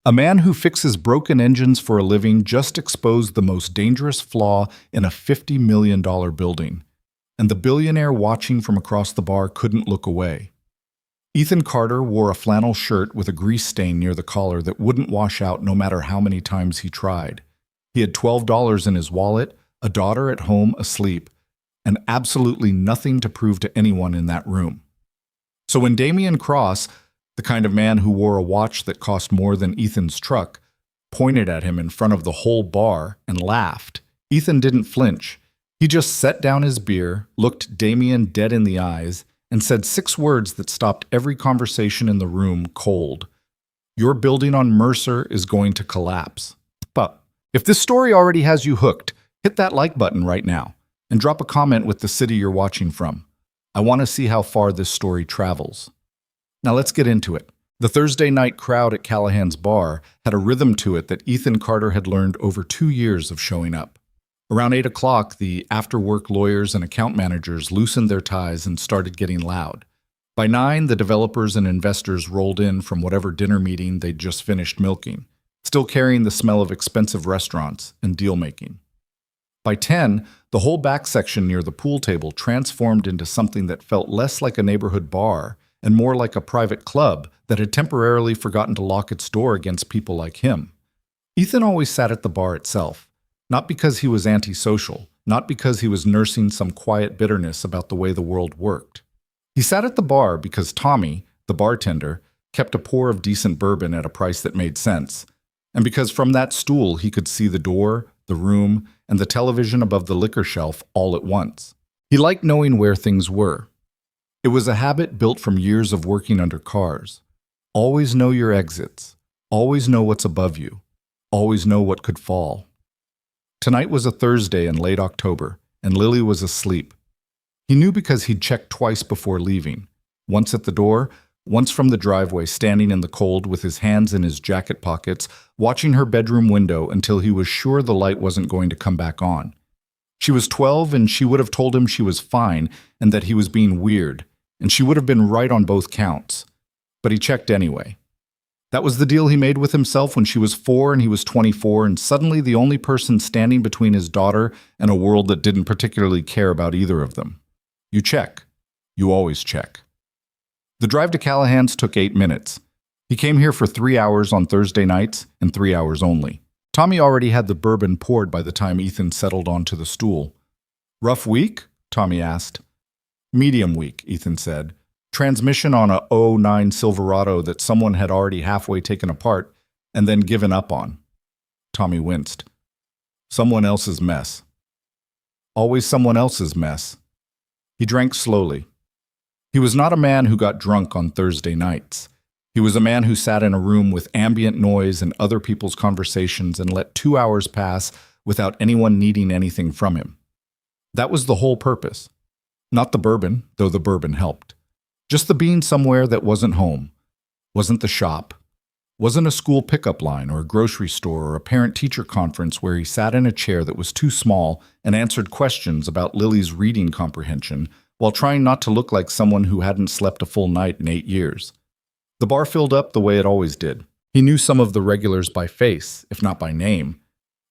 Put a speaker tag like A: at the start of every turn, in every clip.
A: A man who fixes broken engines for a living just exposed the most dangerous flaw in a $50 million building, and the billionaire watching from across the bar couldn't look away. Ethan Carter wore a flannel shirt with a grease stain near the collar that wouldn't wash out no matter how many times he tried. He had $12 in his wallet, a daughter at home asleep, and absolutely nothing to prove to anyone in that room. So when Damian Cross, the kind of man who wore a watch that cost more than Ethan's truck, pointed at him in front of the whole bar and laughed, Ethan didn't flinch. He just set down his beer, looked Damian dead in the eyes, and said 6 words that stopped every conversation in the room cold. Your building on Mercer is going to collapse. But if this story already has you hooked, hit that like button right now and drop a comment with the city you're watching from. I want to see how far this story travels. Now let's get into it. The Thursday night crowd at Callahan's bar had a rhythm to it that Ethan Carter had learned over 2 years of showing up. Around 8 o'clock, the after-work lawyers and account managers loosened their ties and started getting loud. By 9, the developers and investors rolled in from whatever dinner meeting they'd just finished milking, still carrying the smell of expensive restaurants and deal-making. By 10, the whole back section near the pool table transformed into something that felt less like a neighborhood bar and more like a private club that had temporarily forgotten to lock its door against people like him. Ethan always sat at the bar itself. Not because he was antisocial, not because he was nursing some quiet bitterness about the way the world worked. He sat at the bar because Tommy, the bartender, kept a pour of decent bourbon at a price that made sense, and because from that stool he could see the door, the room, and the television above the liquor shelf all at once. He liked knowing where things were. It was a habit built from years of working under cars. Always know your exits. Always know what's above you. Always know what could fall. Tonight was a Thursday in late October, and Lily was asleep. He knew because he'd checked twice before leaving, once at the door, once from the driveway standing in the cold with his hands in his jacket pockets, watching her bedroom window until he was sure the light wasn't going to come back on. She was 12 and she would have told him she was fine and that he was being weird, and she would have been right on both counts. But he checked anyway. That was the deal he made with himself when she was 4 and he was 24, and suddenly the only person standing between his daughter and a world that didn't particularly care about either of them. You check. You always check. The drive to Callahan's took 8 minutes. He came here for 3 hours on Thursday nights and 3 hours only. Tommy already had the bourbon poured by the time Ethan settled onto the stool. Rough week? Tommy asked. Medium week, Ethan said. Transmission on a '09 Silverado that someone had already halfway taken apart and then given up on. Tommy winced. Someone else's mess. Always someone else's mess. He drank slowly. He was not a man who got drunk on Thursday nights. He was a man who sat in a room with ambient noise and other people's conversations and let 2 hours pass without anyone needing anything from him. That was the whole purpose. Not the bourbon, though the bourbon helped. Just the being somewhere that wasn't home, wasn't the shop, wasn't a school pickup line or a grocery store or a parent-teacher conference where he sat in a chair that was too small and answered questions about Lily's reading comprehension while trying not to look like someone who hadn't slept a full night in 8 years. The bar filled up the way it always did. He knew some of the regulars by face, if not by name.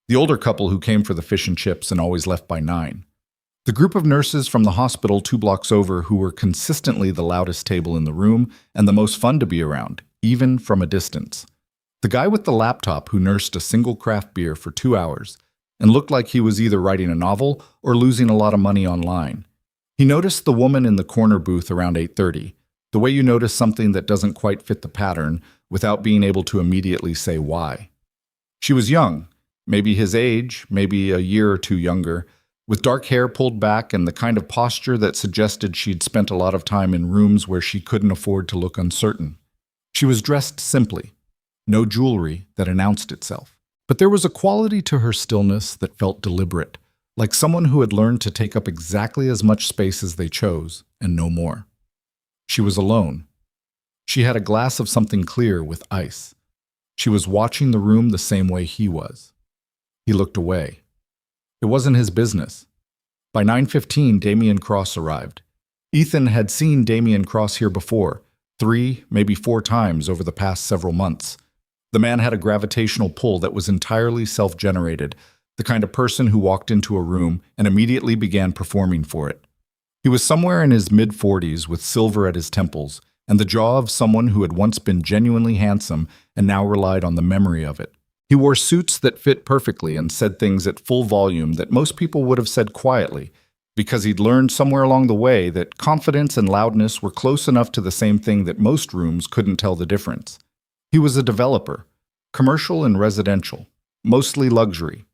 A: The older couple who came for the fish and chips and always left by 9. The group of nurses from the hospital 2 blocks over who were consistently the loudest table in the room and the most fun to be around, even from a distance. The guy with the laptop who nursed a single craft beer for 2 hours and looked like he was either writing a novel or losing a lot of money online. He noticed the woman in the corner booth around 8:30, the way you notice something that doesn't quite fit the pattern without being able to immediately say why. She was young, maybe his age, maybe a year or 2 younger, with dark hair pulled back and the kind of posture that suggested she'd spent a lot of time in rooms where she couldn't afford to look uncertain. She was dressed simply, no jewelry that announced itself. But there was a quality to her stillness that felt deliberate, like someone who had learned to take up exactly as much space as they chose, and no more. She was alone. She had a glass of something clear with ice. She was watching the room the same way he was. He looked away. It wasn't his business. By 9:15, Damian Cross arrived. Ethan had seen Damian Cross here before, 3, maybe 4 times over the past several months. The man had a gravitational pull that was entirely self-generated, the kind of person who walked into a room and immediately began performing for it. He was somewhere in his mid-40s with silver at his temples and the jaw of someone who had once been genuinely handsome and now relied on the memory of it. He wore suits that fit perfectly and said things at full volume that most people would have said quietly, because he'd learned somewhere along the way that confidence and loudness were close enough to the same thing that most rooms couldn't tell the difference. He was a developer, commercial and residential, mostly luxury.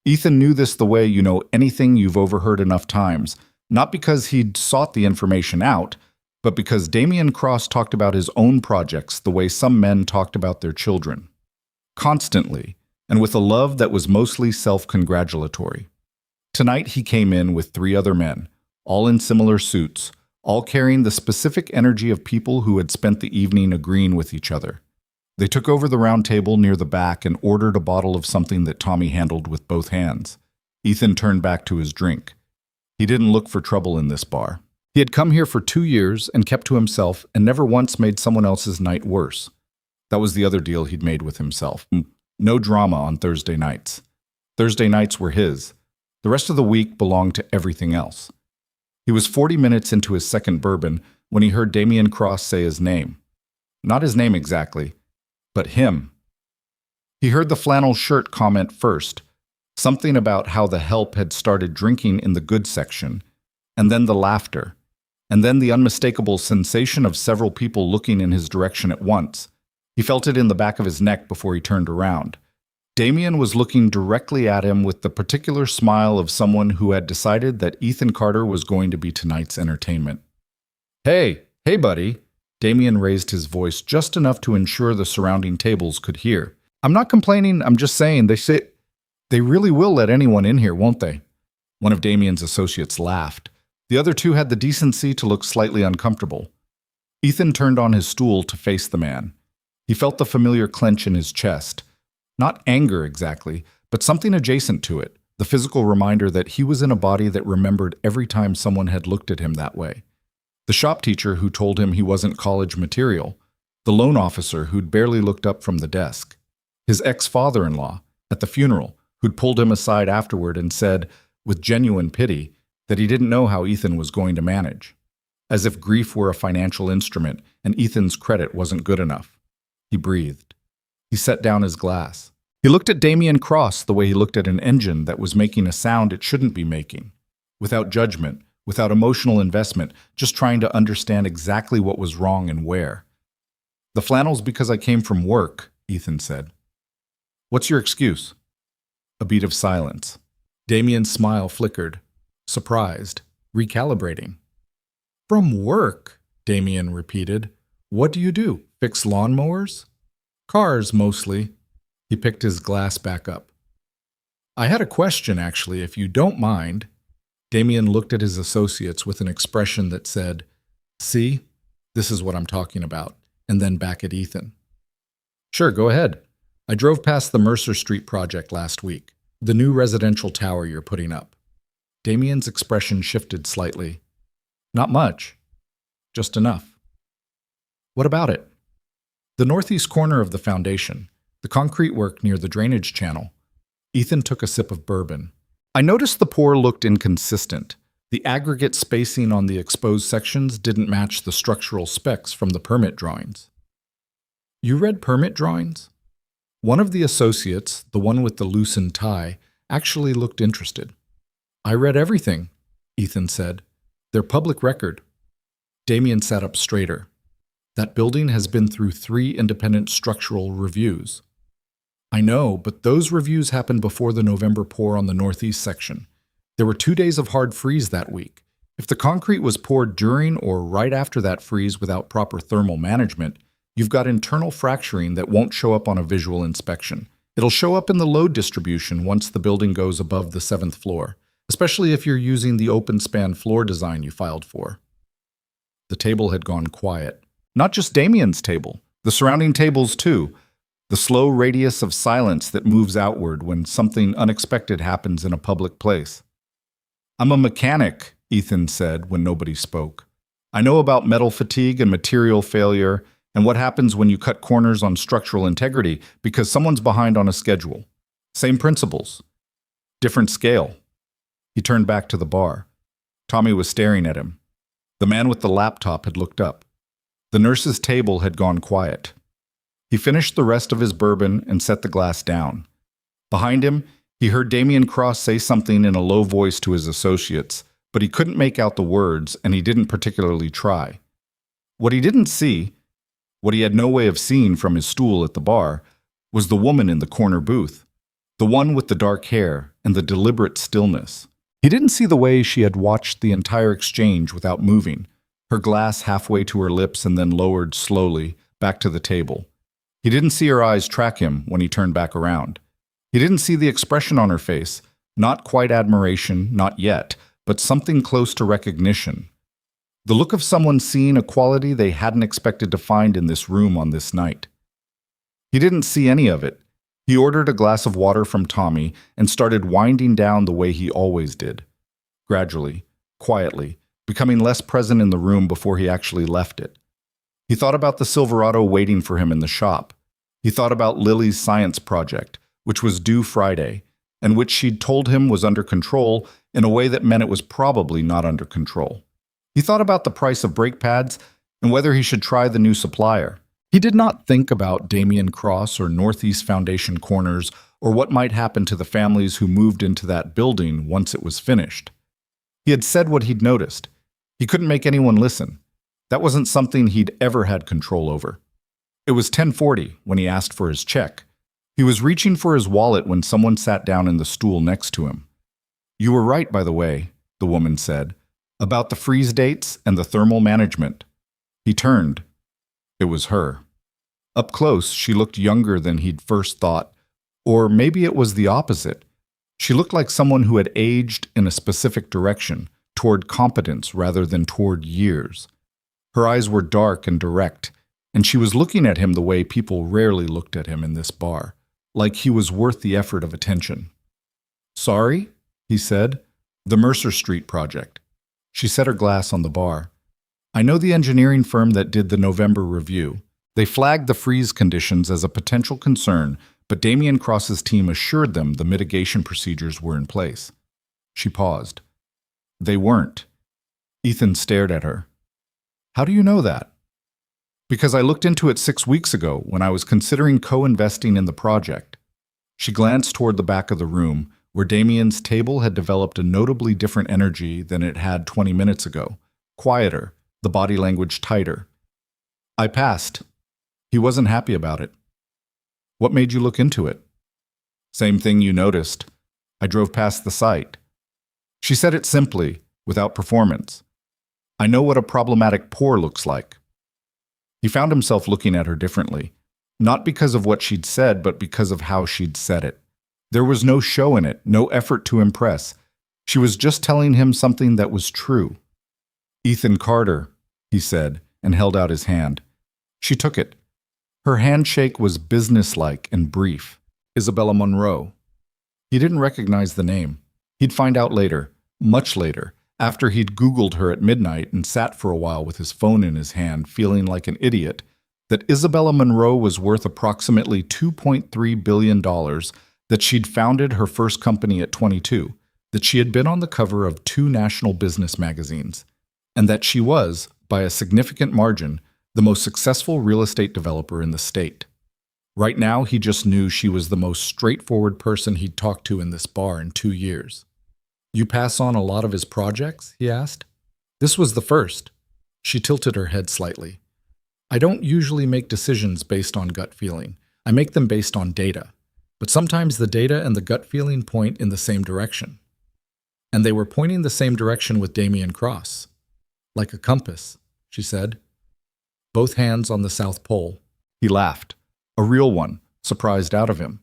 A: Ethan knew this the way you know anything you've overheard enough times, not because he'd sought the information out, but because Damien Cross talked about his own projects the way some men talked about their children. Constantly, and with a love that was mostly self-congratulatory. Tonight he came in with 3 other men, all in similar suits, all carrying the specific energy of people who had spent the evening agreeing with each other. They took over the round table near the back and ordered a bottle of something that Tommy handled with both hands. Ethan turned back to his drink. He didn't look for trouble in this bar. He had come here for 2 years and kept to himself and never once made someone else's night worse. That was the other deal he'd made with himself. No drama on Thursday nights. Thursday nights were his. The rest of the week belonged to everything else. He was 40 minutes into his second bourbon when he heard Damien Cross say his name. Not his name exactly, but HiM. He heard the flannel shirt comment first, something about how the help had started drinking in the good section, and then the laughter, and then the unmistakable sensation of several people looking in his direction at once. He felt it in the back of his neck before he turned around. Damien was looking directly at him with the particular smile of someone who had decided that Ethan Carter was going to be tonight's entertainment. Hey, buddy. Damien raised his voice just enough to ensure the surrounding tables could hear. I'm not complaining, I'm just saying, they really will let anyone in here, won't they? One of Damien's associates laughed. The other 2 had the decency to look slightly uncomfortable. Ethan turned on his stool to face the man. He felt the familiar clench in his chest. Not anger exactly, but something adjacent to it, the physical reminder that he was in a body that remembered every time someone had looked at him that way. The shop teacher who told him he wasn't college material, the loan officer who'd barely looked up from the desk, his ex-father-in-law at the funeral who'd pulled him aside afterward and said, with genuine pity, that he didn't know how Ethan was going to manage, as if grief were a financial instrument and Ethan's credit wasn't good enough. He breathed. He set down his glass. He looked at Damien Cross the way he looked at an engine that was making a sound it shouldn't be making, without judgment, without emotional investment, just trying to understand exactly what was wrong and where. The flannel's because I came from work, Ethan said. What's your excuse? A beat of silence. Damien's smile flickered, surprised, recalibrating. From work, Damien repeated. What do you do? Fix lawnmowers? Cars, mostly. He picked his glass back up. I had a question, actually, if you don't mind. Damien looked at his associates with an expression that said, see, this is what I'm talking about, and then back at Ethan. Sure, go ahead. I drove past the Mercer Street project last week, the new residential tower you're putting up. Damien's expression shifted slightly. Not much. Just enough. What about it? The northeast corner of the foundation, the concrete work near the drainage channel. Ethan took a sip of bourbon. I noticed the pour looked inconsistent. The aggregate spacing on the exposed sections didn't match the structural specs from the permit drawings. You read permit drawings? One of the associates, the one with the loosened tie, actually looked interested. I read everything, Ethan said. They're public record. Damien sat up straighter. That building has been through 3 independent structural reviews. I know, but those reviews happened before the November pour on the northeast section. There were 2 days of hard freeze that week. If the concrete was poured during or right after that freeze without proper thermal management, you've got internal fracturing that won't show up on a visual inspection. It'll show up in the load distribution once the building goes above the 7th floor, especially if you're using the open span floor design you filed for. The table had gone quiet. Not just Damien's table, the surrounding tables too. The slow radius of silence that moves outward when something unexpected happens in a public place. I'm a mechanic, Ethan said when nobody spoke. I know about metal fatigue and material failure, And what happens when you cut corners on structural integrity because someone's behind on a schedule? Same principles. Different scale. He turned back to the bar. Tommy was staring at him. The man with the laptop had looked up. The nurse's table had gone quiet. He finished the rest of his bourbon and set the glass down. Behind him, he heard Damian Cross say something in a low voice to his associates, but he couldn't make out the words, and he didn't particularly try. What he didn't see, what he had no way of seeing from his stool at the bar, was the woman in the corner booth, the one with the dark hair and the deliberate stillness. He didn't see the way she had watched the entire exchange without moving, her glass halfway to her lips and then lowered slowly back to the table. He didn't see her eyes track him when he turned back around. He didn't see the expression on her face, not quite admiration, not yet, but something close to recognition. The look of someone seeing a quality they hadn't expected to find in this room on this night. He didn't see any of it. He ordered a glass of water from Tommy and started winding down the way he always did. Gradually, quietly, becoming less present in the room before he actually left it. He thought about the Silverado waiting for him in the shop. He thought about Lily's science project, which was due Friday, and which she'd told him was under control in a way that meant it was probably not under control. He thought about the price of brake pads and whether he should try the new supplier. He did not think about Damian Cross or Northeast Foundation Corners or what might happen to the families who moved into that building once it was finished. He had said what he'd noticed. He couldn't make anyone listen. That wasn't something he'd ever had control over. It was 10:40 when he asked for his check. He was reaching for his wallet when someone sat down in the stool next to him. "You were right, by the way," the woman said, "about the freeze dates and the thermal management." He turned. It was her. Up close, she looked younger than he'd first thought, or maybe it was the opposite. She looked like someone who had aged in a specific direction, toward competence rather than toward years. Her eyes were dark and direct, and she was looking at him the way people rarely looked at him in this bar, like he was worth the effort of attention. "Sorry?" he said. "The Mercer Street project." She set her glass on the bar. "I know the engineering firm that did the November review. They flagged the freeze conditions as a potential concern, but Damian Cross's team assured them the mitigation procedures were in place." She paused. "They weren't." Ethan stared at her. "How do you know that?" "Because I looked into it 6 weeks ago when I was considering co-investing in the project." She glanced toward the back of the room, where Damian's table had developed a notably different energy than it had 20 minutes ago. Quieter, the body language tighter. "I passed. He wasn't happy about it." "What made you look into it?" "Same thing you noticed. I drove past the site." She said it simply, without performance. "I know what a problematic pour looks like." He found himself looking at her differently, not because of what she'd said, but because of how she'd said it. There was no show in it, no effort to impress. She was just telling him something that was true. "Ethan Carter," he said, and held out his hand. She took it. Her handshake was businesslike and brief. "Isabella Monroe." He didn't recognize the name. He'd find out later, much later, after he'd Googled her at midnight and sat for a while with his phone in his hand, feeling like an idiot, that Isabella Monroe was worth approximately $2.3 billion, that she'd founded her first company at 22, that she had been on the cover of 2 national business magazines, and that she was, by a significant margin, the most successful real estate developer in the state. Right now, he just knew she was the most straightforward person he'd talked to in this bar in 2 years. "You pass on a lot of his projects?" he asked. This was the first. She tilted her head slightly. "I don't usually make decisions based on gut feeling. I make them based on data. But sometimes the data and the gut feeling point in the same direction." And they were pointing the same direction with Damian Cross. "Like a compass," she said. "Both hands on the South Pole." He laughed. A real one, surprised out of him.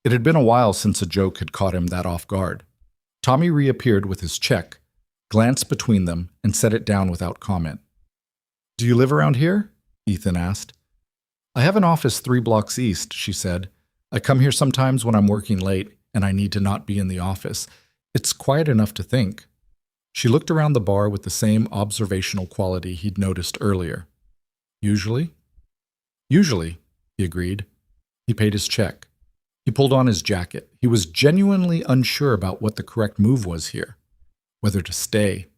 A: It had been a while since a joke had caught him that off guard. Tommy reappeared with his check, glanced between them, and set it down without comment. "Do you live around here?" Ethan asked. "I have an office 3 blocks east," she said. "I come here sometimes when I'm working late and I need to not be in the office. It's quiet enough to think." She looked around the bar with the same observational quality he'd noticed earlier. "Usually?" Usually, he agreed. He paid his check. He pulled on his jacket. He was genuinely unsure about what the correct move was here. Whether to stay,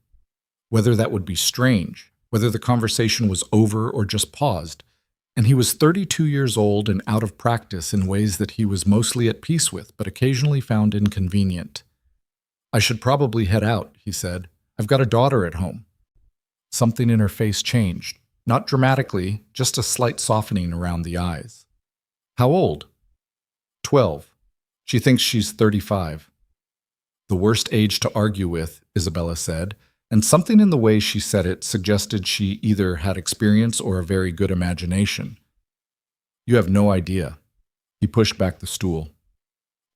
A: whether that would be strange, whether the conversation was over or just paused. And he was 32 years old and out of practice in ways that he was mostly at peace with, but occasionally found inconvenient. I should probably head out, he said. I've got a daughter at home. Something in her face changed. Not dramatically, just a slight softening around the eyes. How old? 12. She thinks she's 35. The worst age to argue with, Isabella said, and something in the way she said it suggested she either had experience or a very good imagination. You have no idea. He pushed back the stool.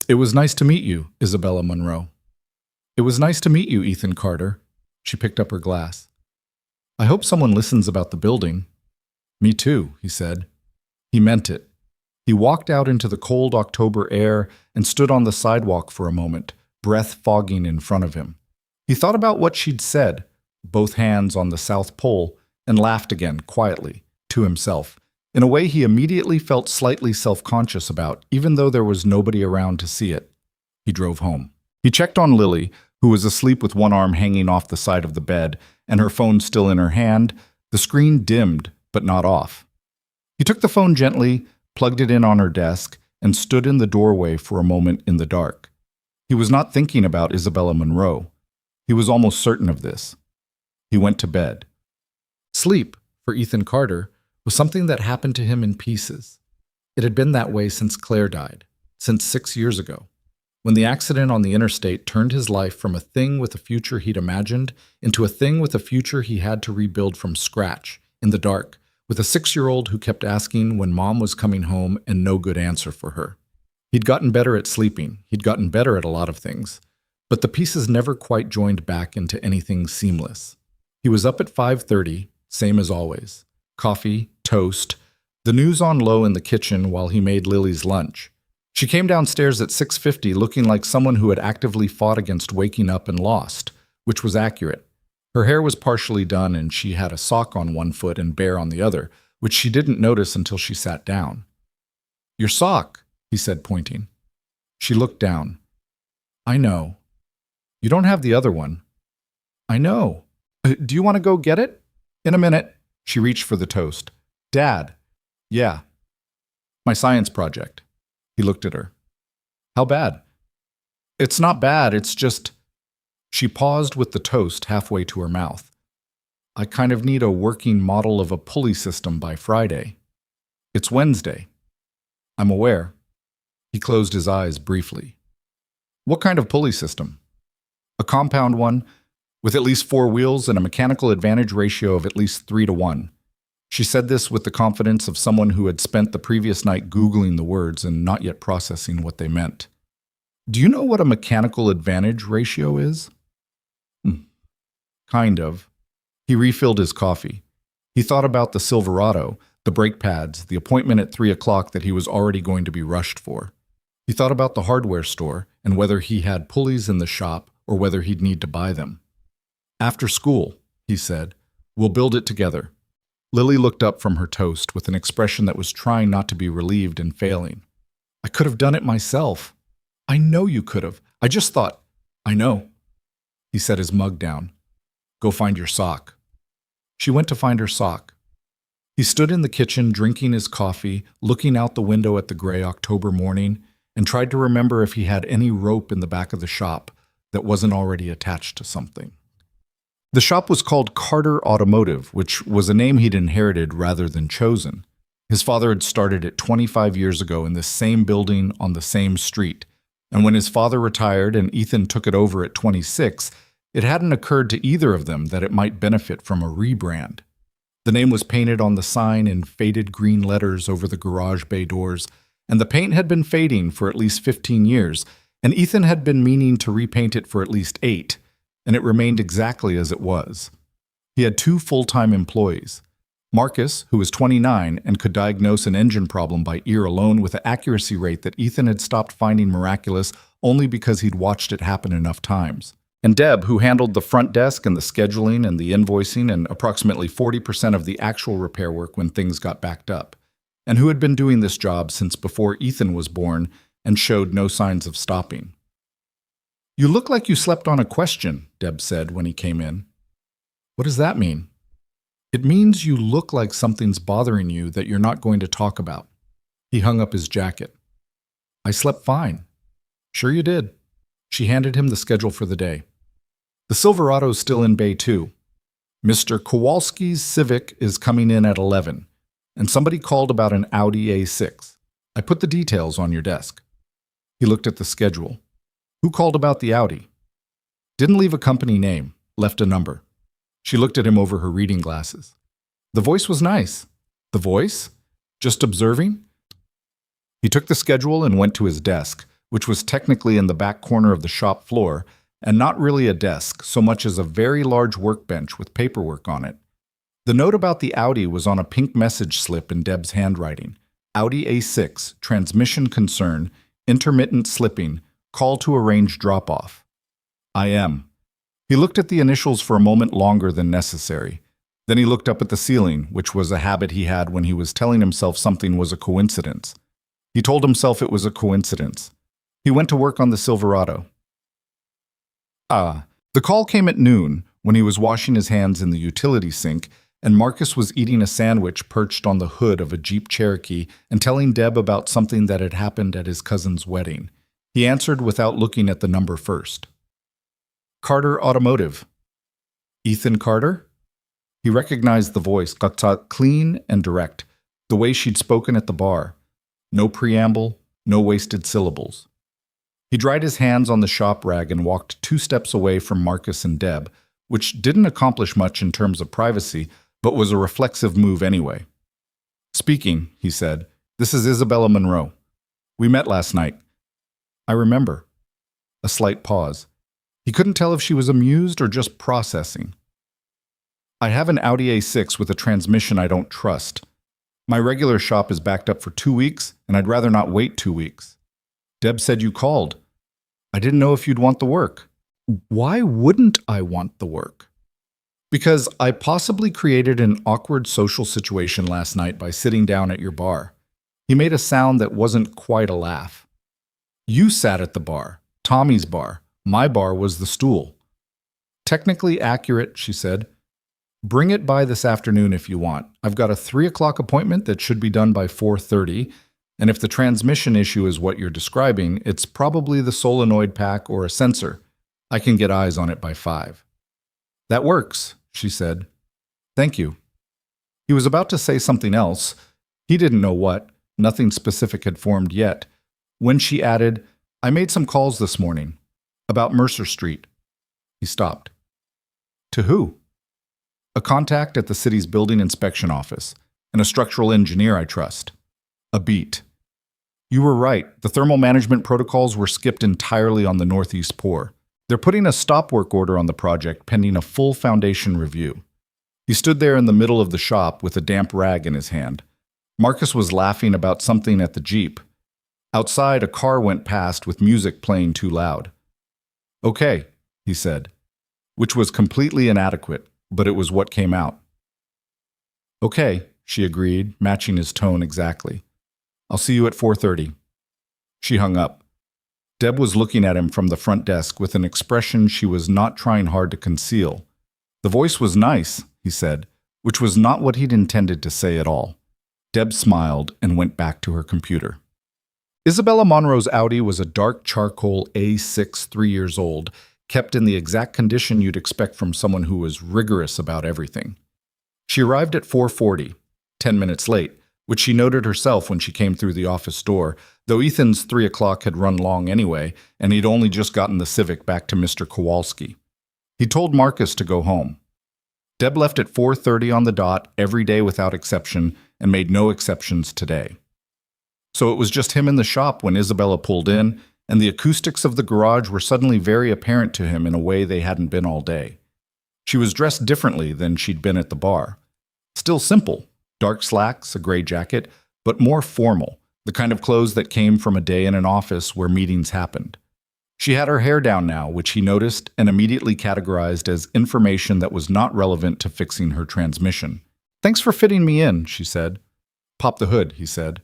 A: It was nice to meet you, Isabella Monroe. It was nice to meet you, Ethan Carter. She picked up her glass. I hope someone listens about the building. Me too, he said. He meant it. He walked out into the cold October air and stood on the sidewalk for a moment, breath fogging in front of him. He thought about what she'd said, both hands on the South Pole, and laughed again, quietly, to himself, in a way he immediately felt slightly self-conscious about, even though there was nobody around to see it. He drove home. He checked on Lily, who was asleep with one arm hanging off the side of the bed, and her phone still in her hand, the screen dimmed, but not off. He took the phone gently, plugged it in on her desk, and stood in the doorway for a moment in the dark. He was not thinking about Isabella Monroe. He was almost certain of this. He went to bed. Sleep, for Ethan Carter, was something that happened to him in pieces. It had been that way since Claire died, since 6 years ago, when the accident on the interstate turned his life from a thing with a future he'd imagined into a thing with a future he had to rebuild from scratch, in the dark, with a 6-year-old who kept asking when Mom was coming home and no good answer for her. He'd gotten better at sleeping. He'd gotten better at a lot of things. But the pieces never quite joined back into anything seamless. He was up at 5:30, same as always. Coffee, toast, the news on low in the kitchen while he made Lily's lunch. She came downstairs at 6:50 looking like someone who had actively fought against waking up and lost, which was accurate. Her hair was partially done and she had a sock on one foot and bare on the other, which she didn't notice until she sat down. Your sock, he said, pointing. She looked down. I know. You don't have the other one. I know. Do you want to go get it? In a minute. She reached for the toast. Dad. Yeah. My science project. He looked at her. How bad? It's not bad, it's just... She paused with the toast halfway to her mouth. I kind of need a working model of a pulley system by Friday. It's Wednesday. I'm aware. He closed his eyes briefly. What kind of pulley system? A compound one, with at least 4 wheels and a mechanical advantage ratio of at least 3-to-1. She said this with the confidence of someone who had spent the previous night Googling the words and not yet processing what they meant. Do you know what a mechanical advantage ratio is? Kind of. He refilled his coffee. He thought about the Silverado, the brake pads, the appointment at 3 o'clock that he was already going to be rushed for. He thought about the hardware store and whether he had pulleys in the shop or whether he'd need to buy them. After school, he said, we'll build it together. Lily looked up from her toast with an expression that was trying not to be relieved and failing. I could have done it myself. I know you could have. I just thought, I know. He set his mug down. Go find your sock. She went to find her sock. He stood in the kitchen drinking his coffee, looking out the window at the gray October morning, and tried to remember if he had any rope in the back of the shop that wasn't already attached to something. The shop was called Carter Automotive, which was a name he'd inherited rather than chosen. His father had started it 25 years ago in the same building on the same street, and when his father retired and Ethan took it over at 26, it hadn't occurred to either of them that it might benefit from a rebrand. The name was painted on the sign in faded green letters over the garage bay doors, and the paint had been fading for at least 15 years, and Ethan had been meaning to repaint it for at least 8, and it remained exactly as it was. He had 2 full-time employees. Marcus, who was 29 and could diagnose an engine problem by ear alone with an accuracy rate that Ethan had stopped finding miraculous only because he'd watched it happen enough times. And Deb, who handled the front desk and the scheduling and the invoicing and approximately 40% of the actual repair work when things got backed up. and who had been doing this job since before Ethan was born and showed no signs of stopping. "You look like you slept on a question," Deb said when he came in. "What does that mean?" "It means you look like something's bothering you that you're not going to talk about." He hung up his jacket. "I slept fine." "Sure you did." She handed him the schedule for the day. "The Silverado's still in Bay 2. Mr. Kowalski's Civic is coming in at 11, and somebody called about an Audi A6. I put the details on your desk." He looked at the schedule. "Who called about the Audi?" "Didn't leave a company name, left a number." She looked at him over her reading glasses. "The voice was nice." "The voice? Just observing?" He took the schedule and went to his desk, which was technically in the back corner of the shop floor, and not really a desk so much as a very large workbench with paperwork on it. The note about the Audi was on a pink message slip in Deb's handwriting. Audi A6, transmission concern, intermittent slipping, call to arrange drop-off. IM. He looked at the initials for a moment longer than necessary. Then he looked up at the ceiling, which was a habit he had when he was telling himself something was a coincidence. He told himself it was a coincidence. He went to work on the Silverado. The call came at noon when he was washing his hands in the utility sink, and Marcus was eating a sandwich perched on the hood of a Jeep Cherokee and telling Deb about something that had happened at his cousin's wedding. He answered without looking at the number first. "Carter Automotive." "Ethan Carter?" He recognized the voice, clean and direct, the way she'd spoken at the bar. No preamble, no wasted syllables. He dried his hands on the shop rag and walked 2 steps away from Marcus and Deb, which didn't accomplish much in terms of privacy, but was a reflexive move anyway. "Speaking," he said. "This is Isabella Monroe. We met last night." "I remember." A slight pause. He couldn't tell if she was amused or just processing. "I have an Audi A6 with a transmission I don't trust. My regular shop is backed up for 2 weeks, and I'd rather not wait 2 weeks. Deb said you called. I didn't know if you'd want the work." "Why wouldn't I want the work?" "Because I possibly created an awkward social situation last night by sitting down at your bar." He made a sound that wasn't quite a laugh. "You sat at the bar, Tommy's bar. My bar was the stool." "Technically accurate," she said. "Bring it by this afternoon if you want. I've got a 3 o'clock appointment that should be done by 4:30, and if the transmission issue is what you're describing, it's probably the solenoid pack or a sensor. I can get eyes on it by 5. "That works," she said. "Thank you." He was about to say something else. He didn't know what. Nothing specific had formed yet. When she added, "I made some calls this morning. About Mercer Street." He stopped. "To who?" "A contact at the city's building inspection office, and a structural engineer I trust." A beat. "You were right. The thermal management protocols were skipped entirely on the Northeast Pour. They're putting a stop work order on the project pending a full foundation review." He stood there in the middle of the shop with a damp rag in his hand. Marcus was laughing about something at the Jeep. Outside, a car went past with music playing too loud. "Okay," he said, which was completely inadequate, but it was what came out. "Okay," she agreed, matching his tone exactly. "I'll see you at 4:30. She hung up. Deb was looking at him from the front desk with an expression she was not trying hard to conceal. "The voice was nice," he said, which was not what he'd intended to say at all. Deb smiled and went back to her computer. Isabella Monroe's Audi was a dark charcoal A6 3 years old, kept in the exact condition you'd expect from someone who was rigorous about everything. She arrived at 4:40, 10 minutes late, which she noted herself when she came through the office door, though Ethan's 3 o'clock had run long anyway, and he'd only just gotten the Civic back to Mr. Kowalski. He told Marcus to go home. Deb left at 4:30 on the dot every day without exception, and made no exceptions today. So it was just him in the shop when Isabella pulled in, and the acoustics of the garage were suddenly very apparent to him in a way they hadn't been all day. She was dressed differently than she'd been at the bar. Still simple. Dark slacks, a gray jacket, but more formal, the kind of clothes that came from a day in an office where meetings happened. She had her hair down now, which he noticed and immediately categorized as information that was not relevant to fixing her transmission. "Thanks for fitting me in," she said. Pop the hood, he said.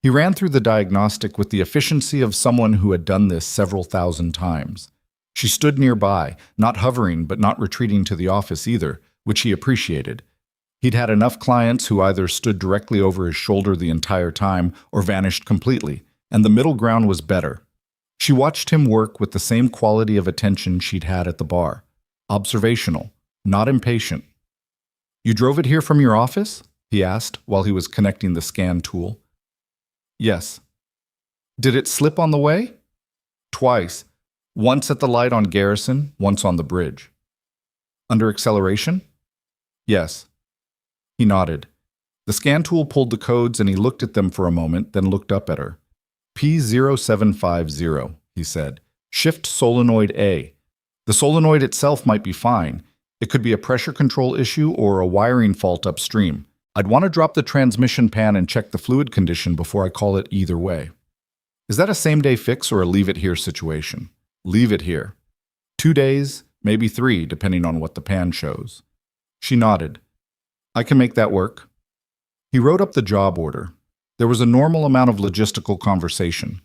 A: He ran through the diagnostic with the efficiency of someone who had done this several thousand times. She stood nearby, not hovering but not retreating to the office either, which he appreciated. He'd had enough clients who either stood directly over his shoulder the entire time or vanished completely, and the middle ground was better. She watched him work with the same quality of attention she'd had at the bar. Observational, not impatient. "You drove it here from your office?" he asked while he was connecting the scan tool. "Yes." "Did it slip on the way?" "Twice. Once at the light on Garrison, once on the bridge." "Under acceleration?" "Yes." He nodded. The scan tool pulled the codes and he looked at them for a moment, then looked up at her. P0750, he said. Shift solenoid A. The solenoid itself might be fine. It could be a pressure control issue or a wiring fault upstream. I'd want to drop the transmission pan and check the fluid condition before I call it either way. Is that a same-day fix or a leave-it-here situation? Leave it here. 2 days, maybe 3, depending on what the pan shows. She nodded. I can make that work. He wrote up the job order. There was a normal amount of logistical conversation.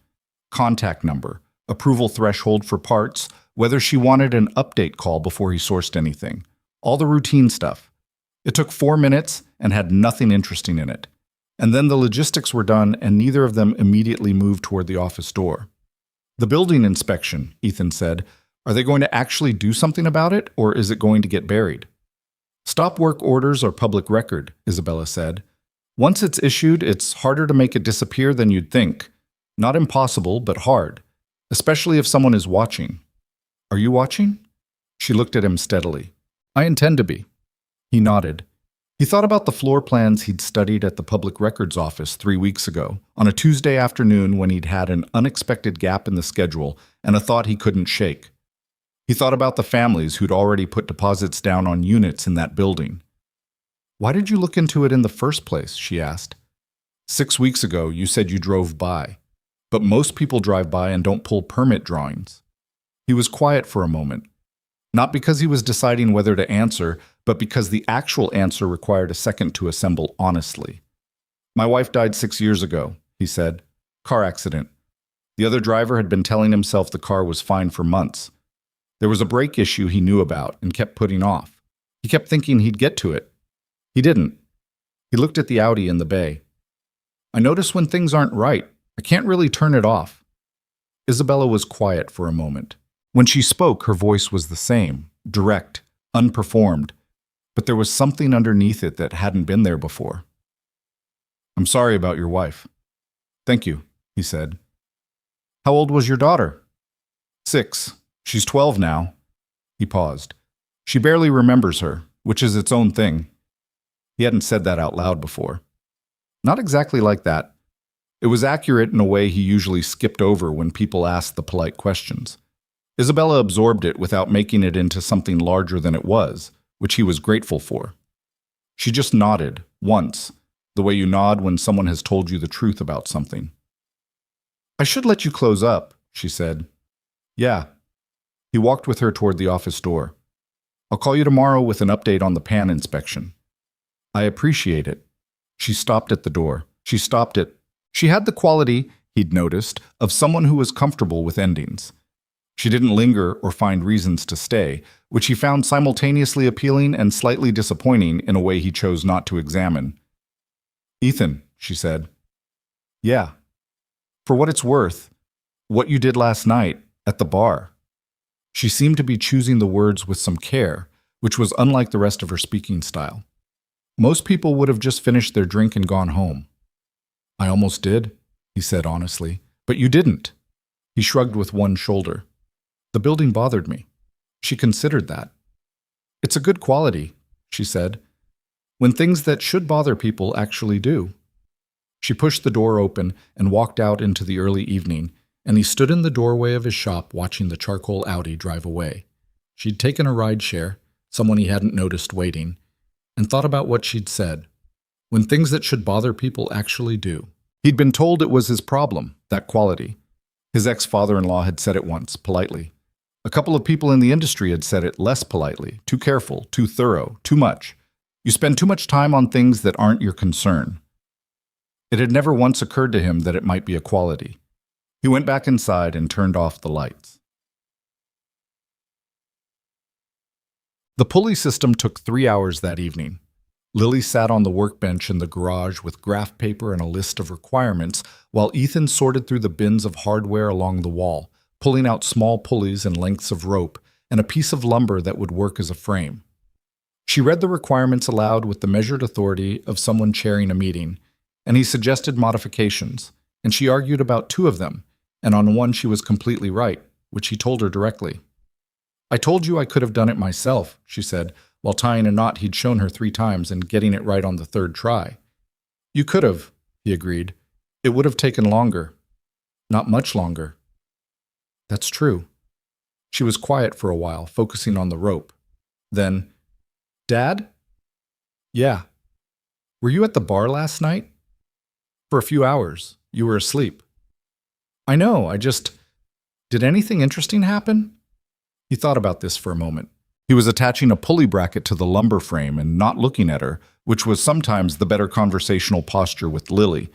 A: Contact number, approval threshold for parts, whether she wanted an update call before he sourced anything. All the routine stuff. It took 4 minutes and had nothing interesting in it. And then the logistics were done and neither of them immediately moved toward the office door. The building inspection, Ethan said. Are they going to actually do something about it, or is it going to get buried? Stop work orders are public record, Isabella said. Once it's issued, it's harder to make it disappear than you'd think. Not impossible, but hard, especially if someone is watching. Are you watching? She looked at him steadily. I intend to be. He nodded. He thought about the floor plans he'd studied at the Public Records Office 3 weeks ago, on a Tuesday afternoon when he'd had an unexpected gap in the schedule and a thought he couldn't shake. He thought about the families who'd already put deposits down on units in that building. Why did you look into it in the first place? She asked. 6 weeks ago, you said you drove by. But most people drive by and don't pull permit drawings. He was quiet for a moment. Not because he was deciding whether to answer, but because the actual answer required a second to assemble honestly. My wife died 6 years ago, he said. Car accident. The other driver had been telling himself the car was fine for months. There was a brake issue he knew about and kept putting off. He kept thinking he'd get to it. He didn't. He looked at the Audi in the bay. I notice when things aren't right. I can't really turn it off. Isabella was quiet for a moment. When she spoke, her voice was the same, direct, unperformed, but there was something underneath it that hadn't been there before. I'm sorry about your wife. Thank you, he said. How old was your daughter? 6. She's 12 now. He paused. She barely remembers her, which is its own thing. He hadn't said that out loud before. Not exactly like that. It was accurate in a way he usually skipped over when people asked the polite questions. Isabella absorbed it without making it into something larger than it was, which he was grateful for. She just nodded, once, the way you nod when someone has told you the truth about something. I should let you close up, she said. Yeah. He walked with her toward the office door. I'll call you tomorrow with an update on the pan inspection. I appreciate it. She stopped at the door. She had the quality, he'd noticed, of someone who was comfortable with endings. She didn't linger or find reasons to stay, which he found simultaneously appealing and slightly disappointing in a way he chose not to examine. Ethan, she said. Yeah. For what it's worth, what you did last night at the bar. She seemed to be choosing the words with some care, which was unlike the rest of her speaking style. Most people would have just finished their drink and gone home. I almost did, he said honestly, but you didn't. He shrugged with one shoulder. The building bothered me. She considered that. It's a good quality, she said, when things that should bother people actually do. She pushed the door open and walked out into the early evening, and he stood in the doorway of his shop watching the charcoal Audi drive away. She'd taken a rideshare, someone he hadn't noticed waiting, and thought about what she'd said. When things that should bother people actually do. He'd been told it was his problem, that quality. His ex-father-in-law had said it once, politely. A couple of people in the industry had said it less politely, too careful, too thorough, too much. You spend too much time on things that aren't your concern. It had never once occurred to him that it might be a quality. He went back inside and turned off the lights. The pulley system took 3 hours that evening. Lily sat on the workbench in the garage with graph paper and a list of requirements, while Ethan sorted through the bins of hardware along the wall, pulling out small pulleys and lengths of rope and a piece of lumber that would work as a frame. She read the requirements aloud with the measured authority of someone chairing a meeting, and he suggested modifications, and she argued about 2 of them, and on one she was completely right, which he told her directly. "I told you I could have done it myself," she said, while tying a knot he'd shown her 3 times and getting it right on the 3rd try. "You could have," he agreed. "It would have taken longer. Not much longer." "That's true." She was quiet for a while, focusing on the rope. Then, "Dad?" "Yeah." "Were you at the bar last night?" "For a few hours. You were asleep." "I know, Did anything interesting happen?" He thought about this for a moment. He was attaching a pulley bracket to the lumber frame and not looking at her, which was sometimes the better conversational posture with Lily.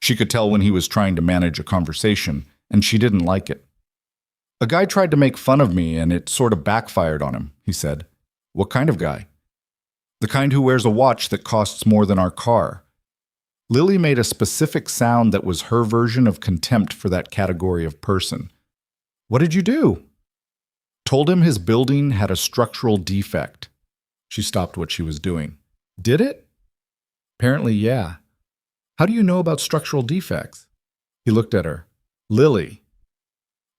A: She could tell when he was trying to manage a conversation, and she didn't like it. "A guy tried to make fun of me, and it sort of backfired on him," he said. "What kind of guy?" "The kind who wears a watch that costs more than our car." Lily made a specific sound that was her version of contempt for that category of person. "What did you do?" "Told him his building had a structural defect." She stopped what she was doing. "Did it?" "Apparently, yeah." "How do you know about structural defects?" He looked at her. "Lily."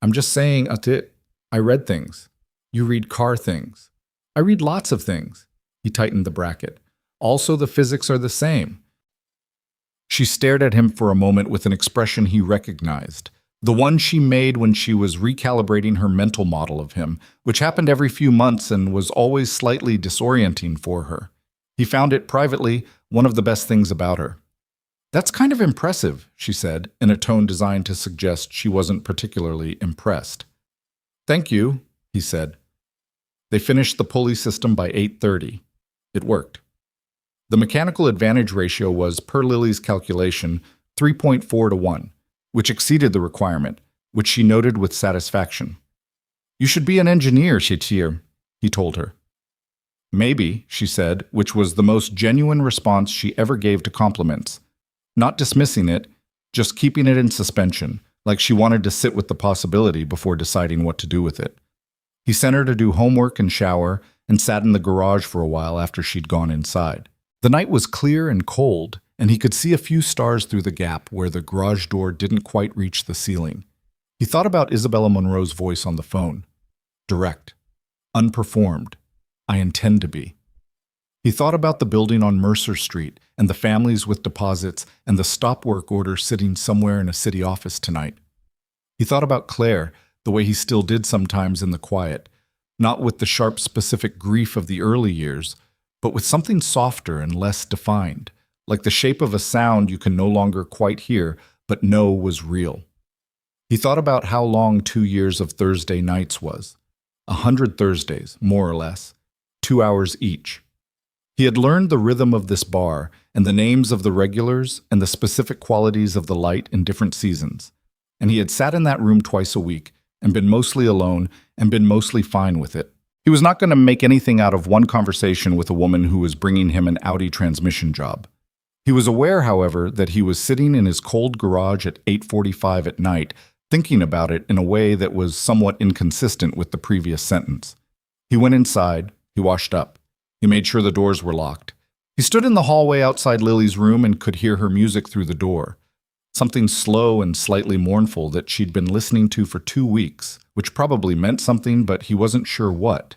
A: "I'm just saying, I read things. You read car things. I read lots of things." He tightened the bracket. "Also, the physics are the same." She stared at him for a moment with an expression he recognized. The one she made when she was recalibrating her mental model of him, which happened every few months and was always slightly disorienting for her. He found it privately one of the best things about her. "That's kind of impressive," she said, in a tone designed to suggest she wasn't particularly impressed. "Thank you," he said. They finished the pulley system by 8:30. It worked. The mechanical advantage ratio was, per Lily's calculation, 3.4 to 1. Which exceeded the requirement, which she noted with satisfaction. "You should be an engineer, Shetir," he told her. "Maybe," she said, which was the most genuine response she ever gave to compliments. Not dismissing it, just keeping it in suspension, like she wanted to sit with the possibility before deciding what to do with it. He sent her to do homework and shower, and sat in the garage for a while after she'd gone inside. The night was clear and cold, and he could see a few stars through the gap where the garage door didn't quite reach the ceiling. He thought about Isabella Monroe's voice on the phone. Direct. Unperformed. "I intend to be." He thought about the building on Mercer Street and the families with deposits and the stop work order sitting somewhere in a city office tonight. He thought about Claire, the way he still did sometimes in the quiet, not with the sharp specific grief of the early years, but with something softer and less defined. Like the shape of a sound you can no longer quite hear, but know was real. He thought about how long 2 years of Thursday nights was. 100 Thursdays, more or less, 2 hours each. He had learned the rhythm of this bar and the names of the regulars and the specific qualities of the light in different seasons. And he had sat in that room twice a week and been mostly alone and been mostly fine with it. He was not going to make anything out of one conversation with a woman who was bringing him an Audi transmission job. He was aware, however, that he was sitting in his cold garage at 8:45 at night, thinking about it in a way that was somewhat inconsistent with the previous sentence. He went inside, he washed up. He made sure the doors were locked. He stood in the hallway outside Lily's room and could hear her music through the door. Something slow and slightly mournful that she'd been listening to for 2 weeks, which probably meant something, but he wasn't sure what.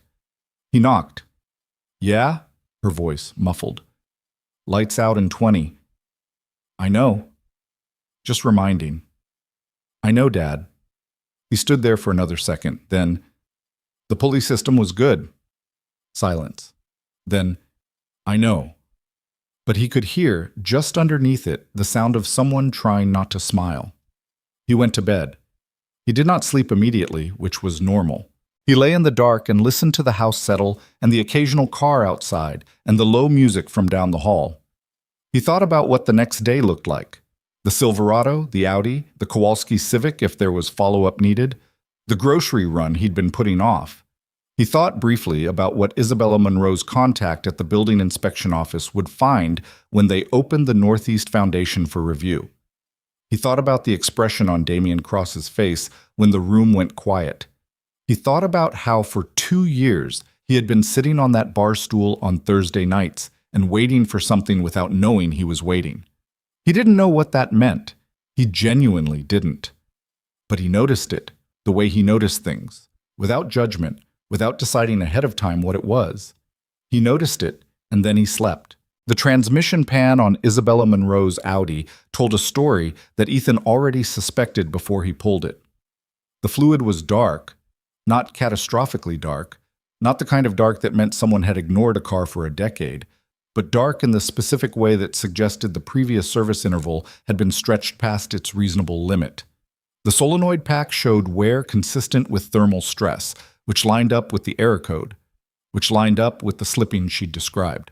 A: He knocked. "Yeah?" Her voice, muffled. "Lights out in 20. "I know." "Just reminding." "I know, Dad." He stood there for another second. Then, "The pulley system was good." Silence. Then, "I know." But he could hear, just underneath it, the sound of someone trying not to smile. He went to bed. He did not sleep immediately, which was normal. He lay in the dark and listened to the house settle and the occasional car outside and the low music from down the hall. He thought about what the next day looked like. The Silverado, the Audi, the Kowalski Civic if there was follow-up needed, the grocery run he'd been putting off. He thought briefly about what Isabella Monroe's contact at the building inspection office would find when they opened the Northeast Foundation for review. He thought about the expression on Damian Cross's face when the room went quiet. He thought about how for 2 years he had been sitting on that bar stool on Thursday nights and waiting for something without knowing he was waiting. He didn't know what that meant. He genuinely didn't. But he noticed it, the way he noticed things, without judgment, without deciding ahead of time what it was. He noticed it, and then he slept. The transmission pan on Isabella Monroe's Audi told a story that Ethan already suspected before he pulled it. The fluid was dark, not catastrophically dark, not the kind of dark that meant someone had ignored a car for a decade, but dark in the specific way that suggested the previous service interval had been stretched past its reasonable limit. The solenoid pack showed wear consistent with thermal stress, which lined up with the error code, which lined up with the slipping she'd described.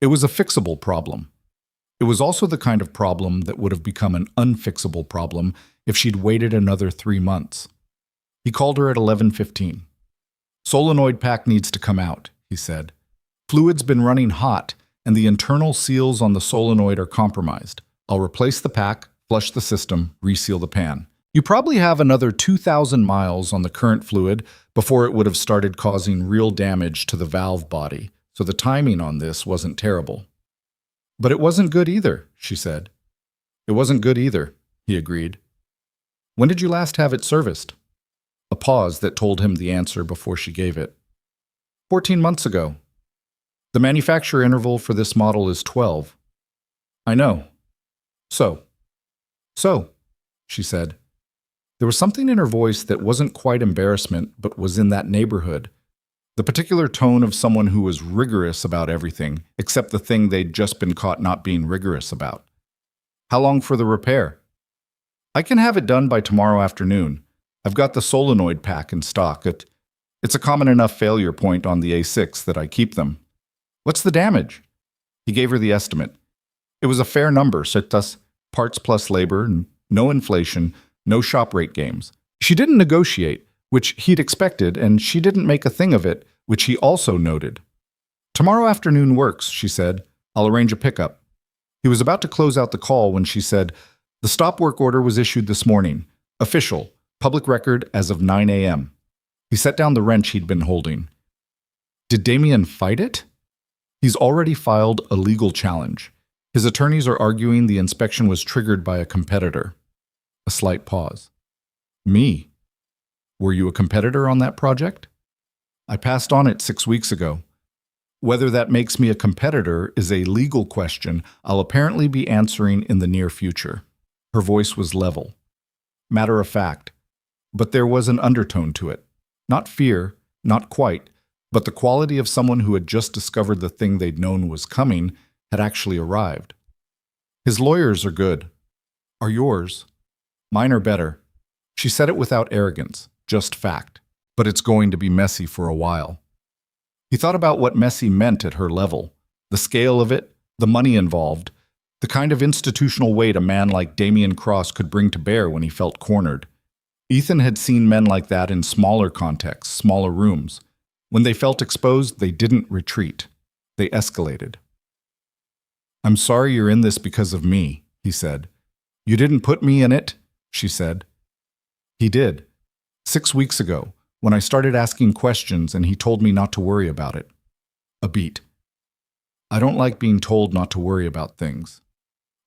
A: It was a fixable problem. It was also the kind of problem that would have become an unfixable problem if she'd waited another 3 months. He called her at 11:15. "Solenoid pack needs to come out," he said. "Fluid's been running hot, and the internal seals on the solenoid are compromised. I'll replace the pack, flush the system, reseal the pan. You probably have another 2,000 miles on the current fluid before it would have started causing real damage to the valve body, so the timing on this wasn't terrible." "But it wasn't good either," she said. "It wasn't good either," he agreed. "When did you last have it serviced?" A pause that told him the answer before she gave it. 14 months ago. The manufacturer interval for this model is 12. I know. So, she said. There was something in her voice that wasn't quite embarrassment, but was in that neighborhood. The particular tone of someone who was rigorous about everything, except the thing they'd just been caught not being rigorous about. "How long for the repair?" "I can have it done by tomorrow afternoon. I've got the solenoid pack in stock. It's a common enough failure point on the A6 that I keep them." "What's the damage?" He gave her the estimate. It was a fair number, certas, parts plus labor, and no inflation, no shop rate games. She didn't negotiate, which he'd expected, and she didn't make a thing of it, which he also noted. "Tomorrow afternoon works," she said. "I'll arrange a pickup." He was about to close out the call when she said, "The stop work order was issued this morning. Official, public record as of 9 a.m. He set down the wrench he'd been holding. "Did Damian fight it?" "He's already filed a legal challenge. His attorneys are arguing the inspection was triggered by a competitor." A slight pause. "Me? Were you a competitor on that project?" "I passed on it 6 weeks ago. Whether that makes me a competitor is a legal question I'll apparently be answering in the near future." Her voice was level, matter of fact, but there was an undertone to it. Not fear, not quite, but the quality of someone who had just discovered the thing they'd known was coming had actually arrived. "His lawyers are good. Are yours? Mine are better." She said it without arrogance, just fact. "But it's going to be messy for a while." He thought about what messy meant at her level, the scale of it, the money involved, the kind of institutional weight a man like Damian Cross could bring to bear when he felt cornered. Ethan had seen men like that in smaller contexts, smaller rooms. When they felt exposed, they didn't retreat. They escalated. "I'm sorry you're in this because of me," he said. "You didn't put me in it," she said. "He did. 6 weeks ago, when I started asking questions and he told me not to worry about it." A beat. "I don't like being told not to worry about things."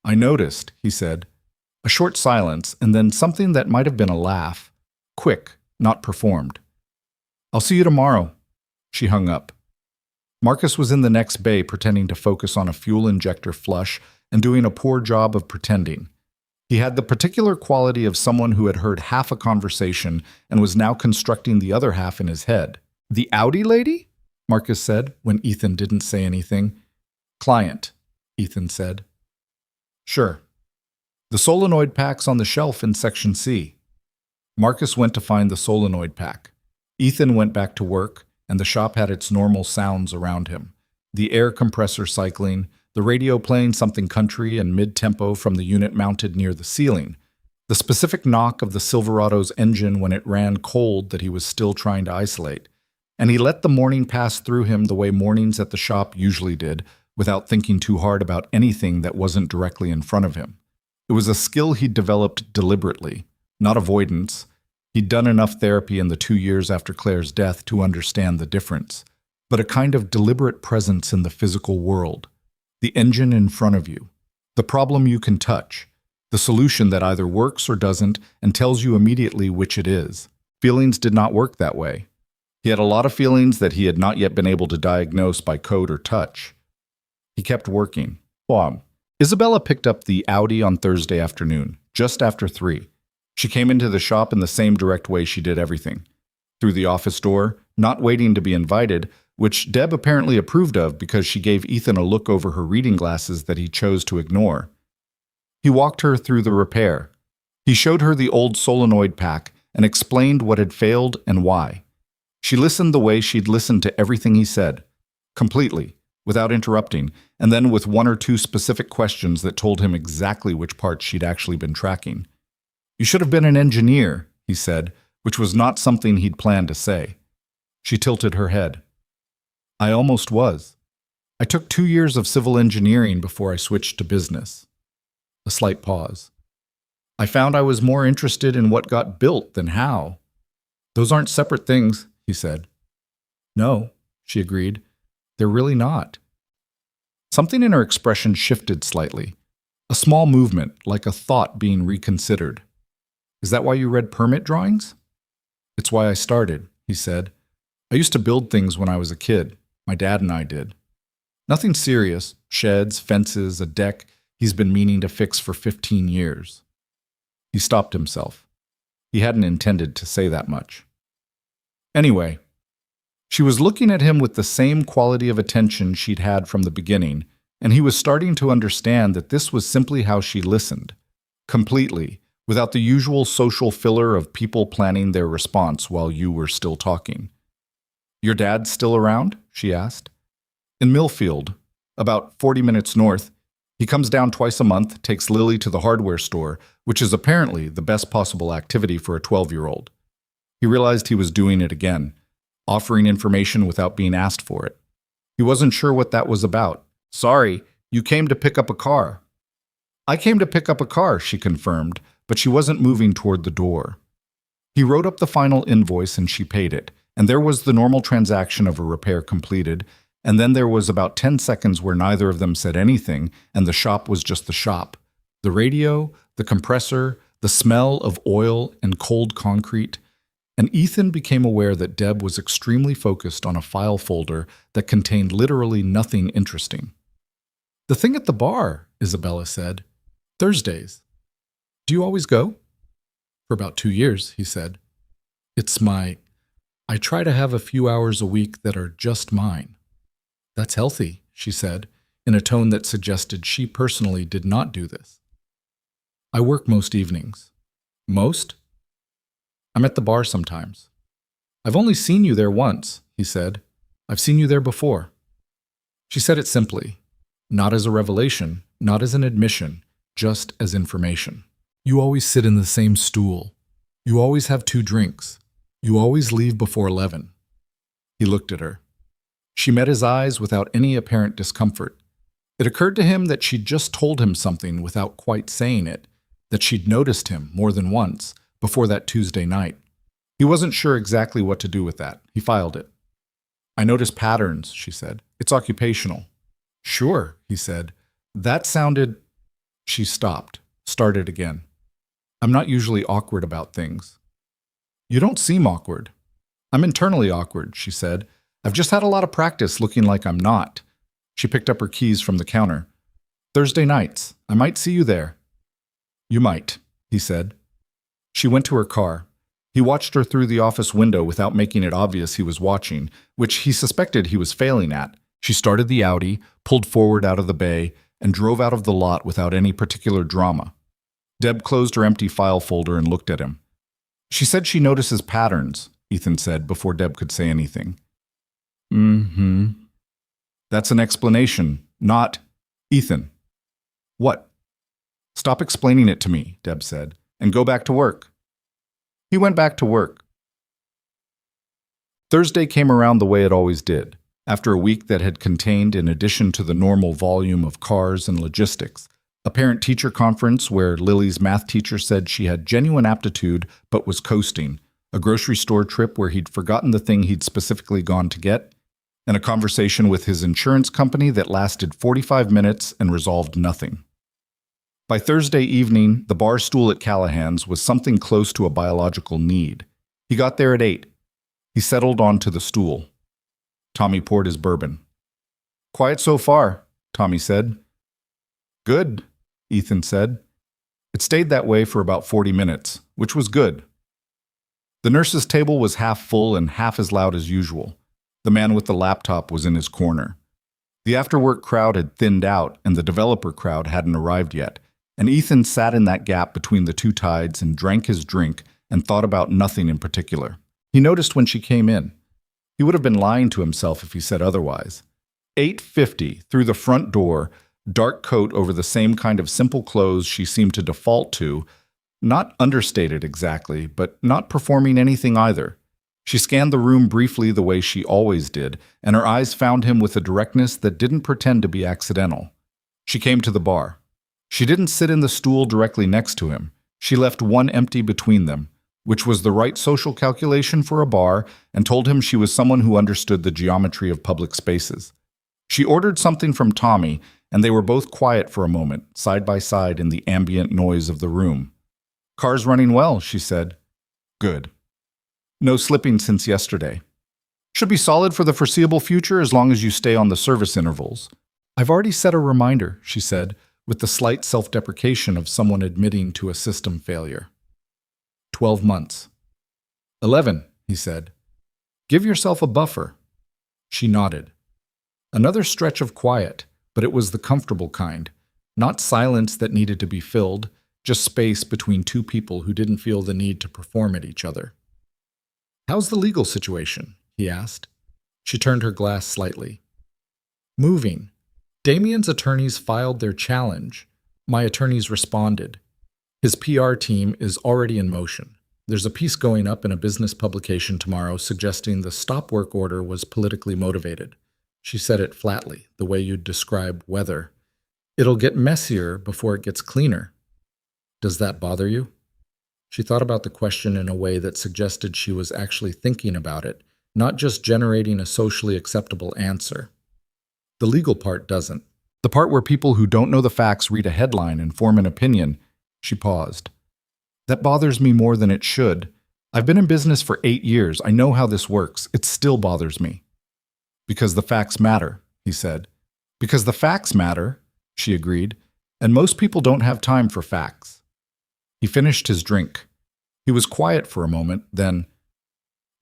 A: "I noticed," he said. A short silence, and then something that might have been a laugh. Quick, not performed. "I'll see you tomorrow." She hung up. Marcus was in the next bay pretending to focus on a fuel injector flush and doing a poor job of pretending. He had the particular quality of someone who had heard half a conversation and was now constructing the other half in his head. "The Audi lady?" Marcus said when Ethan didn't say anything. "Client," Ethan said. "Sure. The solenoid pack's on the shelf in Section C." Marcus went to find the solenoid pack. Ethan went back to work, and the shop had its normal sounds around him. The air compressor cycling, the radio playing something country and mid-tempo from the unit mounted near the ceiling, the specific knock of the Silverado's engine when it ran cold that he was still trying to isolate, and he let the morning pass through him the way mornings at the shop usually did, without thinking too hard about anything that wasn't directly in front of him. It was a skill he'd developed deliberately, not avoidance. He'd done enough therapy in the 2 years after Claire's death to understand the difference, but a kind of deliberate presence in the physical world, the engine in front of you, the problem you can touch, the solution that either works or doesn't and tells you immediately which it is. Feelings did not work that way. He had a lot of feelings that he had not yet been able to diagnose by code or touch. He kept working. Isabella picked up the Audi on Thursday afternoon, just after 3. She came into the shop in the same direct way she did everything. Through the office door, not waiting to be invited, which Deb apparently approved of because she gave Ethan a look over her reading glasses that he chose to ignore. He walked her through the repair. He showed her the old solenoid pack and explained what had failed and why. She listened the way she'd listened to everything he said, completely, without interrupting, and then with 1 or 2 specific questions that told him exactly which parts she'd actually been tracking. "You should have been an engineer," he said, which was not something he'd planned to say. She tilted her head. "I almost was. I took 2 years of civil engineering before I switched to business." A slight pause. "I found I was more interested in what got built than how." "Those aren't separate things," he said. "No," she agreed. "They're really not." Something in her expression shifted slightly. A small movement, like a thought being reconsidered. "Is that why you read permit drawings?" "It's why I started," he said. "I used to build things when I was a kid. My dad and I did. Nothing serious, sheds, fences, a deck he's been meaning to fix for 15 years. He stopped himself. He hadn't intended to say that much. Anyway, she was looking at him with the same quality of attention she'd had from the beginning, and he was starting to understand that this was simply how she listened, completely, without the usual social filler of people planning their response while you were still talking. "Your dad's still around?" she asked. "In Millfield, about 40 minutes north. He comes down twice a month, takes Lily to the hardware store, which is apparently the best possible activity for a 12-year-old. He realized he was doing it again, offering information without being asked for it. He wasn't sure what that was about. "Sorry, you came to pick up a car." "I came to pick up a car," she confirmed, but she wasn't moving toward the door. He wrote up the final invoice and she paid it, and there was the normal transaction of a repair completed, and then there was about 10 seconds where neither of them said anything, and the shop was just the shop. The radio, the compressor, the smell of oil and cold concrete, and Ethan became aware that Deb was extremely focused on a file folder that contained literally nothing interesting. "The thing at the bar," Isabella said. "Thursdays. Do you always go?" "For about 2 years," he said. I try to have a few hours a week that are just mine." "That's healthy," she said, in a tone that suggested she personally did not do this. "I work most evenings." "Most?" "I'm at the bar sometimes." "I've only seen you there once," he said. "I've seen you there before." She said it simply, not as a revelation, not as an admission, just as information. "You always sit in the same stool. You always have 2 drinks. You always leave before 11. He looked at her. She met his eyes without any apparent discomfort. It occurred to him that she'd just told him something without quite saying it, that she'd noticed him more than once before that Tuesday night. He wasn't sure exactly what to do with that. He filed it. "I notice patterns," she said. "It's occupational." "Sure," he said. That sounded... She stopped, started again. "I'm not usually awkward about things." "You don't seem awkward." "I'm internally awkward," she said. "I've just had a lot of practice looking like I'm not." She picked up her keys from the counter. "Thursday nights. I might see you there." "You might," he said. She went to her car. He watched her through the office window without making it obvious he was watching, which he suspected he was failing at. She started the Audi, pulled forward out of the bay, and drove out of the lot without any particular drama. Deb closed her empty file folder and looked at him. "She said she notices patterns," Ethan said before Deb could say anything. "Mm-hmm. That's an explanation, not..." Ethan. What? Stop explaining it to me, Deb said, and go back to work. He went back to work. Thursday came around the way it always did, after a week that had contained, in addition to the normal volume of cars and logistics, a parent-teacher conference where Lily's math teacher said she had genuine aptitude but was coasting, a grocery store trip where he'd forgotten the thing he'd specifically gone to get, and a conversation with his insurance company that lasted 45 minutes and resolved nothing. By Thursday evening, the bar stool at Callahan's was something close to a biological need. He got there at 8. He settled onto the stool. Tommy poured his bourbon. Quiet so far, Tommy said. Good, Ethan said. It stayed that way for about 40 minutes, which was good. The nurse's table was half full and half as loud as usual. The man with the laptop was in his corner. The after-work crowd had thinned out, and the developer crowd hadn't arrived yet, and Ethan sat in that gap between the two tides and drank his drink and thought about nothing in particular. He noticed when she came in. He would have been lying to himself if he said otherwise. 8:50, through the front door, dark coat over the same kind of simple clothes she seemed to default to, not understated exactly, but not performing anything either. She scanned the room briefly the way she always did, and her eyes found him with a directness that didn't pretend to be accidental. She came to the bar. She didn't sit in the stool directly next to him. She left one empty between them, which was the right social calculation for a bar, and told him she was someone who understood the geometry of public spaces. She ordered something from Tommy, and they were both quiet for a moment, side by side in the ambient noise of the room. Car's running well, she said. Good. No slipping since yesterday. Should be solid for the foreseeable future as long as you stay on the service intervals. I've already set a reminder, she said, with the slight self-deprecation of someone admitting to a system failure. 12 months. 11, he said. Give yourself a buffer. She nodded. Another stretch of quiet, but it was the comfortable kind. Not silence that needed to be filled, just space between two people who didn't feel the need to perform at each other. How's the legal situation? He asked. She turned her glass slightly. Moving. Damien's attorneys filed their challenge. My attorneys responded. His PR team is already in motion. There's a piece going up in a business publication tomorrow suggesting the stop work order was politically motivated. She said it flatly, the way you'd describe weather. It'll get messier before it gets cleaner. Does that bother you? She thought about the question in a way that suggested she was actually thinking about it, not just generating a socially acceptable answer. The legal part doesn't. The part where people who don't know the facts read a headline and form an opinion. She paused. That bothers me more than it should. I've been in business for 8 years. I know how this works. It still bothers me. Because the facts matter, he said. Because the facts matter, she agreed, and most people don't have time for facts. He finished his drink. He was quiet for a moment, then,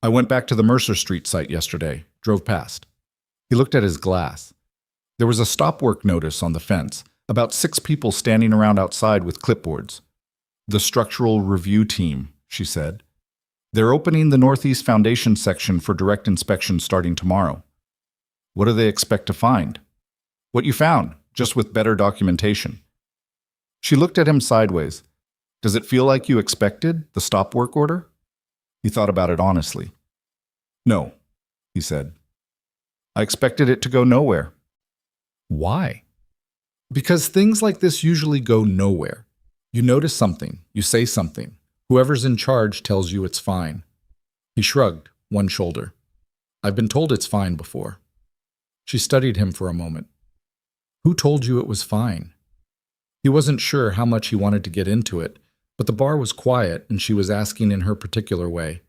A: I went back to the Mercer Street site yesterday, drove past. He looked at his glass. There was a stop work notice on the fence, about 6 people standing around outside with clipboards. The structural review team, she said. They're opening the Northeast Foundation section for direct inspection starting tomorrow. What do they expect to find? What you found, just with better documentation. She looked at him sideways. Does it feel like you expected the stop work order? He thought about it honestly. No, he said. I expected it to go nowhere. Why? Because things like this usually go nowhere. You notice something, you say something. Whoever's in charge tells you it's fine. He shrugged, one shoulder. I've been told it's fine before. She studied him for a moment. Who told you it was fine? He wasn't sure how much he wanted to get into it, but the bar was quiet and she was asking in her particular way.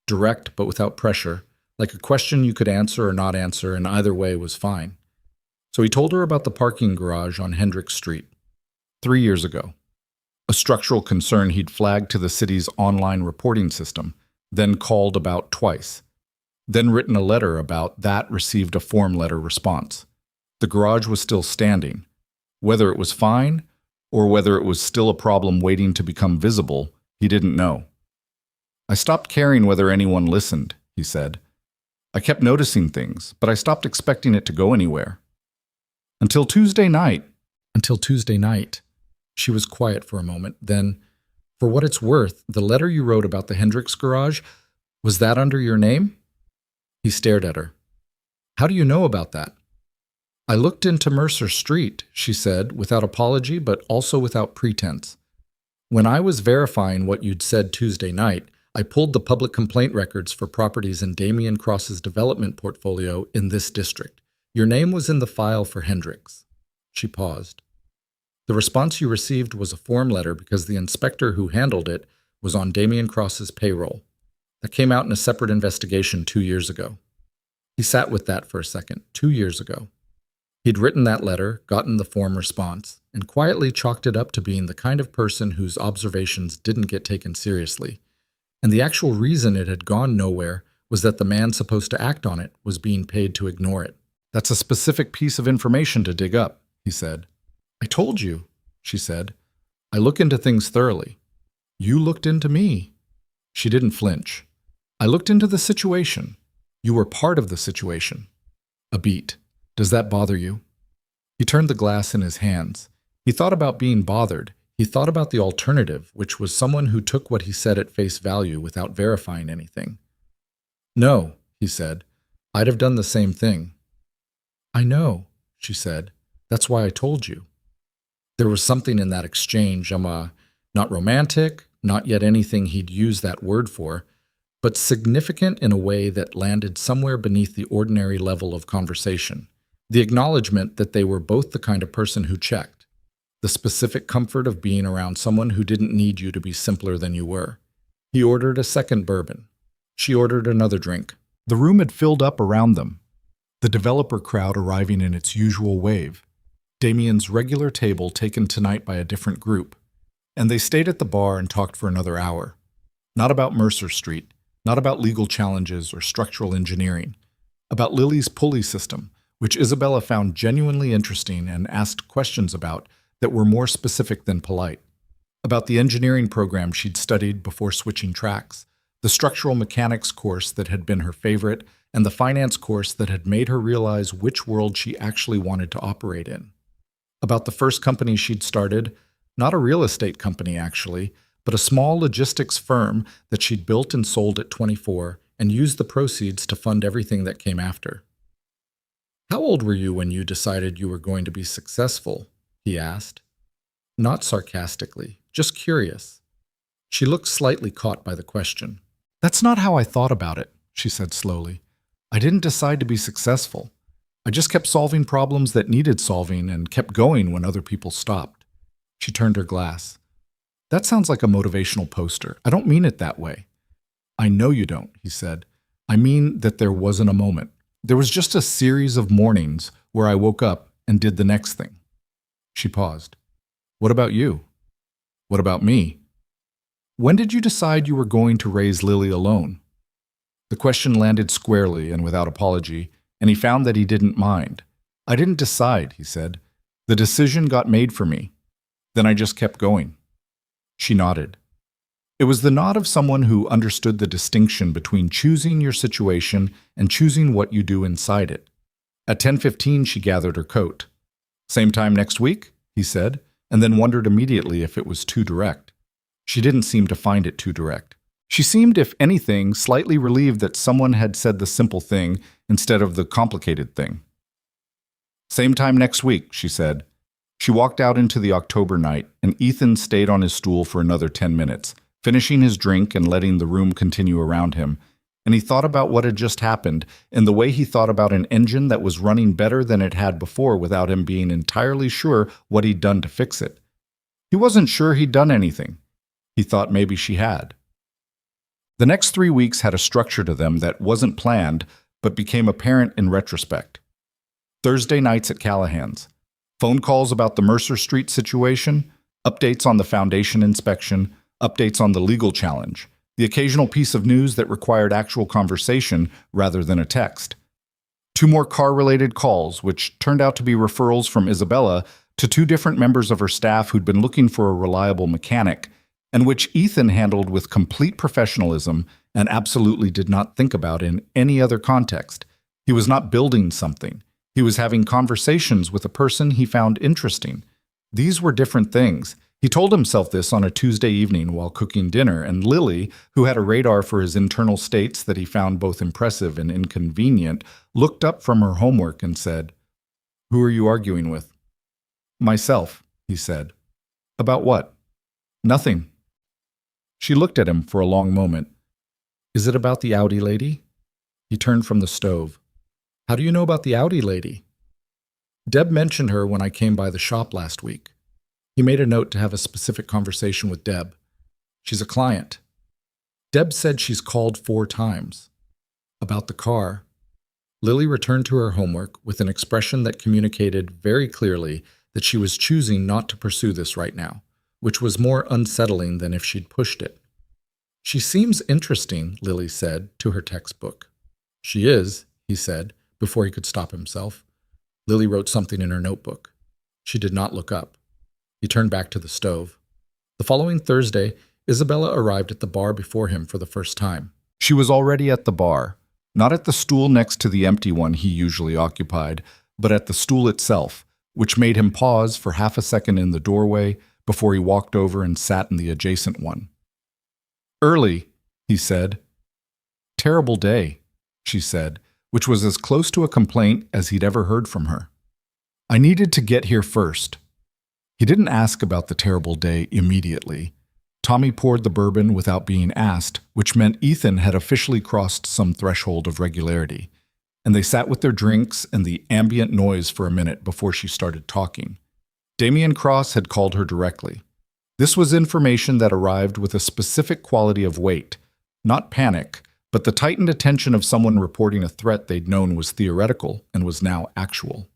A: Direct but without pressure, like a question you could answer or not answer, and either way was fine. So he told her about the parking garage on Hendricks Street. 3 years ago. A structural concern he'd flagged to the city's online reporting system, then called about twice. Then written a letter about that, received a form letter response. The garage was still standing. Whether it was fine, or whether it was still a problem waiting to become visible, he didn't know. I stopped caring whether anyone listened, he said. I kept noticing things, but I stopped expecting it to go anywhere. Until Tuesday night, Until Tuesday night. She was quiet for a moment. Then, for what it's worth, the letter you wrote about the Hendricks garage, was that under your name? He stared at her. How do you know about that? I looked into Mercer Street, she said, without apology, but also without pretense. When I was verifying what you'd said Tuesday night, I pulled the public complaint records for properties in Damian Cross's development portfolio in this district. Your name was in the file for Hendricks. She paused. The response you received was a form letter because the inspector who handled it was on Damian Cross's payroll. That came out in a separate investigation 2 years ago. He sat with that for a second. 2 years ago. He'd written that letter, gotten the form response, and quietly chalked it up to being the kind of person whose observations didn't get taken seriously. And the actual reason it had gone nowhere was that the man supposed to act on it was being paid to ignore it. That's a specific piece of information to dig up, he said. I told you, she said. I look into things thoroughly. You looked into me. She didn't flinch. I looked into the situation. You were part of the situation. A beat. Does that bother you? He turned the glass in his hands. He thought about being bothered. He thought about the alternative, which was someone who took what he said at face value without verifying anything. No, he said. I'd have done the same thing. I know, she said. That's why I told you. There was something in that exchange, not romantic, not yet anything he'd use that word for, but significant in a way that landed somewhere beneath the ordinary level of conversation. The acknowledgement that they were both the kind of person who checked. The specific comfort of being around someone who didn't need you to be simpler than you were. He ordered a second bourbon. She ordered another drink. The room had filled up around them, the developer crowd arriving in its usual wave. Damian's regular table taken tonight by a different group. And they stayed at the bar and talked for another hour. Not about Mercer Street, not about legal challenges or structural engineering. About Lily's pulley system, which Isabella found genuinely interesting and asked questions about that were more specific than polite. About the engineering program she'd studied before switching tracks, the structural mechanics course that had been her favorite, and the finance course that had made her realize which world she actually wanted to operate in. About the first company she'd started, not a real estate company actually, but a small logistics firm that she'd built and sold at 24 and used the proceeds to fund everything that came after. How old were you when you decided you were going to be successful? He asked. Not sarcastically, just curious. She looked slightly caught by the question. That's not how I thought about it, she said slowly. I didn't decide to be successful. I just kept solving problems that needed solving and kept going when other people stopped. She turned her glass. That sounds like a motivational poster. I don't mean it that way. I know you don't, he said. I mean that there wasn't a moment. There was just a series of mornings where I woke up and did the next thing. She paused. What about you? What about me? When did you decide you were going to raise Lily alone? The question landed squarely and without apology, and he found that he didn't mind. I didn't decide, he said. The decision got made for me. Then I just kept going. She nodded. It was the nod of someone who understood the distinction between choosing your situation and choosing what you do inside it. At 10:15, she gathered her coat. Same time next week, he said, and then wondered immediately if it was too direct. She didn't seem to find it too direct. She seemed, if anything, slightly relieved that someone had said the simple thing instead of the complicated thing. Same time next week, she said. She walked out into the October night, and Ethan stayed on his stool for another 10 minutes, finishing his drink and letting the room continue around him. And he thought about what had just happened and the way he thought about an engine that was running better than it had before without him being entirely sure what he'd done to fix it. He wasn't sure he'd done anything. He thought maybe she had. The next 3 weeks had a structure to them that wasn't planned but became apparent in retrospect. Thursday nights at Callahan's. Phone calls about the Mercer Street situation, updates on the foundation inspection, updates on the legal challenge, the occasional piece of news that required actual conversation rather than a text. 2 more car-related calls, which turned out to be referrals from Isabella to 2 different members of her staff who'd been looking for a reliable mechanic, and which Ethan handled with complete professionalism and absolutely did not think about in any other context. He was not building something. He was having conversations with a person he found interesting, These were different things. He told himself this on a Tuesday evening while cooking dinner, and Lily, who had a radar for his internal states that he found both impressive and inconvenient, looked up from her homework and said, "Who are you arguing with?" "Myself," he said. "About what?" "Nothing." She looked at him for a long moment. "Is it about the Audi lady?" He turned from the stove. "How do you know about the Audi lady?" "Deb mentioned her when I came by the shop last week." He made a note to have a specific conversation with Deb. "She's a client." "Deb said she's called 4 times." "About the car." Lily returned to her homework with an expression that communicated very clearly that she was choosing not to pursue this right now, which was more unsettling than if she'd pushed it. "She seems interesting," Lily said to her textbook. "She is," he said, before he could stop himself. Lily wrote something in her notebook. She did not look up. He turned back to the stove. The following Thursday, Isabella arrived at the bar before him for the first time. She was already at the bar, not at the stool next to the empty one he usually occupied, but at the stool itself, which made him pause for half a second in the doorway before he walked over and sat in the adjacent one. "Early," he said. "Terrible day," she said, which was as close to a complaint as he'd ever heard from her. "I needed to get here first." He didn't ask about the terrible day immediately. Tommy poured the bourbon without being asked, which meant Ethan had officially crossed some threshold of regularity. And they sat with their drinks and the ambient noise for a minute before she started talking. Damian Cross had called her directly. This was information that arrived with a specific quality of weight, not panic, but the tightened attention of someone reporting a threat they'd known was theoretical and was now actual.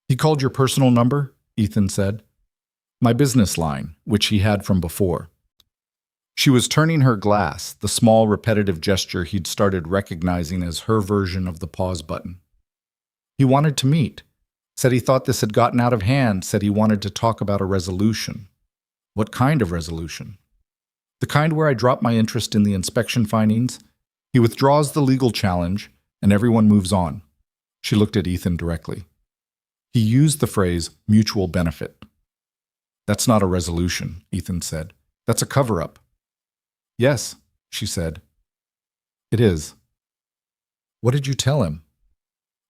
A: "He called your personal number?" Ethan said. "My business line, which he had from before." She was turning her glass, the small repetitive gesture he'd started recognizing as her version of the pause button. "He wanted to meet. Said he thought this had gotten out of hand, said he wanted to talk about a resolution." "What kind of resolution?" "The kind where I drop my interest in the inspection findings. He withdraws the legal challenge, and everyone moves on." She looked at Ethan directly. "He used the phrase mutual benefit." "That's not a resolution," Ethan said. "That's a cover-up." "Yes," she said. "It is." "What did you tell him?"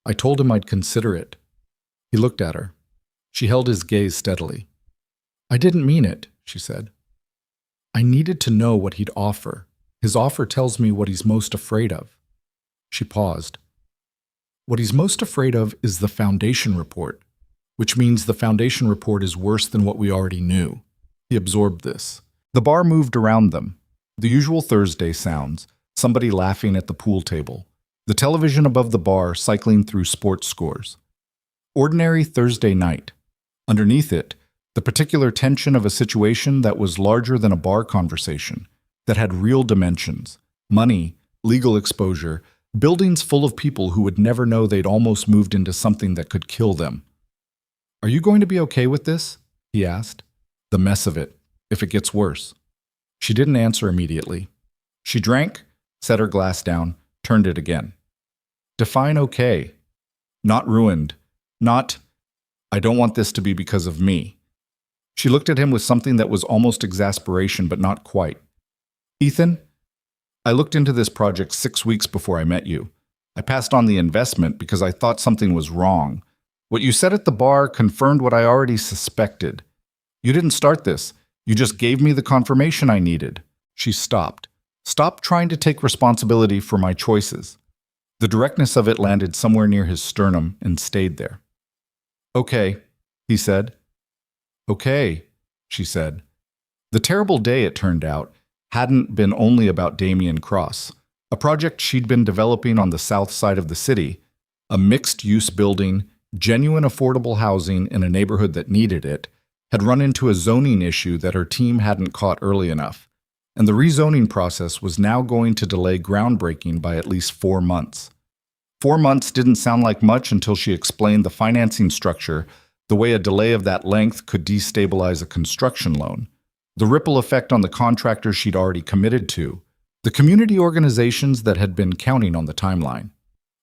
A: "I told him I'd consider it." He looked at her. She held his gaze steadily. "I didn't mean it," she said. "I needed to know what he'd offer. His offer tells me what he's most afraid of." She paused. "What he's most afraid of is the foundation report, which means the foundation report is worse than what we already knew." He absorbed this. The bar moved around them. The usual Thursday sounds, somebody laughing at the pool table, the television above the bar cycling through sports scores. Ordinary Thursday night. Underneath it, the particular tension of a situation that was larger than a bar conversation, that had real dimensions, money, legal exposure, buildings full of people who would never know they'd almost moved into something that could kill them. "Are you going to be okay with this?" he asked. "The mess of it, if it gets worse." She didn't answer immediately. She drank, set her glass down, turned it again. "Define okay. Not ruined. Not, I don't want this to be because of me." She looked at him with something that was almost exasperation, but not quite. "Ethan, I looked into this project 6 weeks before I met you. I passed on the investment because I thought something was wrong. What you said at the bar confirmed what I already suspected. You didn't start this. You just gave me the confirmation I needed." She stopped. "Stop trying to take responsibility for my choices." The directness of it landed somewhere near his sternum and stayed there. "Okay," he said. "Okay," she said. The terrible day, it turned out, hadn't been only about Damian Cross, a project she'd been developing on the south side of the city, a mixed-use building, genuine affordable housing in a neighborhood that needed it, had run into a zoning issue that her team hadn't caught early enough, and the rezoning process was now going to delay groundbreaking by at least 4 months. 4 months didn't sound like much until she explained the financing structure, the way a delay of that length could destabilize a construction loan, the ripple effect on the contractors she'd already committed to, the community organizations that had been counting on the timeline.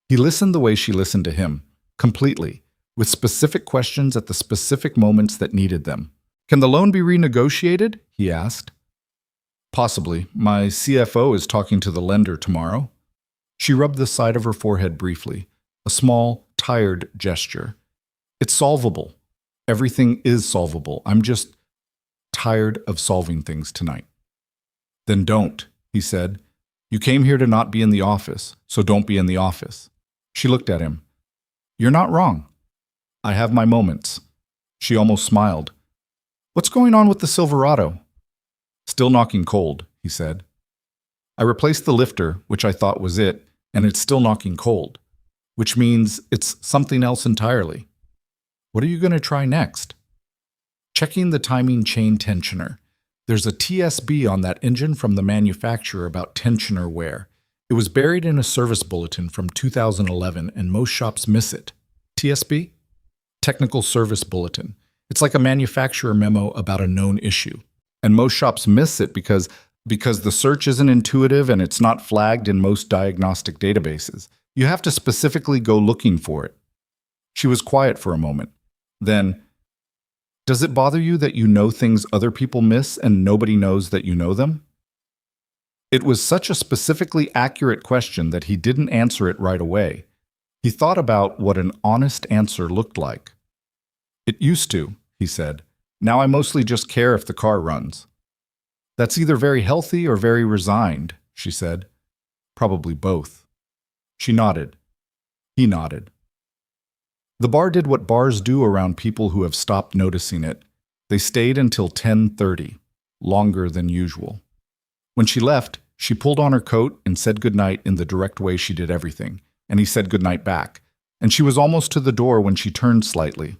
A: He listened the way she listened to him, completely, with specific questions at the specific moments that needed them. "Can the loan be renegotiated?" he asked. "Possibly. My CFO is talking to the lender tomorrow." She rubbed the side of her forehead briefly, a small, tired gesture. "It's solvable. Everything is solvable. I'm just tired of solving things tonight." "Then don't," he said. "You came here to not be in the office, so don't be in the office." She looked at him. "You're not wrong. I have my moments." She almost smiled. "What's going on with the Silverado?" "Still knocking cold," he said. "I replaced the lifter, which I thought was it, and it's still knocking cold, which means it's something else entirely." "What are you going to try next?" "Checking the timing chain tensioner. There's a TSB on that engine from the manufacturer about tensioner wear. It was buried in a service bulletin from 2011, and most shops miss it." TSB? Technical Service Bulletin. It's like a manufacturer memo about a known issue. And most shops miss it because the search isn't intuitive and it's not flagged in most diagnostic databases. You have to specifically go looking for it. She was quiet for a moment. Then, "Does it bother you that you know things other people miss and nobody knows that you know them?" It was such a specifically accurate question that he didn't answer it right away. He thought about what an honest answer looked like. "It used to," he said. "Now I mostly just care if the car runs." "That's either very healthy or very resigned," she said. "Probably both." She nodded. He nodded. The bar did what bars do around people who have stopped noticing it. They stayed until 10:30, longer than usual. When she left, she pulled on her coat and said goodnight in the direct way she did everything, and he said goodnight back, and she was almost to the door when she turned slightly.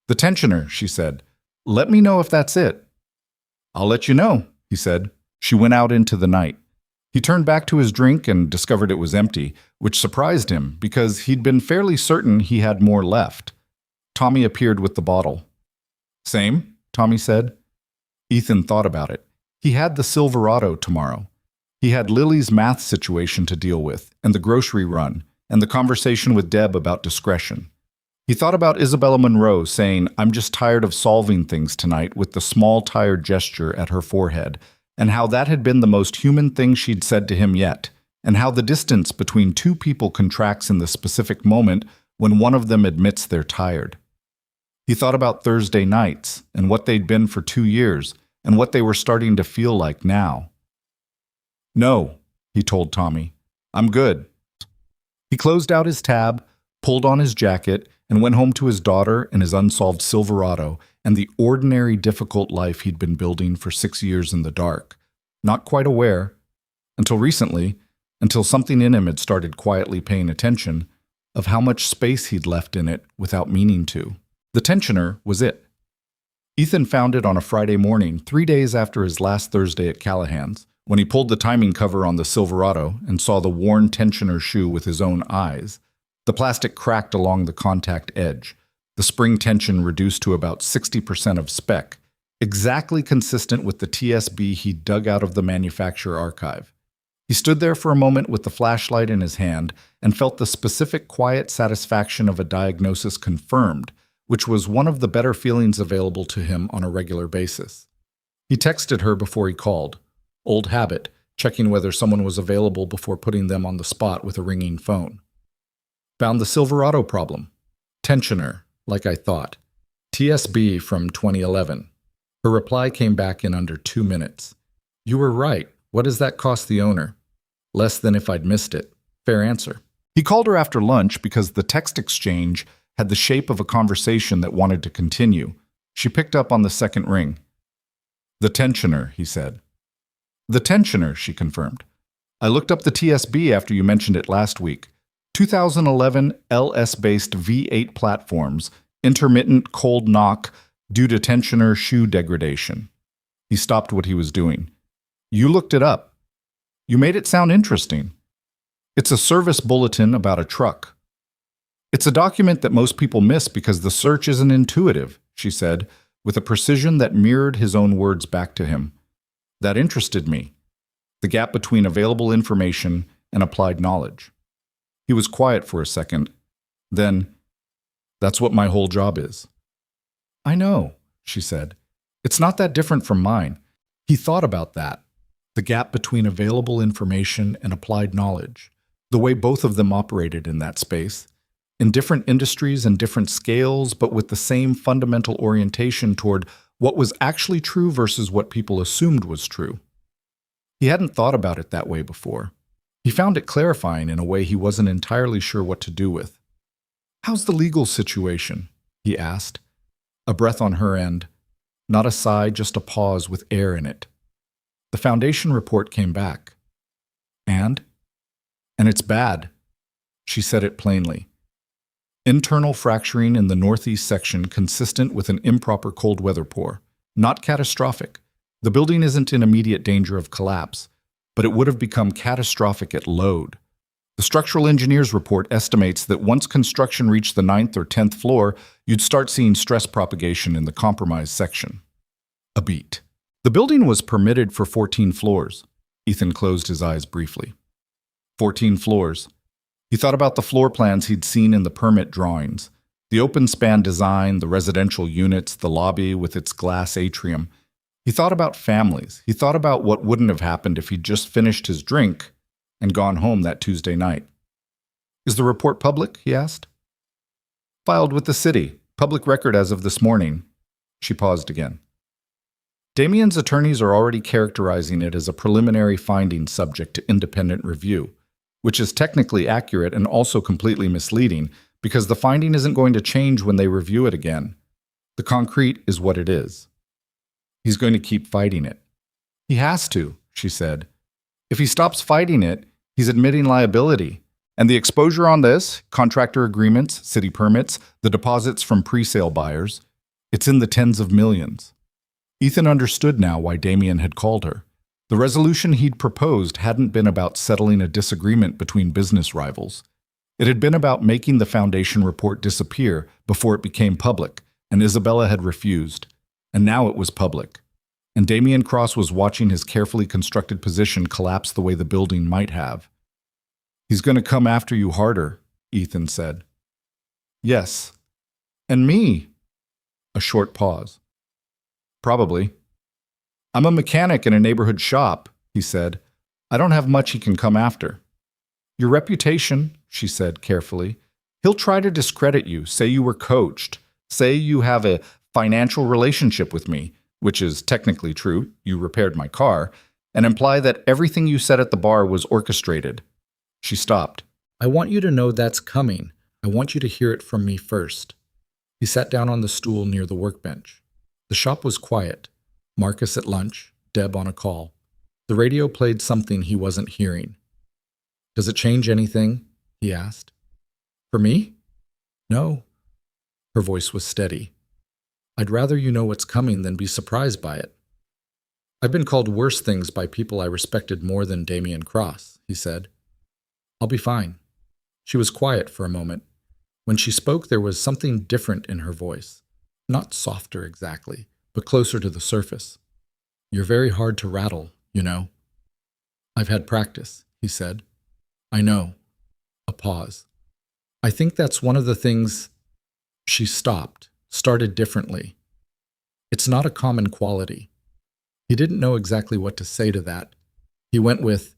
A: "The tensioner," she said. "Let me know if that's it." "I'll let you know," he said. She went out into the night. He turned back to his drink and discovered it was empty, which surprised him because he'd been fairly certain he had more left. Tommy appeared with the bottle. "Same," Tommy said. Ethan thought about it. He had the Silverado tomorrow. He had Lily's math situation to deal with, and the grocery run, and the conversation with Deb about discretion. He thought about Isabella Monroe saying, "I'm just tired of solving things tonight," with the small tired gesture at her forehead, and how that had been the most human thing she'd said to him yet, and how the distance between two people contracts in the specific moment when one of them admits they're tired. He thought about Thursday nights, and what they'd been for 2 years, and what they were starting to feel like now. "No," he told Tommy. "I'm good." He closed out his tab, pulled on his jacket, and went home to his daughter and his unsolved Silverado and the ordinary, difficult life he'd been building for 6 years in the dark, not quite aware, until recently, until something in him had started quietly paying attention, of how much space he'd left in it without meaning to. The tensioner was it. Ethan found it on a Friday morning, 3 days after his last Thursday at Callahan's, when he pulled the timing cover on the Silverado and saw the worn tensioner shoe with his own eyes. The plastic cracked along the contact edge, the spring tension reduced to about 60% of spec, exactly consistent with the TSB he dug out of the manufacturer archive. He stood there for a moment with the flashlight in his hand and felt the specific quiet satisfaction of a diagnosis confirmed, which was one of the better feelings available to him on a regular basis. He texted her before he called. Old habit, checking whether someone was available before putting them on the spot with a ringing phone. Found the Silverado problem. Tensioner, like I thought. TSB from 2011. Her reply came back in under 2 minutes. "You were right. What does that cost the owner?" "Less than if I'd missed it." Fair answer. He called her after lunch because the text exchange had the shape of a conversation that wanted to continue. She picked up on the second ring. "The tensioner," he said. "The tensioner," she confirmed. "I looked up the TSB after you mentioned it last week. 2011 LS-based V8 platforms, intermittent cold knock due to tensioner shoe degradation." He stopped what he was doing. "You looked it up. You made it sound interesting. It's a service bulletin about a truck." "It's a document that most people miss because the search isn't intuitive," she said, with a precision that mirrored his own words back to him. "That interested me. The gap between available information and applied knowledge." He was quiet for a second. Then, That's what my whole job is. I know, she said. It's not that different from mine. He thought about that. The gap between available information and applied knowledge. The way both of them operated in that space. In different industries and different scales, but with the same fundamental orientation toward what was actually true versus what people assumed was true. He hadn't thought about it that way before. He found it clarifying in a way he wasn't entirely sure what to do with. How's the legal situation? He asked. A breath on her end. Not a sigh, just a pause with air in it. The foundation report came back. And it's bad. She said it plainly. Internal fracturing in the northeast section consistent with an improper cold weather pour. Not catastrophic. The building isn't in immediate danger of collapse, but it would have become catastrophic at load. The structural engineer's report estimates that once construction reached the 9th or 10th floor, you'd start seeing stress propagation in the compromised section. A beat. The building was permitted for 14 floors. Ethan closed his eyes briefly. 14 floors. He thought about the floor plans he'd seen in the permit drawings. The open-span design, the residential units, the lobby with its glass atrium. He thought about families. He thought about what wouldn't have happened if he'd just finished his drink and gone home that Tuesday night. Is the report public? He asked. Filed with the city. Public record as of this morning. She paused again. Damien's attorneys are already characterizing it as a preliminary finding subject to independent review, which is technically accurate and also completely misleading because the finding isn't going to change when they review it again. The concrete is what it is. He's going to keep fighting it. He has to, she said. If he stops fighting it, he's admitting liability. And the exposure on this, contractor agreements, city permits, the deposits from pre-sale buyers, it's in the tens of millions. Ethan understood now why Damien had called her. The resolution he'd proposed hadn't been about settling a disagreement between business rivals. It had been about making the foundation report disappear before it became public, and Isabella had refused. And now it was public. And Damien Cross was watching his carefully constructed position collapse the way the building might have. He's going to come after you harder, Ethan said. Yes. And me. A short pause. Probably. I'm a mechanic in a neighborhood shop, he said. I don't have much he can come after. Your reputation, she said carefully. He'll try to discredit you, say you were coached, say you have a financial relationship with me, which is technically true, you repaired my car, and imply that everything you said at the bar was orchestrated. She stopped. I want you to know that's coming. I want you to hear it from me first. He sat down on the stool near the workbench. The shop was quiet. Marcus at lunch, Deb on a call. The radio played something he wasn't hearing. Does it change anything? He asked. For me? No. Her voice was steady. I'd rather you know what's coming than be surprised by it. I've been called worse things by people I respected more than Damien Cross, he said. I'll be fine. She was quiet for a moment. When she spoke, there was something different in her voice. Not softer exactly, but closer to the surface. You're very hard to rattle, you know. I've had practice, he said. I know. A pause. I think that's one of the things. She stopped, started differently. It's not a common quality. He didn't know exactly what to say to that. He went with,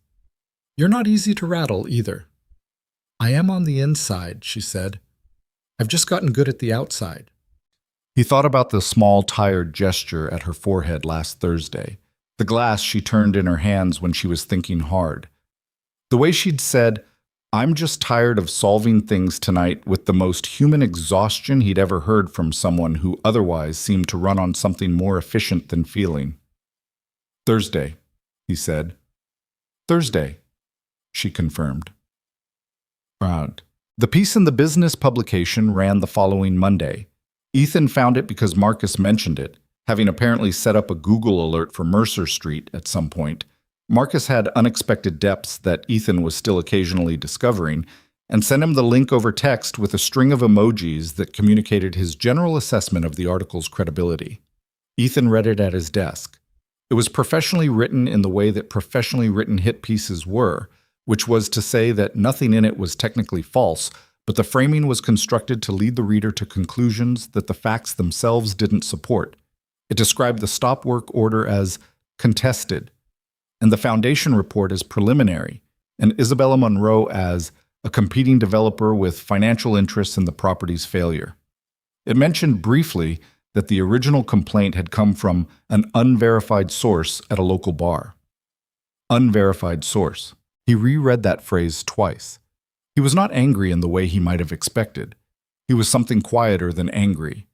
A: You're not easy to rattle either. I am on the inside, she said. I've just gotten good at the outside. He thought about the small, tired gesture at her forehead last Thursday, the glass she turned in her hands when she was thinking hard. The way she'd said, I'm just tired of solving things tonight with the most human exhaustion he'd ever heard from someone who otherwise seemed to run on something more efficient than feeling. Thursday, he said. Thursday, she confirmed. Proud. The piece in the business publication ran the following Monday. Ethan found it because Marcus mentioned it, having apparently set up a Google alert for Mercer Street at some point. Marcus had unexpected depths that Ethan was still occasionally discovering, and sent him the link over text with a string of emojis that communicated his general assessment of the article's credibility. Ethan read it at his desk. It was professionally written in the way that professionally written hit pieces were, which was to say that nothing in it was technically false, but the framing was constructed to lead the reader to conclusions that the facts themselves didn't support. It described the stop work order as contested, and the foundation report as preliminary, and Isabella Monroe as a competing developer with financial interests in the property's failure. It mentioned briefly that the original complaint had come from an unverified source at a local bar. Unverified source. He reread that phrase twice. He was not angry in the way he might have expected. He was something quieter than angry.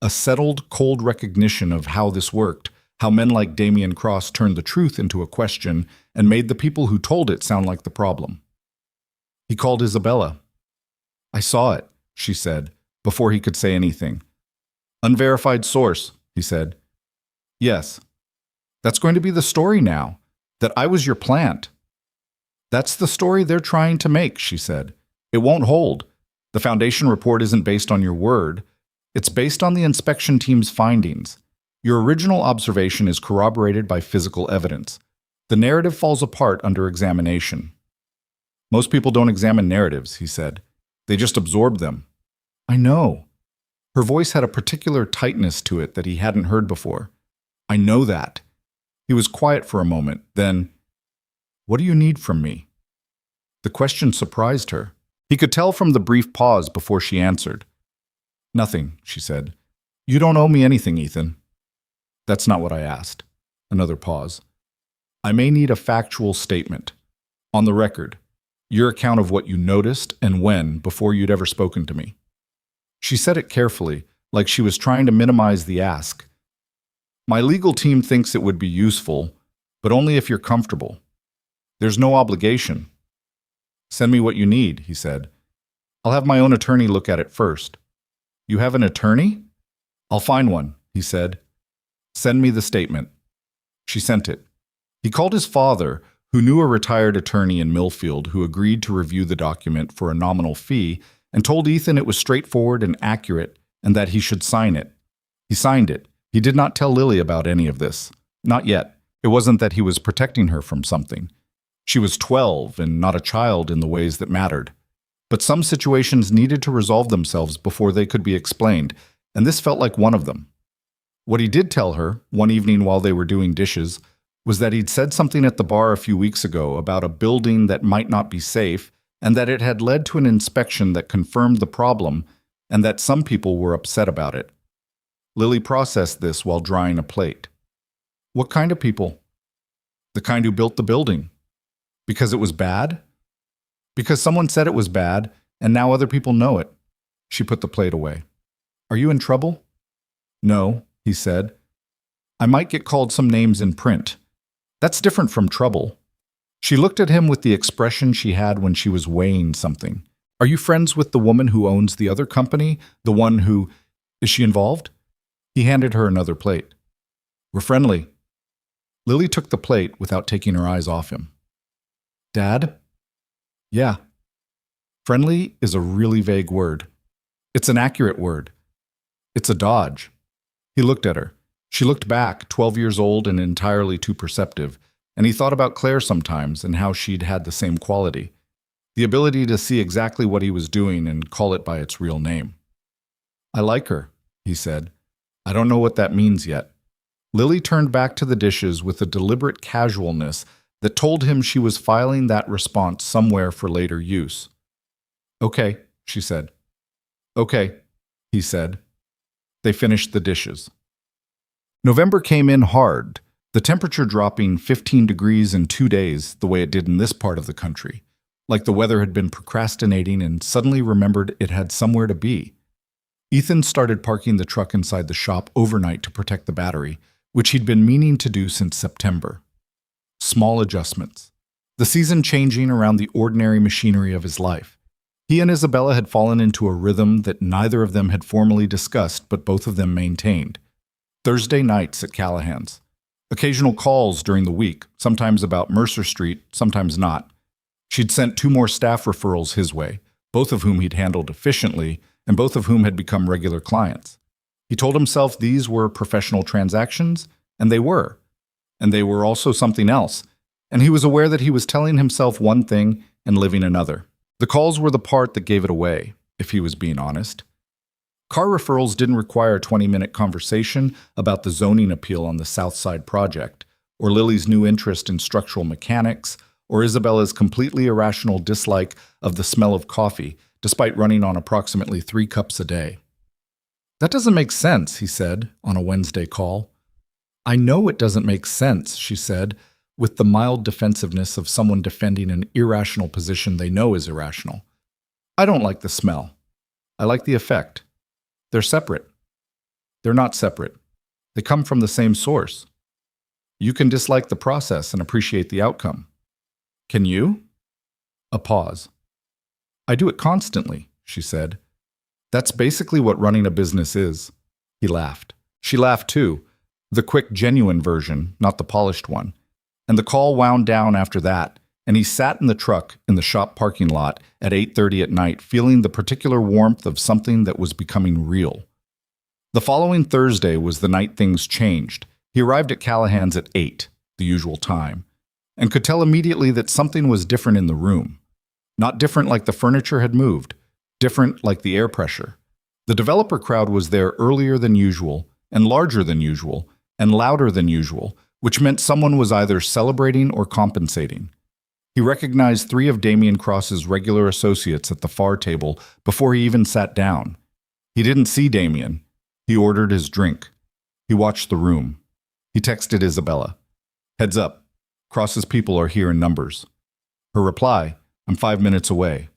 A: A settled, cold recognition of how this worked, how men like Damian Cross turned the truth into a question and made the people who told it sound like the problem. He called Isabella. "I saw it," she said, before he could say anything. "Unverified source," he said. "Yes. That's going to be the story now, that I was your plant." "That's the story they're trying to make," she said. "It won't hold. The foundation report isn't based on your word. It's based on the inspection team's findings. Your original observation is corroborated by physical evidence. The narrative falls apart under examination." "Most people don't examine narratives," he said. "They just absorb them." "I know." Her voice had a particular tightness to it that he hadn't heard before. "I know that." He was quiet for a moment, then, "What do you need from me?" The question surprised her. He could tell from the brief pause before she answered. "Nothing," she said. "You don't owe me anything, Ethan." "That's not what I asked." Another pause. "I may need a factual statement. On the record. Your account of what you noticed and when before you'd ever spoken to me." She said it carefully, like she was trying to minimize the ask. "My legal team thinks it would be useful, but only if you're comfortable. There's no obligation." "Send me what you need," he said. "I'll have my own attorney look at it first." "You have an attorney?" "I'll find one," he said. "Send me the statement." She sent it. He called his father, who knew a retired attorney in Millfield who agreed to review the document for a nominal fee, and told Ethan it was straightforward and accurate and that he should sign it. He signed it. He did not tell Lily about any of this. Not yet. It wasn't that he was protecting her from something. She was 12 and not a child in the ways that mattered. But some situations needed to resolve themselves before they could be explained, and this felt like one of them. What he did tell her, one evening while they were doing dishes, was that he'd said something at the bar a few weeks ago about a building that might not be safe, and that it had led to an inspection that confirmed the problem, and that some people were upset about it. Lily processed this while drying a plate. "What kind of people?" "The kind who built the building." "Because it was bad?" "Because someone said it was bad, and now other people know it." She put the plate away. "Are you in trouble?" "No," he said. "I might get called some names in print. That's different from trouble." She looked at him with the expression she had when she was weighing something. "Are you friends with the woman who owns the other company? The one who... Is she involved?" He handed her another plate. "We're friendly." Lily took the plate without taking her eyes off him. "Dad?" "Yeah." Friendly is a really vague word. It's an accurate word. It's a dodge. He looked at her. She looked back, 12 years old and entirely too perceptive, and he thought about Claire sometimes and how she'd had the same quality. The ability to see exactly what he was doing and call it by its real name. "I like her," he said. "I don't know what that means yet." Lily turned back to the dishes with a deliberate casualness that told him she was filing that response somewhere for later use. "Okay," she said. "Okay," he said. They finished the dishes. November came in hard, the temperature dropping 15 degrees in 2 days, the way it did in this part of the country, like the weather had been procrastinating and suddenly remembered it had somewhere to be. Ethan started parking the truck inside the shop overnight to protect the battery, which he'd been meaning to do since September. Small adjustments. The season changing around the ordinary machinery of his life. He and Isabella had fallen into a rhythm that neither of them had formally discussed, but both of them maintained. Thursday nights at Callahan's. Occasional calls during the week, sometimes about Mercer Street, sometimes not. She'd sent 2 more staff referrals his way, both of whom he'd handled efficiently, and both of whom had become regular clients. He told himself these were professional transactions, and they were. And they were also something else, and he was aware that he was telling himself one thing and living another. The calls were the part that gave it away, if he was being honest. Car referrals didn't require a 20-minute conversation about the zoning appeal on the South Side project, or Lily's new interest in structural mechanics, or Isabella's completely irrational dislike of the smell of coffee, despite running on approximately 3 cups a day. "That doesn't make sense," he said on a Wednesday call. "I know it doesn't make sense," she said, with the mild defensiveness of someone defending an irrational position they know is irrational. "I don't like the smell. I like the effect. They're separate." "They're not separate. They come from the same source. You can dislike the process and appreciate the outcome." "Can you?" A pause. "I do it constantly," she said. "That's basically what running a business is." He laughed. She laughed too, the quick, genuine version, not the polished one. And the call wound down after that, and he sat in the truck in the shop parking lot at 8:30 at night, feeling the particular warmth of something that was becoming real. The following Thursday was the night things changed. He arrived at Callahan's at 8, the usual time, and could tell immediately that something was different in the room. Not different like the furniture had moved, different like the air pressure. The developer crowd was there earlier than usual, and larger than usual, and louder than usual, which meant someone was either celebrating or compensating. He recognized 3 of Damien Cross's regular associates at the far table before he even sat down. He didn't see Damien. He ordered his drink. He watched the room. He texted Isabella. "Heads up. Cross's people are here in numbers." Her reply, "I'm 5 minutes away.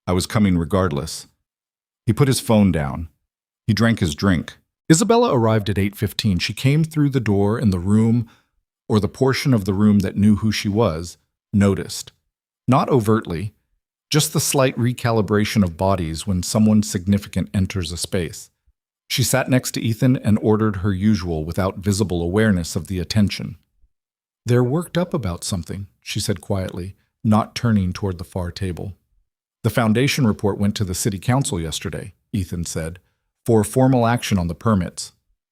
A: I was coming regardless." He put his phone down. He drank his drink. Isabella arrived at 8:15. She came through the door, and the room, or the portion of the room that knew who she was, noticed. Not overtly, just the slight recalibration of bodies when someone significant enters a space. She sat next to Ethan and ordered her usual without visible awareness of the attention. "They're worked up about something," she said quietly, not turning toward the far table. "The foundation report went to the city council yesterday," Ethan said, "for formal action on the permits."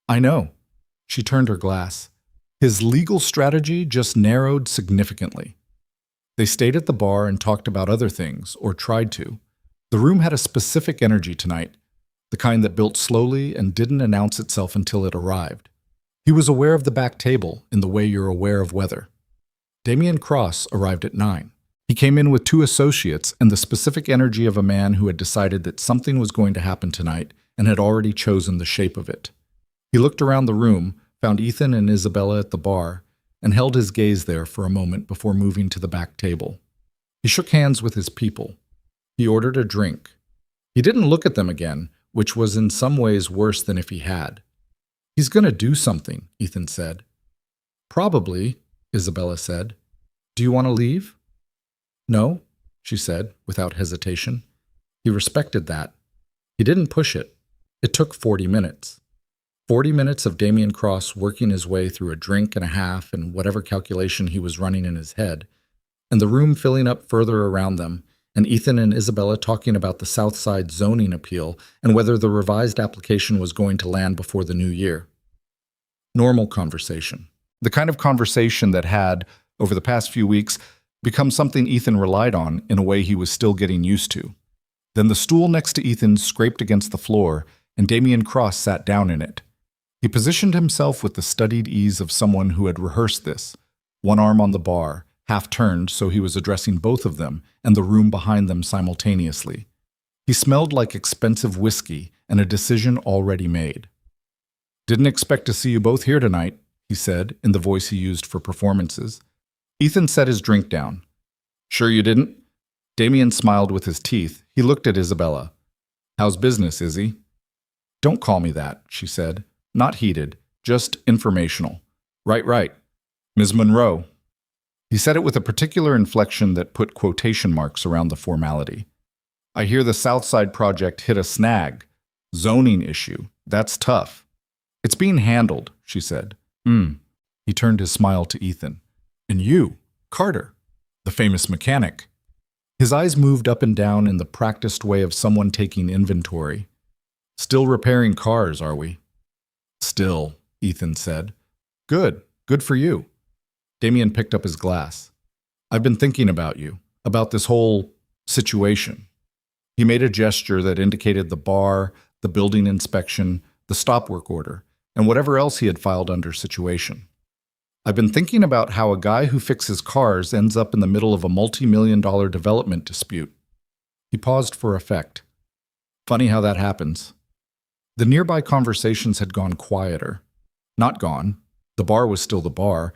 A: "I know." She turned her glass. His legal strategy just narrowed significantly. They stayed at the bar and talked about other things, or tried to. The room had a specific energy tonight, the kind that built slowly and didn't announce itself until it arrived. He was aware of the back table in the way you're aware of weather. Damien Cross arrived at 9. He came in with 2 associates and the specific energy of a man who had decided that something was going to happen tonight and had already chosen the shape of it. He looked around the room, found Ethan and Isabella at the bar, and held his gaze there for a moment before moving to the back table. He shook hands with his people. He ordered a drink. He didn't look at them again, which was in some ways worse than if he had. "He's going to do something," Ethan said. "Probably," Isabella said. "Do you want to leave?" "No," she said, without hesitation. He respected that. He didn't push it. It took 40 minutes. 40 minutes of Damien Cross working his way through a drink and a half and whatever calculation he was running in his head, and the room filling up further around them, and Ethan and Isabella talking about the South Side zoning appeal and whether the revised application was going to land before the new year. Normal conversation. The kind of conversation that had, over the past few weeks, become something Ethan relied on in a way he was still getting used to. Then the stool next to Ethan scraped against the floor, and Damien Cross sat down in it. He positioned himself with the studied ease of someone who had rehearsed this, one arm on the bar, half turned so he was addressing both of them and the room behind them simultaneously. He smelled like expensive whiskey and a decision already made. "Didn't expect to see you both here tonight," he said in the voice he used for performances. Ethan set his drink down. "Sure you didn't?" Damien smiled with his teeth. He looked at Isabella. "How's business, Izzy?" "Don't call me that," she said. Not heated, just informational. Right. Ms. Monroe." He said it with a particular inflection that put quotation marks around the formality. "I hear the South Side project hit a snag. Zoning issue. That's tough." "It's being handled," she said. He turned his smile to Ethan. "And you, Carter, the famous mechanic." His eyes moved up and down in the practiced way of someone taking inventory. "Still repairing cars, are we?" "Still," Ethan said. Good for you." Damien picked up his glass. "I've been thinking about you, about this whole Situation. He made a gesture that indicated the bar, the building inspection, the stop work order, and whatever else he had filed under situation. I've been thinking about how a guy who fixes cars ends up in the middle of a multi-million-dollar development dispute. He paused for effect. Funny how that happens. The nearby conversations had gone quieter. Not gone. The bar was still the bar,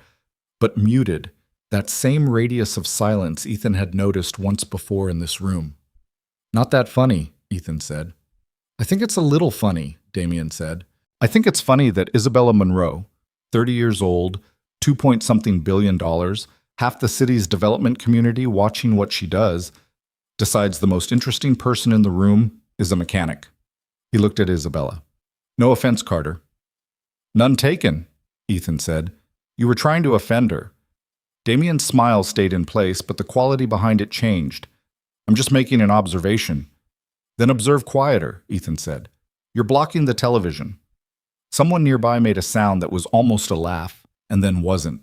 A: but muted, that same radius of silence Ethan had noticed once before in this room. Not that funny, Ethan said. I think it's a little funny, Damien said. I think it's funny that Isabella Monroe, 30 years old, $2-point-something billion, half the city's development community watching what she does, decides the most interesting person in the room is a mechanic. He looked at Isabella. No offense, Carter. None taken, Ethan said. You were trying to offend her. Damien's smile stayed in place, but the quality behind it changed. I'm just making an observation. Then observe quieter, Ethan said. You're blocking the television. Someone nearby made a sound that was almost a laugh, and then wasn't.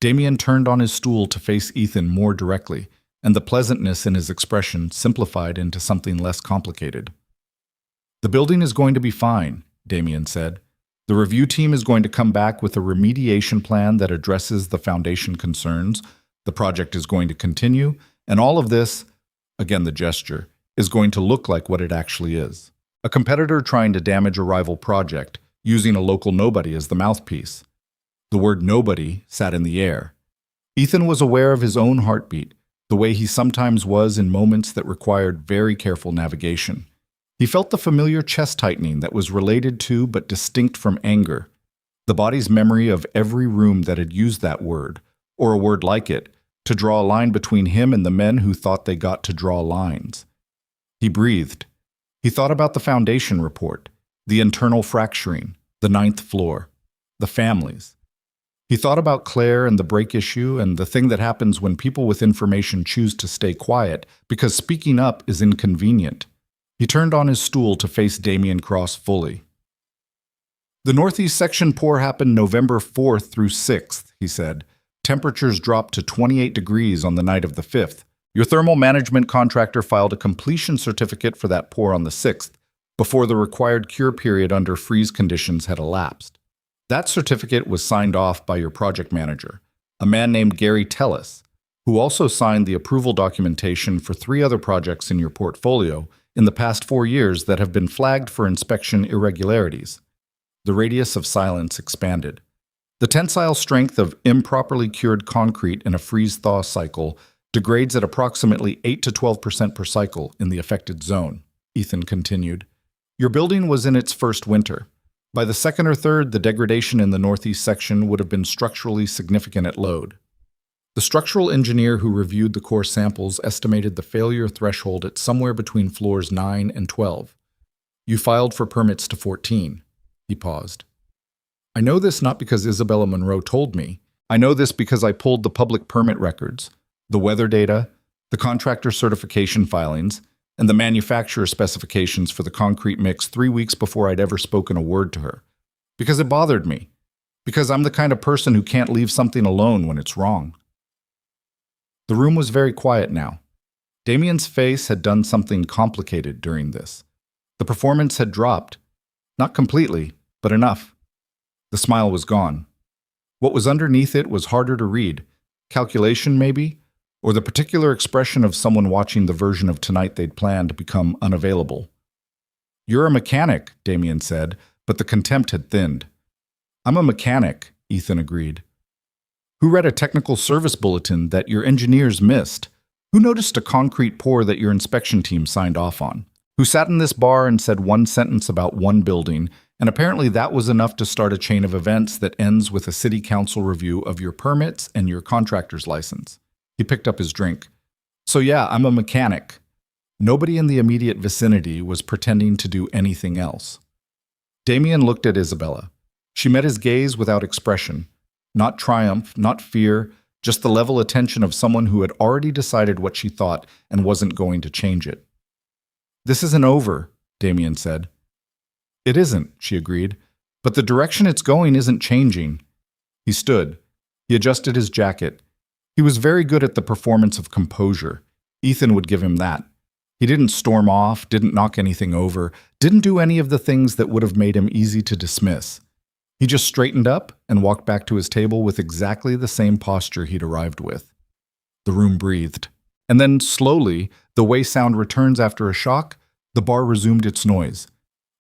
A: Damien turned on his stool to face Ethan more directly, and the pleasantness in his expression simplified into something less complicated. The building is going to be fine, Damien said. The review team is going to come back with a remediation plan that addresses the foundation concerns. The project is going to continue, and all of this, again the gesture, is going to look like what it actually is. A competitor trying to damage a rival project, using a local nobody as the mouthpiece. The word nobody sat in the air. Ethan was aware of his own heartbeat, the way he sometimes was in moments that required very careful navigation. He felt the familiar chest tightening that was related to but distinct from anger, the body's memory of every room that had used that word, or a word like it, to draw a line between him and the men who thought they got to draw lines. He breathed. He thought about the foundation report, the internal fracturing, the 9th floor, the families. He thought about Claire and the break issue and the thing that happens when people with information choose to stay quiet because speaking up is inconvenient. He turned on his stool to face Damien Cross fully. The Northeast section pour happened November 4th through 6th, he said. Temperatures dropped to 28 degrees on the night of the 5th. Your thermal management contractor filed a completion certificate for that pour on the 6th, before the required cure period under freeze conditions had elapsed. That certificate was signed off by your project manager, a man named Gary Tellis, who also signed the approval documentation for 3 other projects in your portfolio in the past 4 years that have been flagged for inspection irregularities. The radius of silence expanded. The tensile strength of improperly cured concrete in a freeze-thaw cycle degrades at approximately 8 to 12% per cycle in the affected zone, Ethan continued. Your building was in its first winter. By the 2nd or 3rd, the degradation in the Northeast section would have been structurally significant at load. The structural engineer who reviewed the core samples estimated the failure threshold at somewhere between floors 9 and 12. You filed for permits to 14. He paused. I know this not because Isabella Monroe told me. I know this because I pulled the public permit records, the weather data, the contractor certification filings, and the manufacturer specifications for the concrete mix 3 weeks before I'd ever spoken a word to her. Because it bothered me. Because I'm the kind of person who can't leave something alone when it's wrong. The room was very quiet now. Damien's face had done something complicated during this. The performance had dropped. Not completely, but enough. The smile was gone. What was underneath it was harder to read. Calculation, maybe? Or the particular expression of someone watching the version of tonight they'd planned become unavailable. You're a mechanic, Damien said, but the contempt had thinned. I'm a mechanic, Ethan agreed. Who read a technical service bulletin that your engineers missed? Who noticed a concrete pour that your inspection team signed off on? Who sat in this bar and said one sentence about one building, and apparently that was enough to start a chain of events that ends with a city council review of your permits and your contractor's license? He picked up his drink. So yeah, I'm a mechanic. Nobody in the immediate vicinity was pretending to do anything else. Damien looked at Isabella. She met his gaze without expression. Not triumph, not fear, just the level attention of someone who had already decided what she thought and wasn't going to change it. This isn't over, Damien said. It isn't, she agreed, but the direction it's going isn't changing. He stood. He adjusted his jacket. He was very good at the performance of composure. Ethan would give him that. He didn't storm off, didn't knock anything over, didn't do any of the things that would have made him easy to dismiss. He just straightened up and walked back to his table with exactly the same posture he'd arrived with. The room breathed. And then, slowly, the way sound returns after a shock, the bar resumed its noise.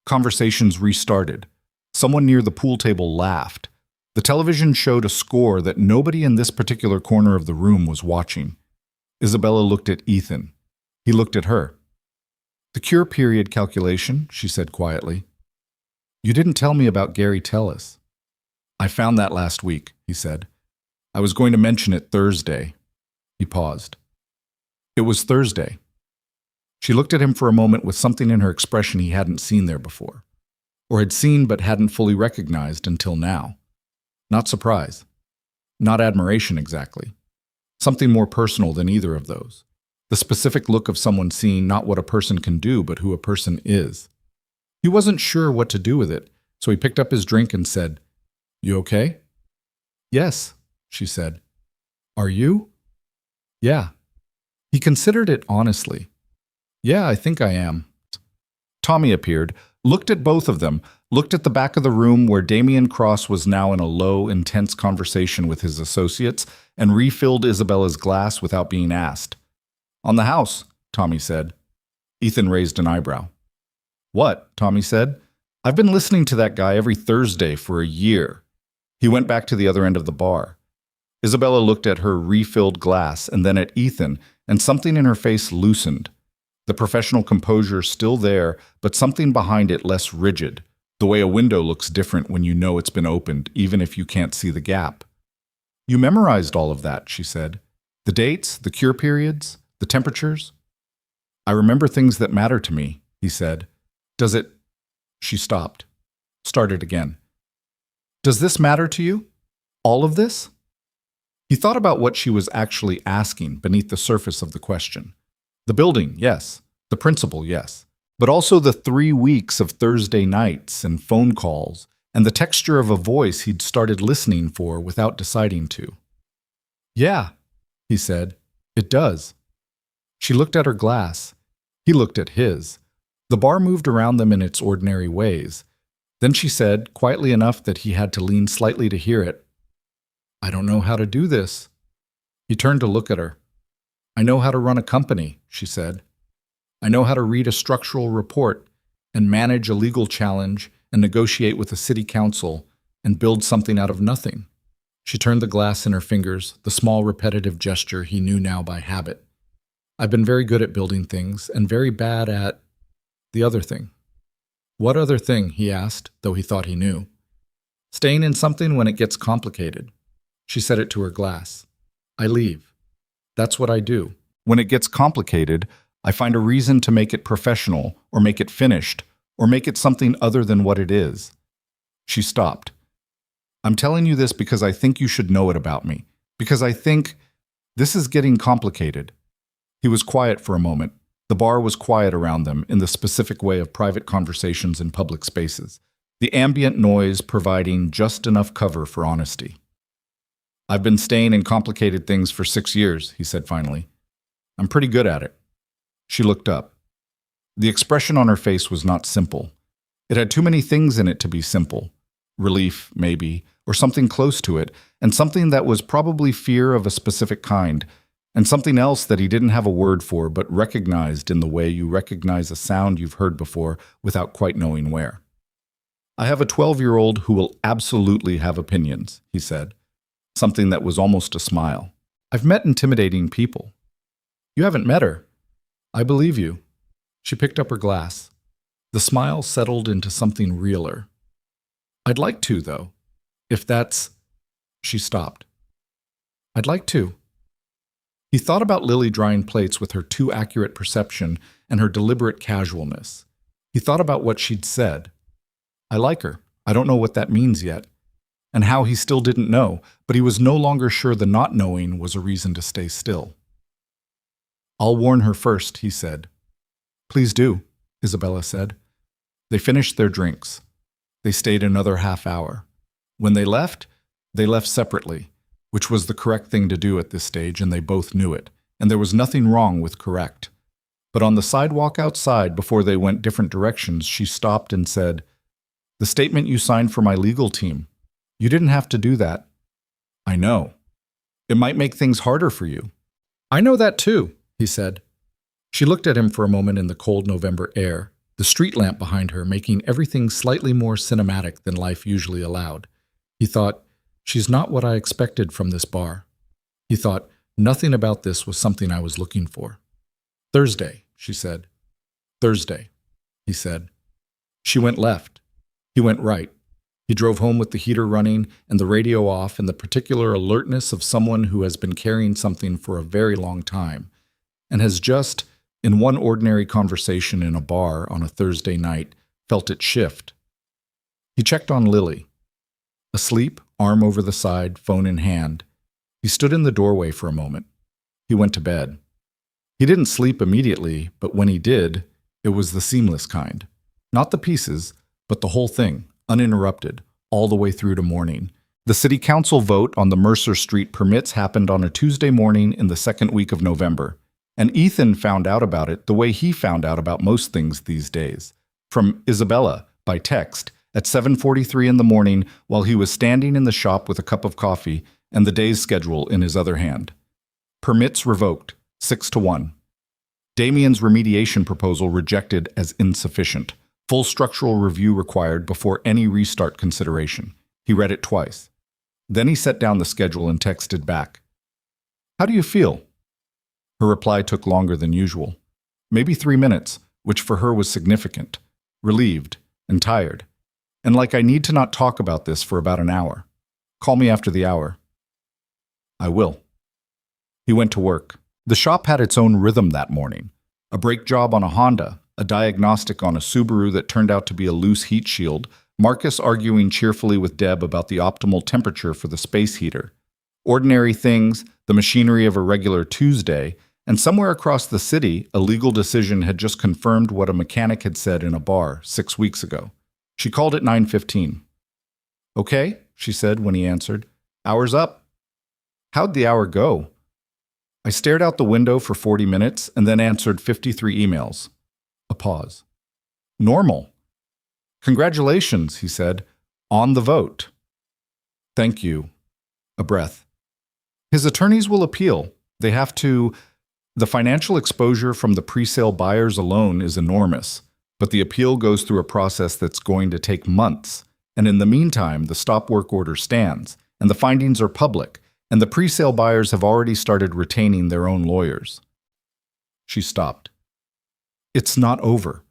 A: Conversations restarted. Someone near the pool table laughed. The television showed a score that nobody in this particular corner of the room was watching. Isabella looked at Ethan. He looked at her. "The cure period calculation," she said quietly. "You didn't tell me about Gary Tellis." "I found that last week," he said. "I was going to mention it Thursday." He paused. It was Thursday. She looked at him for a moment with something in her expression he hadn't seen there before, or had seen but hadn't fully recognized until now. Not surprise. Not admiration exactly. Something more personal than either of those. The specific look of someone seeing not what a person can do, but who a person is. He wasn't sure what to do with it, so he picked up his drink and said, "You okay?" "Yes," she said. "Are you?" "Yeah." He considered it honestly. "Yeah, I think I am." Tommy appeared, looked at both of them, looked at the back of the room where Damian Cross was now in a low, intense conversation with his associates, and refilled Isabella's glass without being asked. "On the house," Tommy said. Ethan raised an eyebrow. "What?" Tommy said. "I've been listening to that guy every Thursday for a year." He went back to the other end of the bar. Isabella looked at her refilled glass and then at Ethan, and something in her face loosened. The professional composure still there, but something behind it less rigid, the way a window looks different when you know it's been opened, even if you can't see the gap. "You memorized all of that," she said. "The dates, the cure periods, the temperatures?" "I remember things that matter to me," he said. "Does it—" She stopped. Started again. "Does this matter to you? All of this?" He thought about what she was actually asking beneath the surface of the question. The building, yes. The principal, yes. But also the 3 weeks of Thursday nights and phone calls, and the texture of a voice he'd started listening for without deciding to. "Yeah," he said. "It does." She looked at her glass. He looked at his. The bar moved around them in its ordinary ways. Then she said, quietly enough that he had to lean slightly to hear it, "I don't know how to do this." He turned to look at her. "I know how to run a company," she said. "I know how to read a structural report and manage a legal challenge and negotiate with a city council and build something out of nothing." She turned the glass in her fingers, the small repetitive gesture he knew now by habit. "I've been very good at building things and very bad at the other thing." "What other thing?" he asked, though he thought he knew. "Staying in something when it gets complicated." She said it to her glass. "I leave. That's what I do. When it gets complicated, I find a reason to make it professional, or make it finished, or make it something other than what it is." She stopped. "I'm telling you this because I think you should know it about me. Because I think this is getting complicated." He was quiet for a moment. The bar was quiet around them in the specific way of private conversations in public spaces, the ambient noise providing just enough cover for honesty. "I've been staying in complicated things for 6 years," he said finally. "I'm pretty good at it." She looked up. The expression on her face was not simple. It had too many things in it to be simple. Relief, maybe, or something close to it, and something that was probably fear of a specific kind, and something else that he didn't have a word for but recognized in the way you recognize a sound you've heard before without quite knowing where. "I have a 12-year-old who will absolutely have opinions," he said. Something that was almost a smile. "I've met intimidating people." "You haven't met her." "I believe you." She picked up her glass. The smile settled into something realer. "I'd like to, though. If that's—" She stopped. "I'd like to." He thought about Lily drying plates with her too accurate perception and her deliberate casualness. He thought about what she'd said. "I like her. I don't know what that means yet." And how he still didn't know, but he was no longer sure the not knowing was a reason to stay still. "I'll warn her first," he said. "Please do," Isabella said. They finished their drinks. They stayed another half hour. When they left separately, which was the correct thing to do at this stage, and they both knew it. and there was nothing wrong with correct. But on the sidewalk outside, before they went different directions, she stopped and said, "The statement you signed for my legal team. You didn't have to do that." "I know. It might make things harder for you." "I know that too," he said. She looked at him for a moment in the cold November air, the street lamp behind her making everything slightly more cinematic than life usually allowed. He thought, "She's not what I expected from this bar." He thought, "Nothing about this was something I was looking for." "Thursday," she said. "Thursday," he said. She went left. He went right. He drove home with the heater running and the radio off and the particular alertness of someone who has been carrying something for a very long time and has just, in one ordinary conversation in a bar on a Thursday night, felt it shift. He checked on Lily. Asleep, arm over the side, phone in hand. He stood in the doorway for a moment. He went to bed. He didn't sleep immediately, but when he did, it was the seamless kind. Not the pieces, but the whole thing, uninterrupted, all the way through to morning. The city council vote on the Mercer Street permits happened on a Tuesday morning in the second week of November, and Ethan found out about it the way he found out about most things these days, from Isabella, by text, at 7:43 in the morning while he was standing in the shop with a cup of coffee and the day's schedule in his other hand. Permits revoked, 6-1. Damien's remediation proposal rejected as insufficient. Full structural review required before any restart consideration. He read it twice. Then he set down the schedule and texted back, "How do you feel?" Her reply took longer than usual. Maybe 3 minutes, which for her was significant. Relieved and tired. And like I need to not talk about this for about an hour. Call me after the hour. I will. He went to work. The shop had its own rhythm that morning. A brake job on a Honda, a diagnostic on a Subaru that turned out to be a loose heat shield, Marcus arguing cheerfully with Deb about the optimal temperature for the space heater. Ordinary things, the machinery of a regular Tuesday, and somewhere across the city, a legal decision had just confirmed what a mechanic had said in a bar 6 weeks ago. She called at 9:15. "Okay," she said when he answered. "Hour's up." "How'd the hour go?" "I stared out the window for 40 minutes and then answered 53 emails. A pause. "Normal." "Congratulations," he said. "On the vote." "Thank you." A breath. "His attorneys will appeal. They have to. The financial exposure from the pre-sale buyers alone is enormous, but the appeal goes through a process that's going to take months. And in the meantime, the stop work order stands, and the findings are public, and the pre-sale buyers have already started retaining their own lawyers." She stopped. It's not over,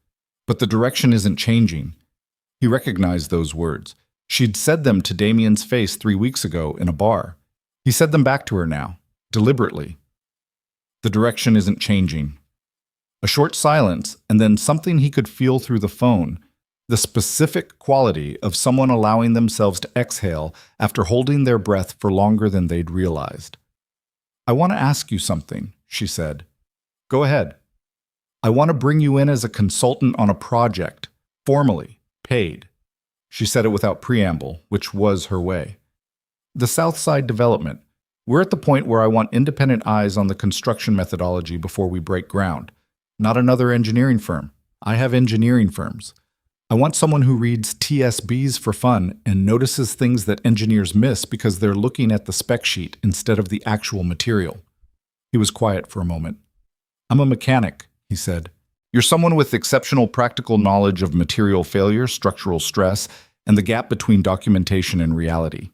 A: but the direction isn't changing. He recognized those words. She'd said them to Damien's face 3 weeks ago in a bar. He said them back to her now, deliberately. The direction isn't changing. A short silence, and then something he could feel through the phone, the specific quality of someone allowing themselves to exhale after holding their breath for longer than they'd realized. "I want to ask you something," she said. "Go ahead." "I want to bring you in as a consultant on a project, formally, paid." She said it without preamble, which was her way. "The South Side development. We're at the point where I want independent eyes on the construction methodology before we break ground. Not another engineering firm. I have engineering firms. I want someone who reads TSBs for fun and notices things that engineers miss because they're looking at the spec sheet instead of the actual material." He was quiet for a moment. "I'm a mechanic," he said. "You're someone with exceptional practical knowledge of material failure, structural stress, and the gap between documentation and reality."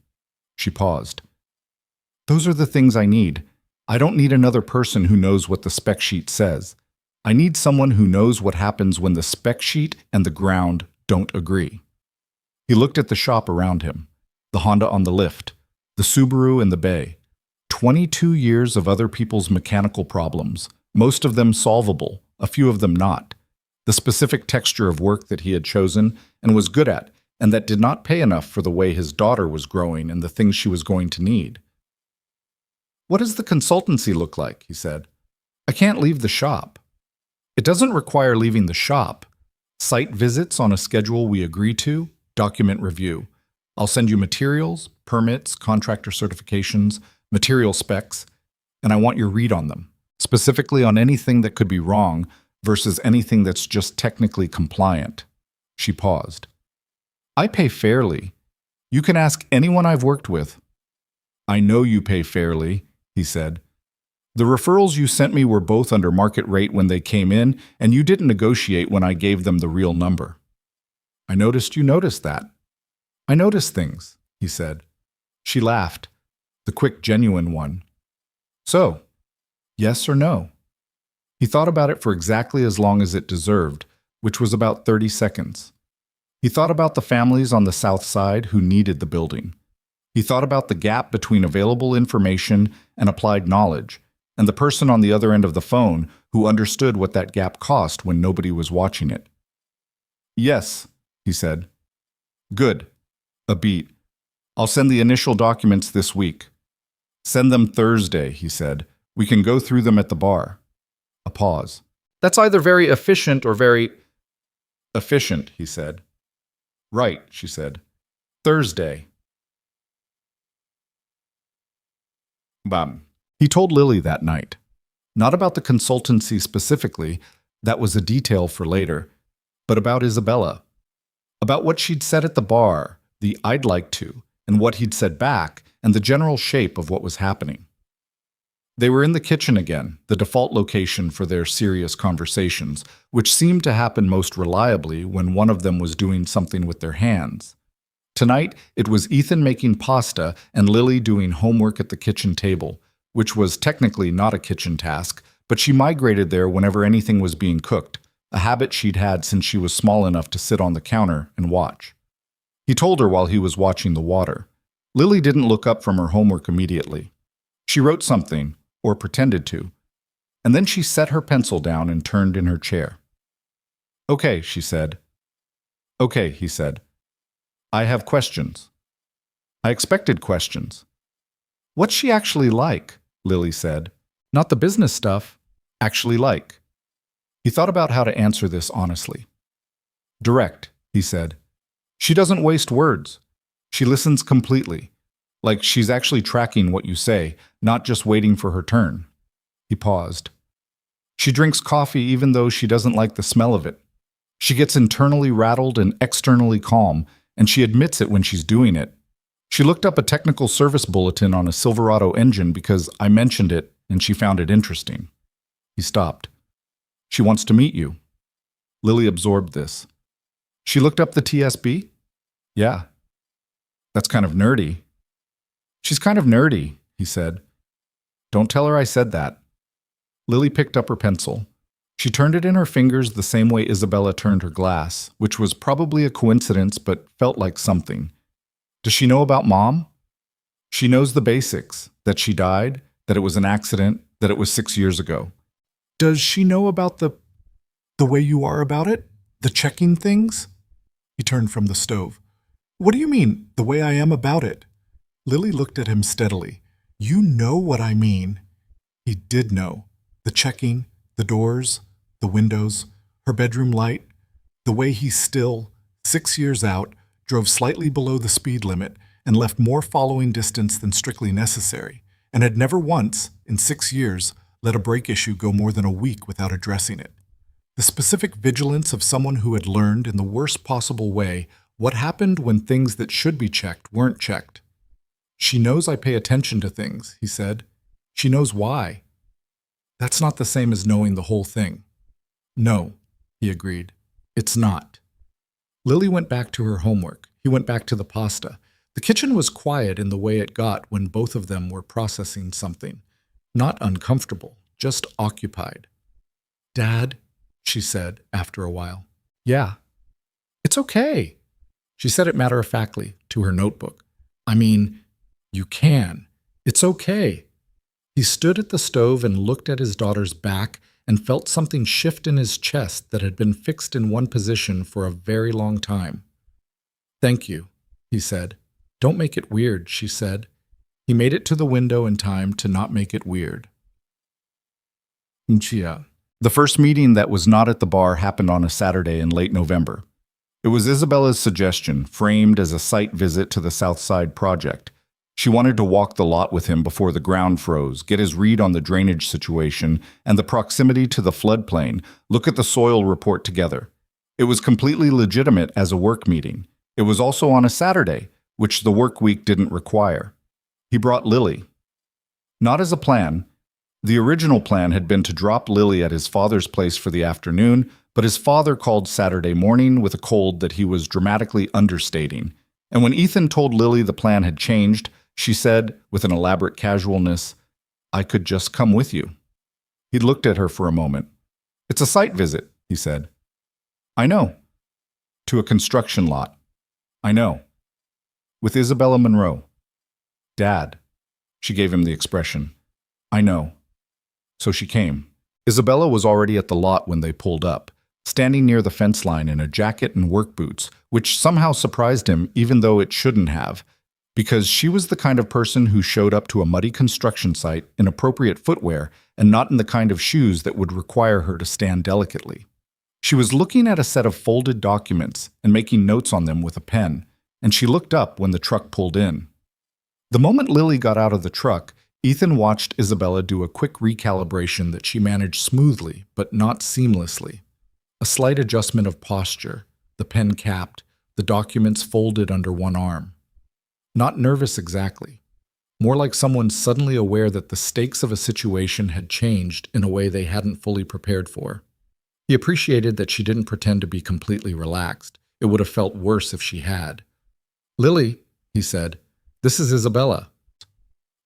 A: She paused. "Those are the things I need. I don't need another person who knows what the spec sheet says. I need someone who knows what happens when the spec sheet and the ground don't agree." He looked at the shop around him, the Honda on the lift, the Subaru in the bay. 22 years of other people's mechanical problems, most of them solvable, a few of them not. The specific texture of work that he had chosen and was good at, and that did not pay enough for the way his daughter was growing and the things she was going to need. "What does the consultancy look like?" he said. "I can't leave the shop." "It doesn't require leaving the shop. Site visits on a schedule we agree to, document review. I'll send you materials, permits, contractor certifications, material specs, and I want your read on them. specifically on anything that could be wrong versus anything that's just technically compliant. She paused. I pay fairly. You can ask anyone I've worked with. I know you pay fairly, he said. The referrals you sent me were both under market rate when they came in, and you didn't negotiate when I gave them the real number. I noticed you noticed that. I notice things, he said. She laughed, the quick, genuine one. So, yes or no? He thought about it for exactly as long as it deserved, which was about 30 seconds. He thought about the families on the south side who needed the building. He thought about the gap between available information and applied knowledge, and the person on the other end of the phone who understood what that gap cost when nobody was watching it. Yes, he said. Good. A beat. I'll send the initial documents this week. Send them Thursday, he said. We can go through them at the bar. A pause. That's either very efficient or very... Efficient, he said. Right, she said. Thursday. Bam. He told Lily that night. Not about the consultancy specifically, that was a detail for later, but about Isabella. About what she'd said at the bar, the I'd like to, and what he'd said back, and the general shape of what was happening. They were in the kitchen again, the default location for their serious conversations, which seemed to happen most reliably when one of them was doing something with their hands. Tonight, it was Ethan making pasta and Lily doing homework at the kitchen table, which was technically not a kitchen task, but she migrated there whenever anything was being cooked, a habit she'd had since she was small enough to sit on the counter and watch. He told her while he was watching the water. Lily didn't look up from her homework immediately. She wrote something, or pretended to, and then she set her pencil down and turned in her chair. Okay, she said. Okay, he said. I have questions. I expected questions. What's she actually like? Lily said. Not the business stuff. Actually like. He thought about how to answer this honestly. Direct, he said. She doesn't waste words. She listens completely. Like she's actually tracking what you say, not just waiting for her turn. He paused. She drinks coffee even though she doesn't like the smell of it. She gets internally rattled and externally calm, and she admits it when she's doing it. She looked up a technical service bulletin on a Silverado engine because I mentioned it and she found it interesting. He stopped. She wants to meet you. Lily absorbed this. She looked up the TSB? Yeah. That's kind of nerdy. She's kind of nerdy, he said. Don't tell her I said that. Lily picked up her pencil. She turned it in her fingers the same way Isabella turned her glass, which was probably a coincidence but felt like something. Does she know about Mom? She knows the basics, that she died, that it was an accident, that it was 6 years ago. Does she know about the way you are about it? The checking things? He turned from the stove. What do you mean, the way I am about it? Lily looked at him steadily. You know what I mean. He did know. The checking, the doors, the windows, her bedroom light, the way he still, 6 years out, drove slightly below the speed limit and left more following distance than strictly necessary, and had never once, in 6 years, let a brake issue go more than a week without addressing it. The specific vigilance of someone who had learned in the worst possible way what happened when things that should be checked weren't checked. She knows I pay attention to things, he said. She knows why. That's not the same as knowing the whole thing. No, he agreed. It's not. Lily went back to her homework. He went back to the pasta. The kitchen was quiet in the way it got when both of them were processing something. Not uncomfortable, just occupied. Dad, she said after a while. Yeah. It's okay. She said it matter-of-factly to her notebook. I mean, you can. It's okay. He stood at the stove and looked at his daughter's back and felt something shift in his chest that had been fixed in one position for a very long time. Thank you, he said. Don't make it weird, she said. He made it to the window in time to not make it weird. Chia. The first meeting that was not at the bar happened on a Saturday in late November. It was Isabella's suggestion, framed as a site visit to the South Side project. She wanted to walk the lot with him before the ground froze, get his read on the drainage situation and the proximity to the floodplain, look at the soil report together. It was completely legitimate as a work meeting. It was also on a Saturday, which the work week didn't require. He brought Lily. Not as a plan. The original plan had been to drop Lily at his father's place for the afternoon, but his father called Saturday morning with a cold that he was dramatically understating. And when Ethan told Lily the plan had changed, she said, with an elaborate casualness, "I could just come with you." He looked at her for a moment. "It's a site visit," he said. "I know." "To a construction lot." "I know." "With Isabella Monroe." "Dad." She gave him the expression. "I know." So she came. Isabella was already at the lot when they pulled up, standing near the fence line in a jacket and work boots, which somehow surprised him even though it shouldn't have, because she was the kind of person who showed up to a muddy construction site in appropriate footwear and not in the kind of shoes that would require her to stand delicately. She was looking at a set of folded documents and making notes on them with a pen, and she looked up when the truck pulled in. The moment Lily got out of the truck, Ethan watched Isabella do a quick recalibration that she managed smoothly, but not seamlessly. A slight adjustment of posture, the pen capped, the documents folded under one arm. Not nervous exactly. More like someone suddenly aware that the stakes of a situation had changed in a way they hadn't fully prepared for. He appreciated that she didn't pretend to be completely relaxed. It would have felt worse if she had. "Lily," he said, "this is Isabella."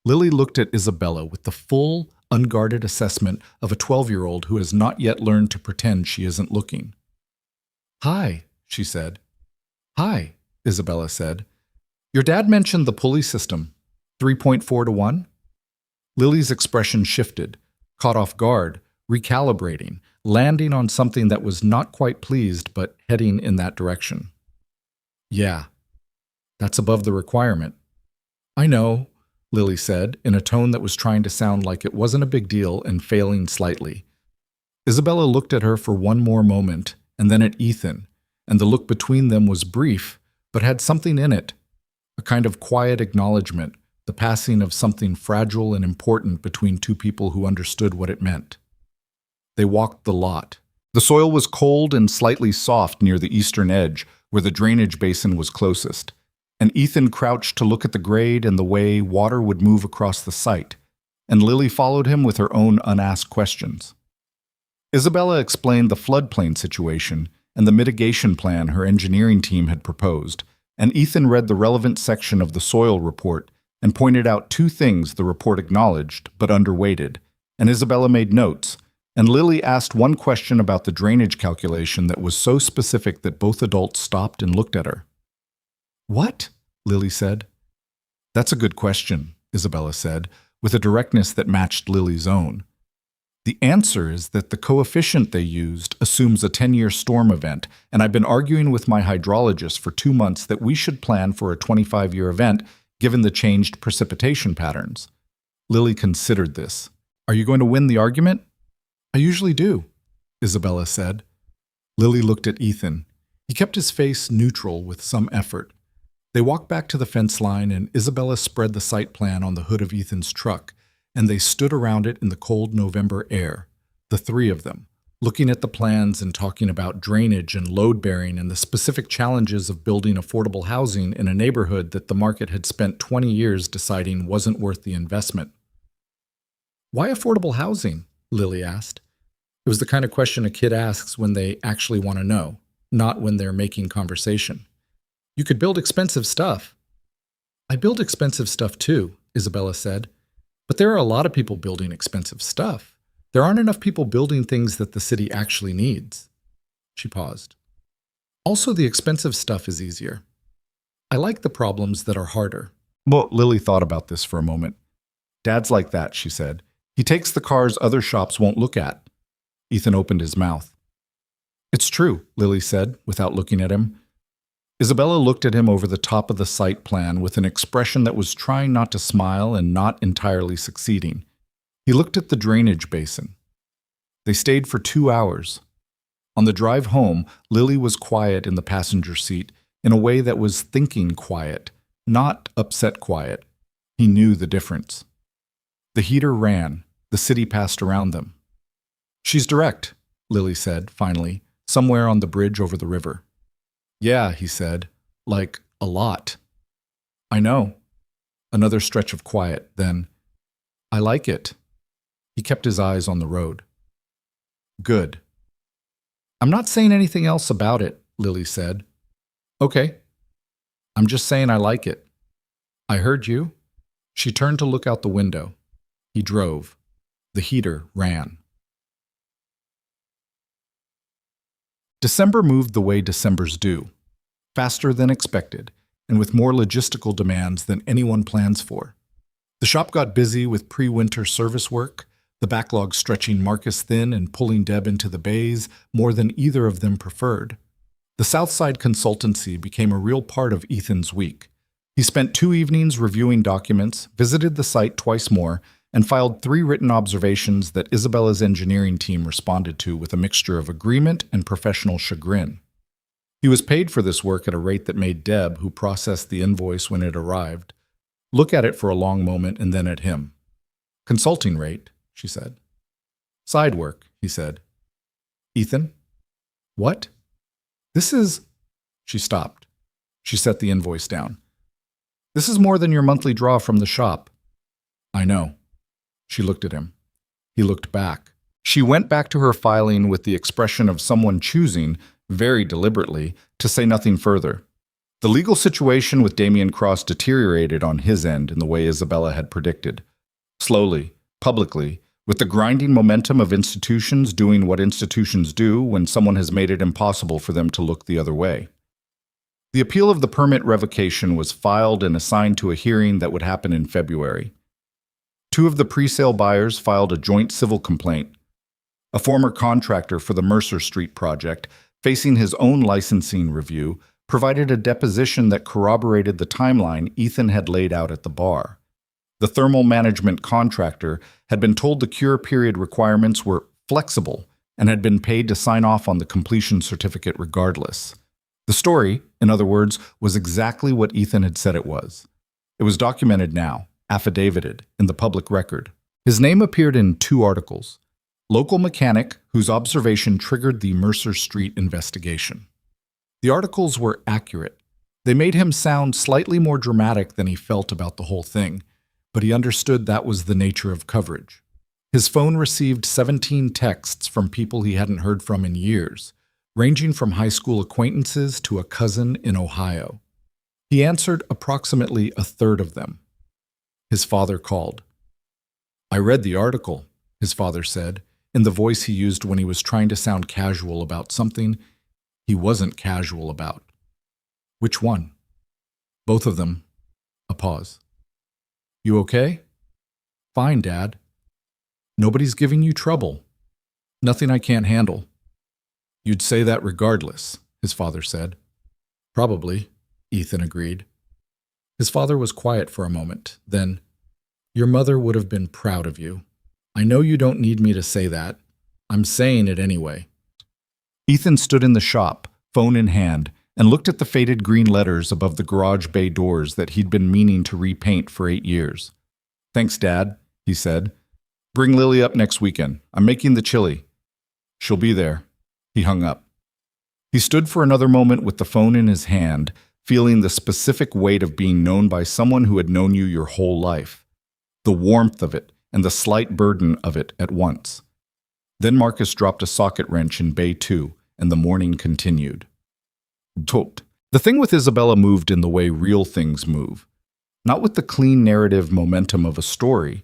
A: Lily looked at Isabella with the full, unguarded assessment of a 12-year-old who has not yet learned to pretend she isn't looking. "Hi," she said. "Hi," Isabella said. "Your dad mentioned the pulley system, 3.4 to 1? Lily's expression shifted, caught off guard, recalibrating, landing on something that was not quite pleased but heading in that direction. "Yeah, that's above the requirement." "I know," Lily said, in a tone that was trying to sound like it wasn't a big deal and failing slightly. Isabella looked at her for one more moment, and then at Ethan, and the look between them was brief, but had something in it. A kind of quiet acknowledgement, the passing of something fragile and important between two people who understood what it meant. They walked the lot. The soil was cold and slightly soft near the eastern edge, where the drainage basin was closest, and Ethan crouched to look at the grade and the way water would move across the site, and Lily followed him with her own unasked questions. Isabella explained the floodplain situation and the mitigation plan her engineering team had proposed, and Ethan read the relevant section of the soil report and pointed out two things the report acknowledged but underweighted, and Isabella made notes, and Lily asked one question about the drainage calculation that was so specific that both adults stopped and looked at her. "What?" Lily said. "That's a good question," Isabella said, with a directness that matched Lily's own. "The answer is that the coefficient they used assumes a 10-year storm event, and I've been arguing with my hydrologist for 2 months that we should plan for a 25-year event given the changed precipitation patterns." Lily considered this. "Are you going to win the argument?" "I usually do," Isabella said. Lily looked at Ethan. He kept his face neutral with some effort. They walked back to the fence line, and Isabella spread the site plan on the hood of Ethan's truck, and they stood around it in the cold November air, the three of them, looking at the plans and talking about drainage and load-bearing and the specific challenges of building affordable housing in a neighborhood that the market had spent 20 years deciding wasn't worth the investment. "Why affordable housing?" Lily asked. It was the kind of question a kid asks when they actually want to know, not when they're making conversation. "You could build expensive stuff." "I build expensive stuff too," Isabella said. "But there are a lot of people building expensive stuff. There aren't enough people building things that the city actually needs." She paused. "Also, the expensive stuff is easier. I like the problems that are harder." Well, Lily thought about this for a moment. "Dad's like that," she said. "He takes the cars other shops won't look at." Ethan opened his mouth. "It's true," Lily said, without looking at him. Isabella looked at him over the top of the site plan with an expression that was trying not to smile and not entirely succeeding. He looked at the drainage basin. They stayed for 2 hours. On the drive home, Lily was quiet in the passenger seat in a way that was thinking quiet, not upset quiet. He knew the difference. The heater ran. The city passed around them. "She's direct," Lily said, finally, somewhere on the bridge over the river. "Yeah," he said, "like a lot." "I know." Another stretch of quiet, then, "I like it." He kept his eyes on the road. "Good." "I'm not saying anything else about it," Lily said. "Okay. I'm just saying I like it." "I heard you." She turned to look out the window. He drove. The heater ran. December moved the way Decembers do, faster than expected, and with more logistical demands than anyone plans for. The shop got busy with pre-winter service work, the backlog stretching Marcus thin and pulling Deb into the bays more than either of them preferred. The Southside consultancy became a real part of Ethan's week. He spent 2 evenings reviewing documents, visited the site twice more, and filed 3 written observations that Isabella's engineering team responded to with a mixture of agreement and professional chagrin. He was paid for this work at a rate that made Deb, who processed the invoice when it arrived, look at it for a long moment and then at him. "Consulting rate," she said. "Side work," he said. "Ethan?" "What?" "This is—" She stopped. She set the invoice down. "This is more than your monthly draw from the shop." "I know." She looked at him. He looked back. She went back to her filing with the expression of someone choosing, very deliberately, to say nothing further. The legal situation with Damien Cross deteriorated on his end in the way Isabella had predicted. Slowly, publicly, with the grinding momentum of institutions doing what institutions do when someone has made it impossible for them to look the other way. The appeal of the permit revocation was filed and assigned to a hearing that would happen in February. 2 of the pre-sale buyers filed a joint civil complaint. A former contractor for the Mercer Street project, facing his own licensing review, provided a deposition that corroborated the timeline Ethan had laid out at the bar. The thermal management contractor had been told the cure period requirements were flexible and had been paid to sign off on the completion certificate regardless. The story, in other words, was exactly what Ethan had said it was. It was documented now, affidavitted, in the public record. His name appeared in 2 articles. Local mechanic whose observation triggered the Mercer Street investigation. The articles were accurate. They made him sound slightly more dramatic than he felt about the whole thing, but he understood that was the nature of coverage. His phone received 17 texts from people he hadn't heard from in years, ranging from high school acquaintances to a cousin in Ohio. He answered approximately a third of them. His father called. "I read the article," his father said, in the voice he used when he was trying to sound casual about something he wasn't casual about. "Which one?" "Both of them." A pause. "You okay?" "Fine, Dad." "Nobody's giving you trouble?" "Nothing I can't handle." "You'd say that regardless," his father said. "Probably," Ethan agreed. His father was quiet for a moment, then, "Your mother would have been proud of you. I know you don't need me to say that. I'm saying it anyway." Ethan stood in the shop, phone in hand, and looked at the faded green letters above the garage bay doors that he'd been meaning to repaint for 8 years. "Thanks, Dad," he said. "Bring Lily up next weekend. I'm making the chili." "She'll be there." He hung up. He stood for another moment with the phone in his hand, feeling the specific weight of being known by someone who had known you your whole life. The warmth of it and the slight burden of it at once. Then Marcus dropped a socket wrench in Bay 2, and the morning continued. The thing with Isabella moved in the way real things move. Not with the clean narrative momentum of a story,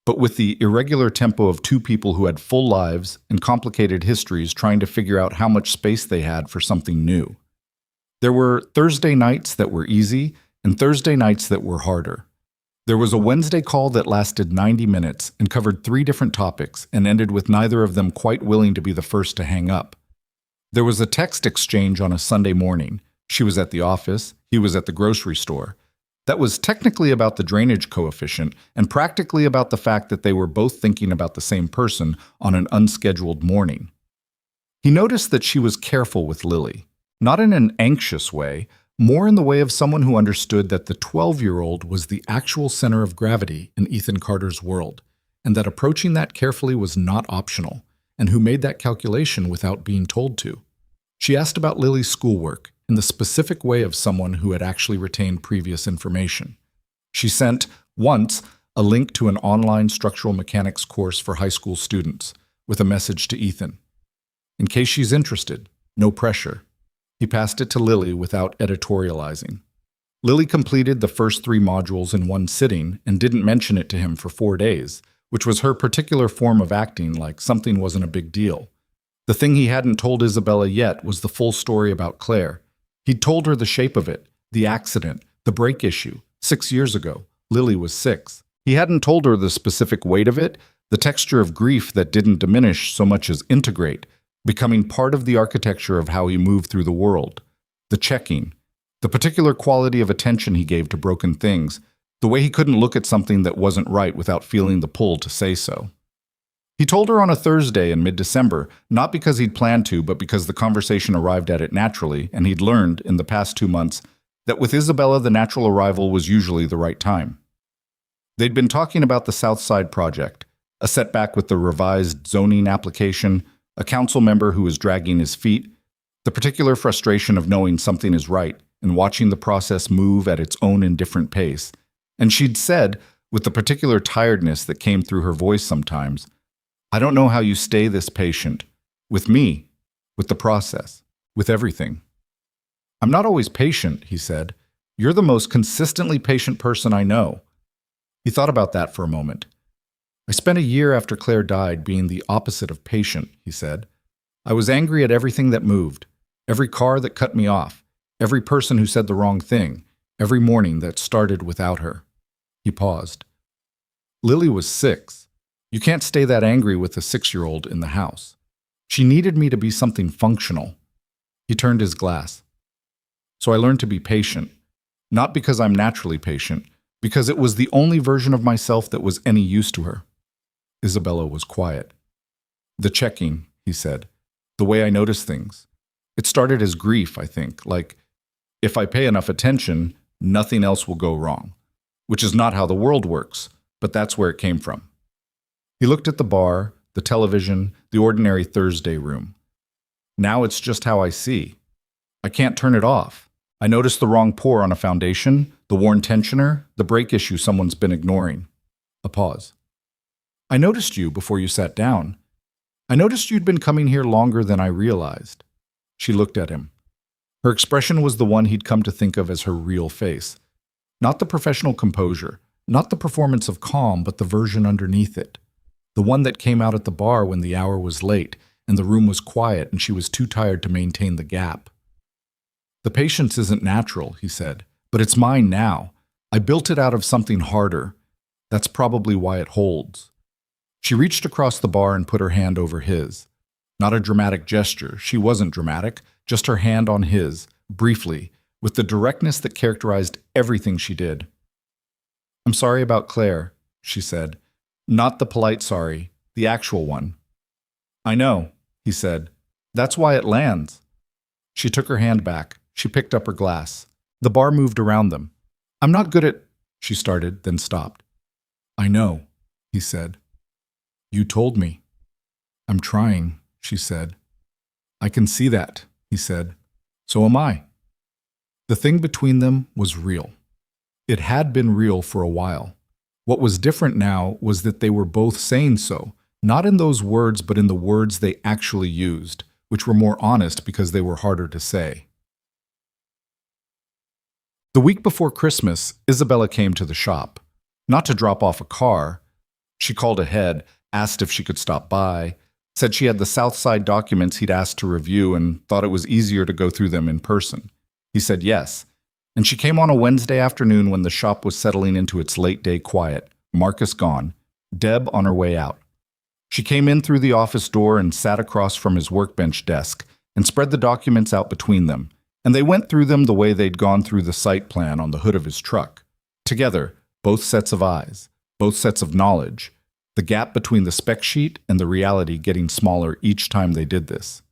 A: but with the irregular tempo of 2 people who had full lives and complicated histories trying to figure out how much space they had for something new. There were Thursday nights that were easy and Thursday nights that were harder. There was a Wednesday call that lasted 90 minutes and covered 3 different topics and ended with neither of them quite willing to be the first to hang up. There was a text exchange on a Sunday morning. She was at the office, he was at the grocery store. That was technically about the drainage coefficient and practically about the fact that they were both thinking about the same person on an unscheduled morning. He noticed that she was careful with Lily, not in an anxious way, more in the way of someone who understood that the 12-year-old was the actual center of gravity in Ethan Carter's world, and that approaching that carefully was not optional, and who made that calculation without being told to. She asked about Lily's schoolwork in the specific way of someone who had actually retained previous information. She sent, once, a link to an online structural mechanics course for high school students, with a message to Ethan. In case she's interested, no pressure. He passed it to Lily without editorializing. Lily completed the first 3 modules in one sitting and didn't mention it to him for 4 days, which was her particular form of acting like something wasn't a big deal. The thing he hadn't told Isabella yet was the full story about Claire. He'd told her the shape of it, the accident, the brake issue, 6 years ago. Lily was 6. He hadn't told her the specific weight of it, the texture of grief that didn't diminish so much as integrate, becoming part of the architecture of how he moved through the world. The checking, the particular quality of attention he gave to broken things, the way he couldn't look at something that wasn't right without feeling the pull to say so. He told her on a Thursday in mid-December, not because he'd planned to, but because the conversation arrived at it naturally, and he'd learned, in the past 2 months, that with Isabella the natural arrival was usually the right time. They'd been talking about the South Side project, a setback with the revised zoning application, a council member who was dragging his feet, the particular frustration of knowing something is right and watching the process move at its own indifferent pace. And she'd said, with the particular tiredness that came through her voice sometimes, "I don't know how you stay this patient. With me, with the process, with everything." "I'm not always patient," he said. "You're the most consistently patient person I know." He thought about that for a moment. "I spent a year after Claire died being the opposite of patient," he said. "I was angry at everything that moved, every car that cut me off, every person who said the wrong thing, every morning that started without her." He paused. Lily was 6. You can't stay that angry with a 6-year-old in the house. She needed me to be something functional. He turned his glass. So I learned to be patient, not because I'm naturally patient, because it was the only version of myself that was any use to her. Isabella was quiet. "The checking," he said, "the way I notice things. It started as grief, I think, like, if I pay enough attention, nothing else will go wrong, which is not how the world works, but that's where it came from." He looked at the bar, the television, the ordinary Thursday room. "Now it's just how I see. I can't turn it off. I noticed the wrong pour on a foundation, the worn tensioner, the brake issue someone's been ignoring." A pause. "I noticed you before you sat down. I noticed you'd been coming here longer than I realized." She looked at him. Her expression was the one he'd come to think of as her real face. Not the professional composure, not the performance of calm, but the version underneath it. The one that came out at the bar when the hour was late and the room was quiet and she was too tired to maintain the gap. "The patience isn't natural," he said, "but it's mine now. I built it out of something harder. That's probably why it holds." She reached across the bar and put her hand over his. Not a dramatic gesture. She wasn't dramatic, just her hand on his, briefly, with the directness that characterized everything she did. "I'm sorry about Claire," she said. "Not the polite sorry, the actual one." "I know," he said. "That's why it lands." She took her hand back. She picked up her glass. The bar moved around them. "I'm not good at—" she started, then stopped. "I know," he said. "You told me." "I'm trying," she said. "I can see that," he said. "So am I." The thing between them was real. It had been real for a while. What was different now was that they were both saying so, not in those words, but in the words they actually used, which were more honest because they were harder to say. The week before Christmas, Isabella came to the shop. Not to drop off a car. She called ahead, asked if she could stop by, said she had the South Side documents he'd asked to review and thought it was easier to go through them in person. He said yes, and she came on a Wednesday afternoon when the shop was settling into its late-day quiet, Marcus gone, Deb on her way out. She came in through the office door and sat across from his workbench desk and spread the documents out between them, and they went through them the way they'd gone through the site plan on the hood of his truck. Together, both sets of eyes, both sets of knowledge, the gap between the spec sheet and the reality getting smaller each time they did this.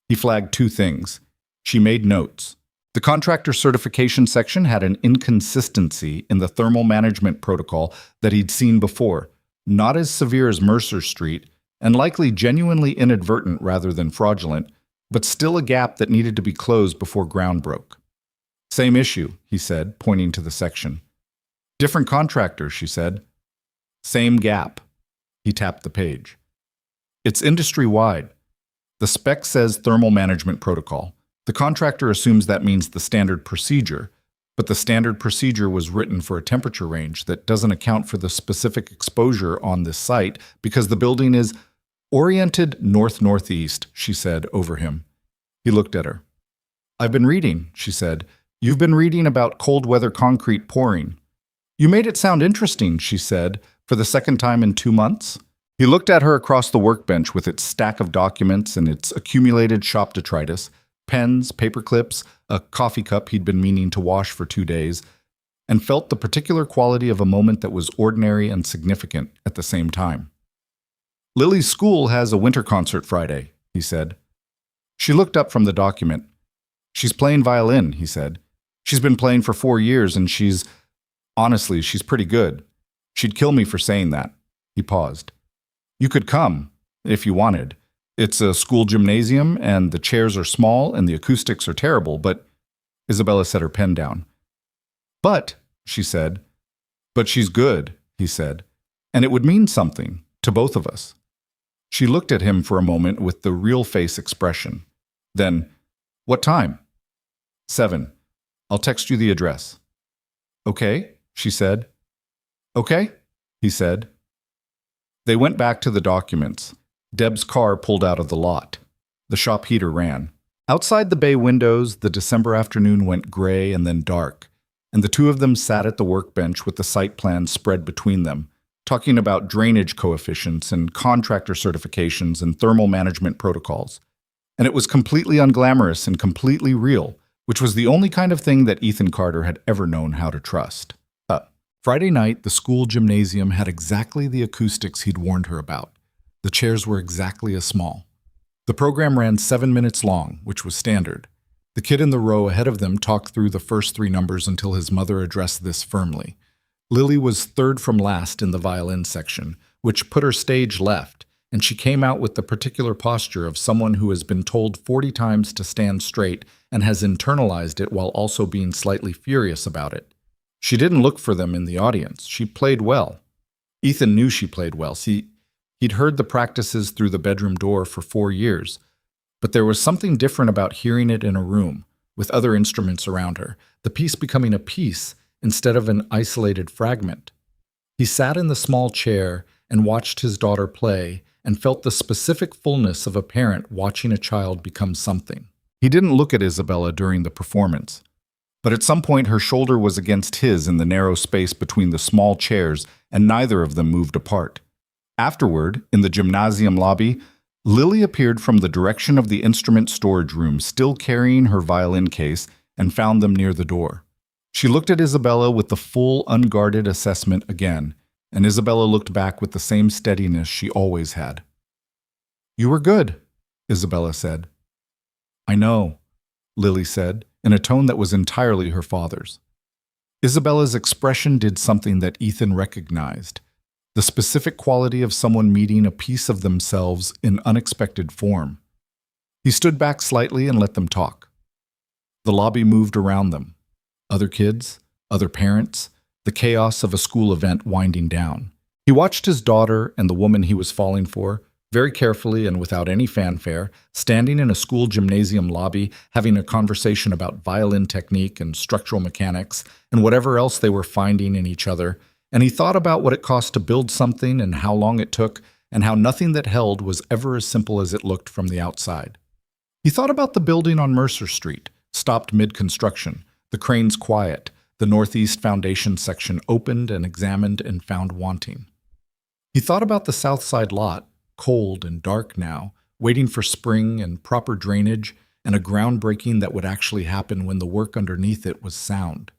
A: He flagged 2 things. She made notes. The contractor certification section had an inconsistency in the thermal management protocol that he'd seen before, not as severe as Mercer Street, and likely genuinely inadvertent rather than fraudulent, but still a gap that needed to be closed before ground broke. Same issue, he said, pointing to the section. Different contractor, she said. Same gap. He tapped the page. It's industry-wide. The spec says thermal management protocol. The contractor assumes that means the standard procedure, but the standard procedure was written for a temperature range that doesn't account for the specific exposure on this site because the building is oriented north-northeast, she said over him. He looked at her. I've been reading, she said. You've been reading about cold weather concrete pouring. You made it sound interesting, she said, for the second time in 2 months. He looked at her across the workbench with its stack of documents and its accumulated shop detritus, pens, paper clips, a coffee cup he'd been meaning to wash for 2 days, and felt the particular quality of a moment that was ordinary and significant at the same time. Lily's school has a winter concert Friday, he said. She looked up from the document. She's playing violin, he said. She's been playing for 4 years and honestly, she's pretty good. She'd kill me for saying that. He paused. You could come, if you wanted. It's a school gymnasium, and the chairs are small, and the acoustics are terrible, but… Isabella set her pen down. But, she said. But she's good, he said. And it would mean something, to both of us. She looked at him for a moment with the real face expression. Then, what time? 7. I'll text you the address. Okay, she said. Okay, he said. They went back to the documents. Deb's car pulled out of the lot. The shop heater ran. Outside the bay windows, the December afternoon went gray and then dark, and the two of them sat at the workbench with the site plan spread between them, talking about drainage coefficients and contractor certifications and thermal management protocols. And it was completely unglamorous and completely real, which was the only kind of thing that Ethan Carter had ever known how to trust. Friday night, the school gymnasium had exactly the acoustics he'd warned her about. The chairs were exactly as small. The program ran 7 minutes long, which was standard. The kid in the row ahead of them talked through the first 3 numbers until his mother addressed this firmly. Lily was third from last in the violin section, which put her stage left, and she came out with the particular posture of someone who has been told 40 times to stand straight and has internalized it while also being slightly furious about it. She didn't look for them in the audience. She played well. Ethan knew she played well. He'd heard the practices through the bedroom door for 4 years, but there was something different about hearing it in a room, with other instruments around her, the piece becoming a piece instead of an isolated fragment. He sat in the small chair and watched his daughter play and felt the specific fullness of a parent watching a child become something. He didn't look at Isabella during the performance, but at some point her shoulder was against his in the narrow space between the small chairs, and neither of them moved apart. Afterward, in the gymnasium lobby, Lily appeared from the direction of the instrument storage room, still carrying her violin case, and found them near the door. She looked at Isabella with the full, unguarded assessment again, and Isabella looked back with the same steadiness she always had. "You were good," Isabella said. "I know," Lily said, in a tone that was entirely her father's. Isabella's expression did something that Ethan recognized, the specific quality of someone meeting a piece of themselves in unexpected form. He stood back slightly and let them talk. The lobby moved around them. Other kids, other parents, the chaos of a school event winding down. He watched his daughter and the woman he was falling for, very carefully and without any fanfare, standing in a school gymnasium lobby, having a conversation about violin technique and structural mechanics and whatever else they were finding in each other, and he thought about what it cost to build something and how long it took, and how nothing that held was ever as simple as it looked from the outside. He thought about the building on Mercer Street, stopped mid-construction, the cranes quiet, the northeast foundation section opened and examined and found wanting. He thought about the south side lot, cold and dark now, waiting for spring and proper drainage and a groundbreaking that would actually happen when the work underneath it was sound.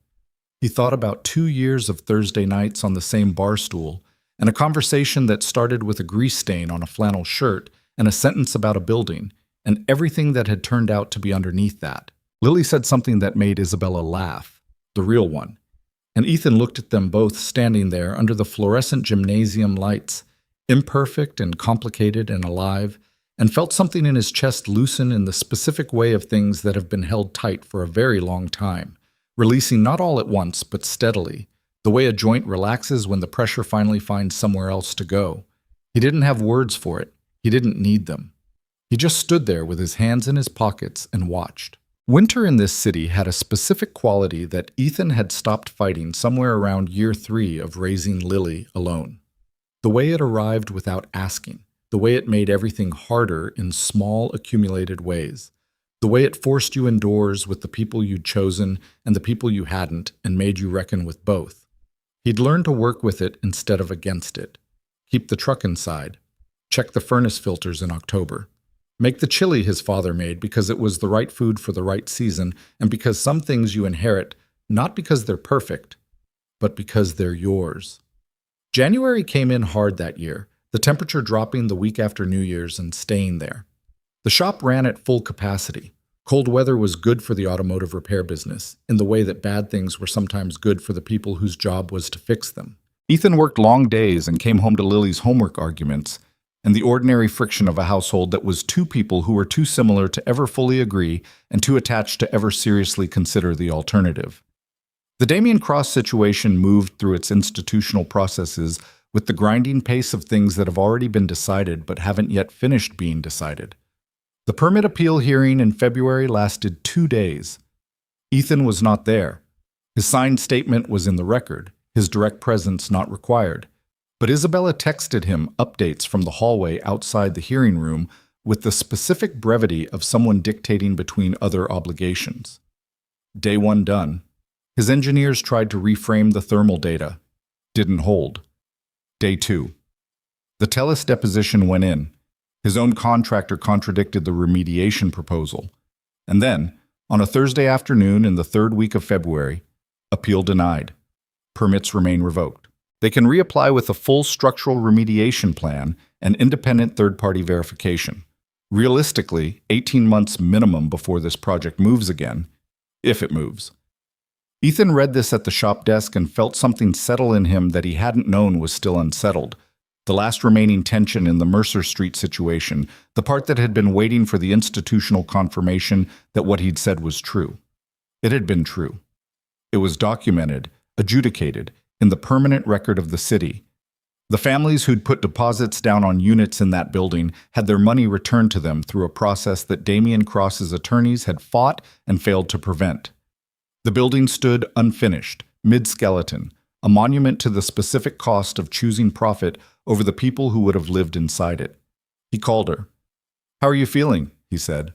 A: He thought about 2 years of Thursday nights on the same bar stool and a conversation that started with a grease stain on a flannel shirt and a sentence about a building and everything that had turned out to be underneath that. Lily said something that made Isabella laugh, the real one, and Ethan looked at them both standing there under the fluorescent gymnasium lights, imperfect and complicated and alive, and felt something in his chest loosen in the specific way of things that have been held tight for a very long time, releasing not all at once but steadily, the way a joint relaxes when the pressure finally finds somewhere else to go. He didn't have words for it. He didn't need them. He just stood there with his hands in his pockets and watched. Winter in this city had a specific quality that Ethan had stopped fighting somewhere around year 3 of raising Lily alone. The way it arrived without asking, the way it made everything harder in small accumulated ways, the way it forced you indoors with the people you'd chosen and the people you hadn't and made you reckon with both. He'd learned to work with it instead of against it. Keep the truck inside. Check the furnace filters in October. Make the chili his father made because it was the right food for the right season and because some things you inherit, not because they're perfect, but because they're yours. January came in hard that year, the temperature dropping the week after New Year's and staying there. The shop ran at full capacity. Cold weather was good for the automotive repair business, in the way that bad things were sometimes good for the people whose job was to fix them. Ethan worked long days and came home to Lily's homework arguments, and the ordinary friction of a household that was two people who were too similar to ever fully agree and too attached to ever seriously consider the alternative. The Damien Cross situation moved through its institutional processes with the grinding pace of things that have already been decided but haven't yet finished being decided. The permit appeal hearing in February lasted 2 days. Ethan was not there. His signed statement was in the record, his direct presence not required. But Isabella texted him updates from the hallway outside the hearing room with the specific brevity of someone dictating between other obligations. Day 1 done. His engineers tried to reframe the thermal data. Didn't hold. Day 2. The Telus deposition went in. His own contractor contradicted the remediation proposal. And then, on a Thursday afternoon in the 3rd week of February, appeal denied. Permits remain revoked. They can reapply with a full structural remediation plan and independent third-party verification. Realistically, 18 months minimum before this project moves again, if it moves. Ethan read this at the shop desk and felt something settle in him that he hadn't known was still unsettled. The last remaining tension in the Mercer Street situation, the part that had been waiting for the institutional confirmation that what he'd said was true. It had been true. It was documented, adjudicated, in the permanent record of the city. The families who'd put deposits down on units in that building had their money returned to them through a process that Damien Cross's attorneys had fought and failed to prevent. The building stood unfinished, mid-skeleton, a monument to the specific cost of choosing profit over the people who would have lived inside it. He called her. "How are you feeling?" he said.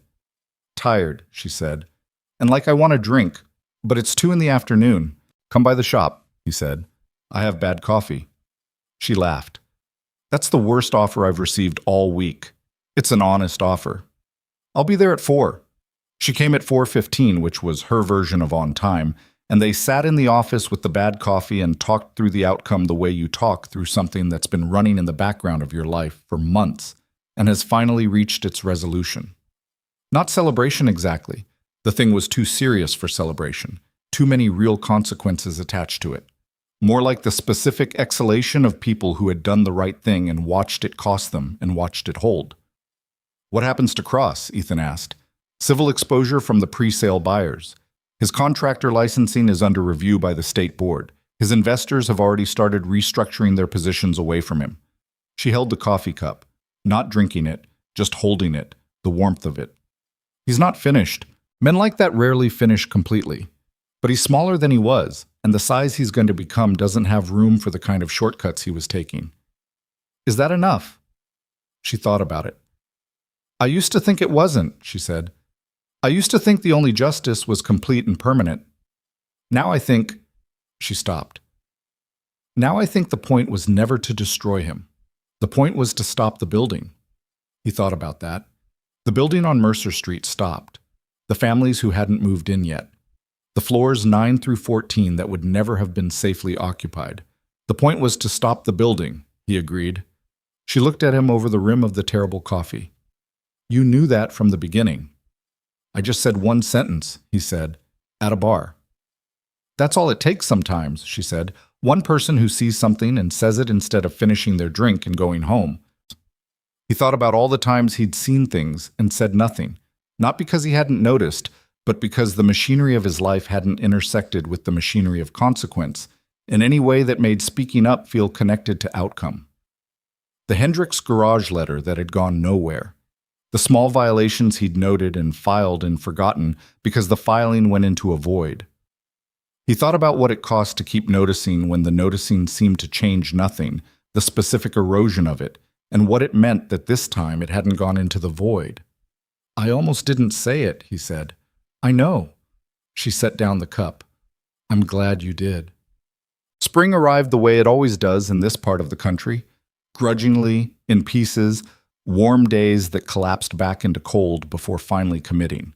A: "Tired," she said. "And like I want a drink, but it's 2 in the afternoon. Come by the shop," he said. "I have bad coffee." She laughed. "That's the worst offer I've received all week. It's an honest offer. I'll be there at 4. She came at 4:15, which was her version of on time, and they sat in the office with the bad coffee and talked through the outcome the way you talk through something that's been running in the background of your life for months and has finally reached its resolution. Not celebration exactly. The thing was too serious for celebration. Too many real consequences attached to it. More like the specific exhalation of people who had done the right thing and watched it cost them and watched it hold. "What happens to Cross?" Ethan asked. "Civil exposure from the pre-sale buyers. His contractor licensing is under review by the state board. His investors have already started restructuring their positions away from him." She held the coffee cup, not drinking it, just holding it, the warmth of it. "He's not finished. Men like that rarely finish completely. But he's smaller than he was, and the size he's going to become doesn't have room for the kind of shortcuts he was taking." "Is that enough?" She thought about it. "I used to think it wasn't," she said. "I used to think the only justice was complete and permanent. Now I think—" She stopped. "Now I think the point was never to destroy him. The point was to stop the building." He thought about that. The building on Mercer Street stopped. The families who hadn't moved in yet. The floors 9 through 14 that would never have been safely occupied. The point was to stop the building, he agreed. She looked at him over the rim of the terrible coffee. "You knew that from the beginning." I just said one sentence, he said, at a bar. That's all it takes sometimes, she said. One person who sees something and says it instead of finishing their drink and going home. He thought about all the times he'd seen things and said nothing, not because he hadn't noticed, but because the machinery of his life hadn't intersected with the machinery of consequence in any way that made speaking up feel connected to outcome. The Hendricks garage letter that had gone nowhere. The small violations he'd noted and filed and forgotten because the filing went into a void. He thought about what it cost to keep noticing when the noticing seemed to change nothing, the specific erosion of it, and what it meant that this time it hadn't gone into the void. I almost didn't say it, he said. I know. She set down the cup. I'm glad you did. Spring arrived the way it always does in this part of the country, grudgingly, in pieces, warm days that collapsed back into cold before finally committing.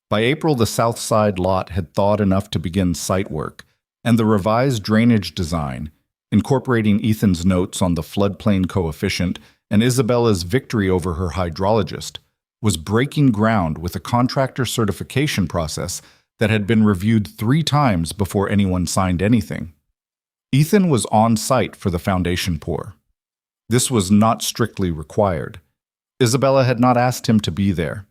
A: By April, the south side lot had thawed enough to begin site work, and the revised drainage design, incorporating Ethan's notes on the floodplain coefficient and Isabella's victory over her hydrologist, was breaking ground with a contractor certification process that had been reviewed 3 times before anyone signed anything. Ethan was on site for the foundation pour. This was not strictly required. Isabella had not asked him to be there.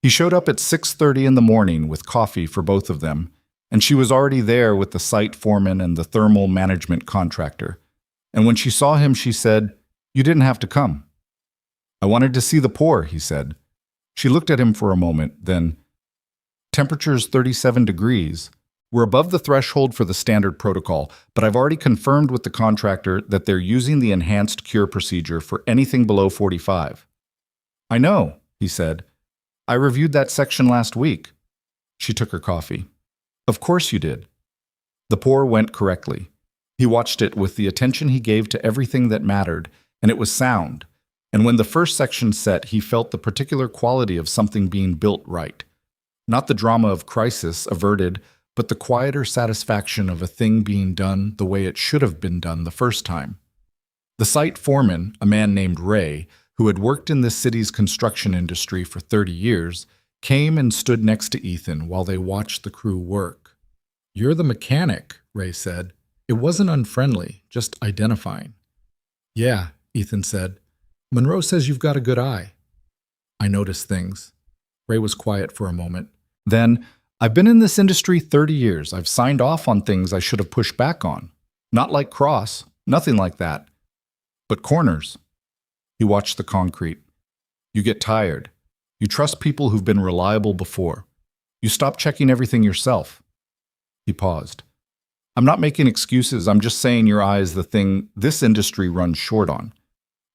A: He showed up at 6:30 in the morning with coffee for both of them, and she was already there with the site foreman and the thermal management contractor. And when she saw him, she said, "You didn't have to come." "I wanted to see the pour," he said. She looked at him for a moment, then, "Temperature's 37 degrees. We're above the threshold for the standard protocol, but I've already confirmed with the contractor that they're using the enhanced cure procedure for anything below 45. "I know," he said. "I reviewed that section last week." She took her coffee. "Of course you did." The pour went correctly. He watched it with the attention he gave to everything that mattered, and it was sound. And when the first section set, he felt the particular quality of something being built right. Not the drama of crisis averted, but the quieter satisfaction of a thing being done the way it should have been done the first time. The site foreman, a man named Ray, who had worked in this city's construction industry for 30 years, came and stood next to Ethan while they watched the crew work. "You're the mechanic," Ray said. It wasn't unfriendly, just identifying. "Yeah," Ethan said. "Monroe says you've got a good eye." "I notice things." Ray was quiet for a moment. Then, "I've been in this industry 30 years. I've signed off on things I should have pushed back on. Not like Cross, nothing like that. But corners." He watched the concrete. "You get tired. You trust people who've been reliable before. You stop checking everything yourself." He paused. "I'm not making excuses. I'm just saying your eye is the thing this industry runs short on."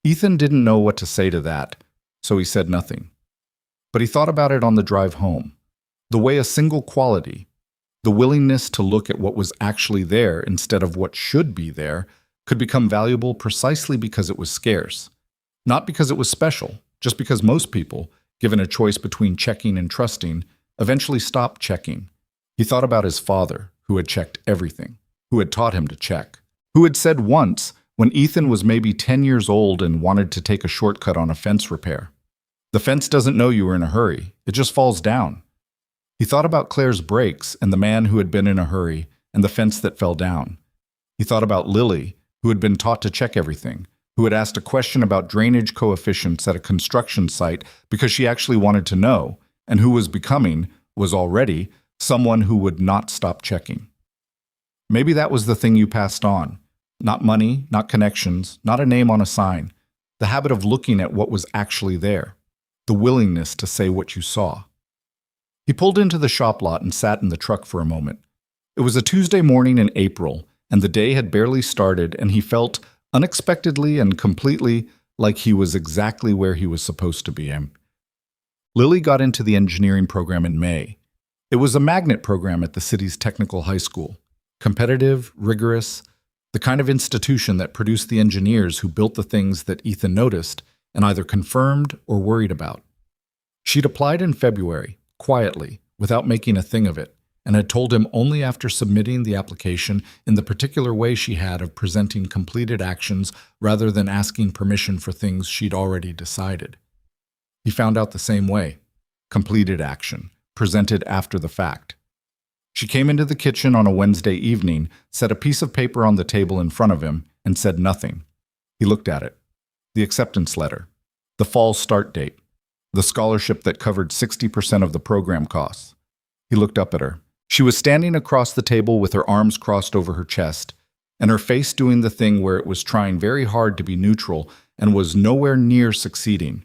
A: Ethan didn't know what to say to that, so he said nothing. But he thought about it on the drive home. The way a single quality, the willingness to look at what was actually there instead of what should be there, could become valuable precisely because it was scarce. Not because it was special, just because most people, given a choice between checking and trusting, eventually stopped checking. He thought about his father, who had checked everything, who had taught him to check, who had said once, when Ethan was maybe 10 years old and wanted to take a shortcut on a fence repair, "The fence doesn't know you were in a hurry, it just falls down." He thought about Claire's brakes and the man who had been in a hurry and the fence that fell down. He thought about Lily, who had been taught to check everything, who had asked a question about drainage coefficients at a construction site because she actually wanted to know, and who was already, someone who would not stop checking. Maybe that was the thing you passed on. Not money, not connections, not a name on a sign. The habit of looking at what was actually there. The willingness to say what you saw. He pulled into the shop lot and sat in the truck for a moment. It was a Tuesday morning in April, and the day had barely started, and he felt, unexpectedly and completely, like he was exactly where he was supposed to be. Lily got into the engineering program in May. It was a magnet program at the city's technical high school. Competitive, rigorous, the kind of institution that produced the engineers who built the things that Ethan noticed and either confirmed or worried about. She'd applied in February, quietly, without making a thing of it, and had told him only after submitting the application in the particular way she had of presenting completed actions rather than asking permission for things she'd already decided. He found out the same way. Completed action, presented after the fact. She came into the kitchen on a Wednesday evening, set a piece of paper on the table in front of him, and said nothing. He looked at it. The acceptance letter. The fall start date. The scholarship that covered 60% of the program costs. He looked up at her. She was standing across the table with her arms crossed over her chest, and her face doing the thing where it was trying very hard to be neutral and was nowhere near succeeding.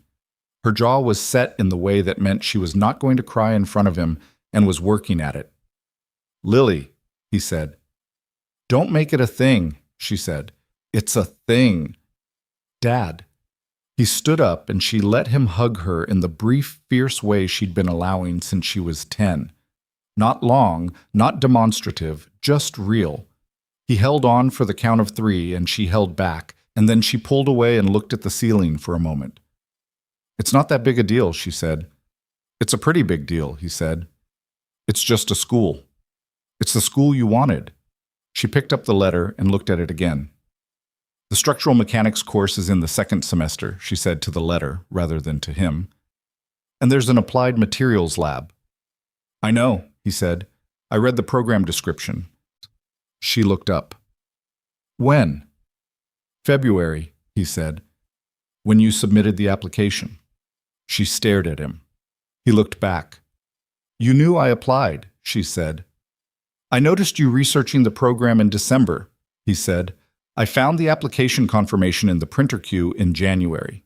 A: Her jaw was set in the way that meant she was not going to cry in front of him and was working at it. "Lily," he said. "Don't make it a thing," she said. "It's a thing." "Dad." He stood up and she let him hug her in the brief, fierce way she'd been allowing since she was 10. Not long, not demonstrative, just real. He held on for the count of 3 and she held back, and then she pulled away and looked at the ceiling for a moment. "It's not that big a deal," she said. "It's a pretty big deal," he said. "It's just a school. It's the school you wanted." She picked up the letter and looked at it again. "The structural mechanics course is in the 2nd semester," she said to the letter rather than to him. "And there's an applied materials lab." "I know," he said. "I read the program description." She looked up. "When?" "February," he said. "When you submitted the application." She stared at him. He looked back. "You knew I applied," she said. "I noticed you researching the program in December," he said. "I found the application confirmation in the printer queue in January."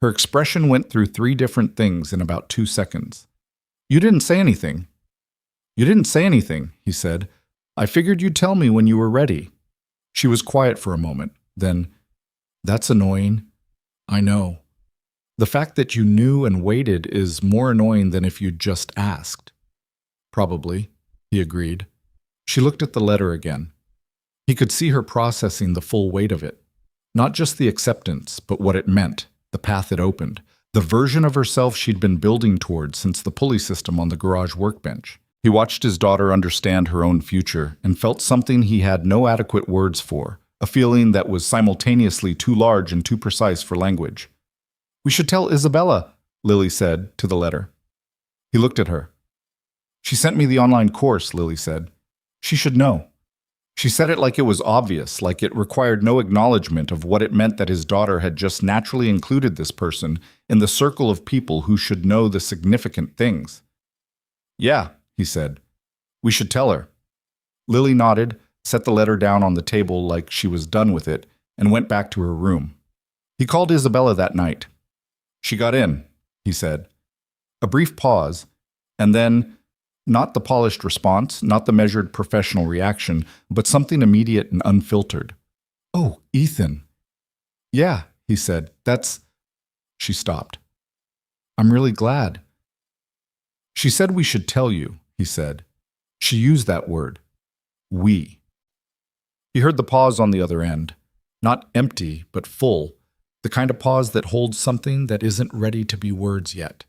A: Her expression went through 3 different things in about 2 seconds. "You didn't say anything." "You didn't say anything," he said. "I figured you'd tell me when you were ready." She was quiet for a moment. Then, "That's annoying." "I know. The fact that you knew and waited is more annoying than if you'd just asked." "Probably," he agreed. She looked at the letter again. He could see her processing the full weight of it. Not just the acceptance, but what it meant, the path it opened, the version of herself she'd been building towards since the pulley system on the garage workbench. He watched his daughter understand her own future and felt something he had no adequate words for, a feeling that was simultaneously too large and too precise for language. "We should tell Isabella," Lily said to the letter. He looked at her. "She sent me the online course," Lily said. "She should know." She said it like it was obvious, like it required no acknowledgement of what it meant that his daughter had just naturally included this person in the circle of people who should know the significant things. "Yeah," he said. "We should tell her." Lily nodded, set the letter down on the table like she was done with it, and went back to her room. He called Isabella that night. "She got in," he said. A brief pause, and then, not the polished response, not the measured professional reaction, but something immediate and unfiltered. "Oh, Ethan." "Yeah," he said. "That's—" She stopped. "I'm really glad." "She said we should tell you," he said. She used that word. We. He heard the pause on the other end. Not empty, but full. The kind of pause that holds something that isn't ready to be words yet.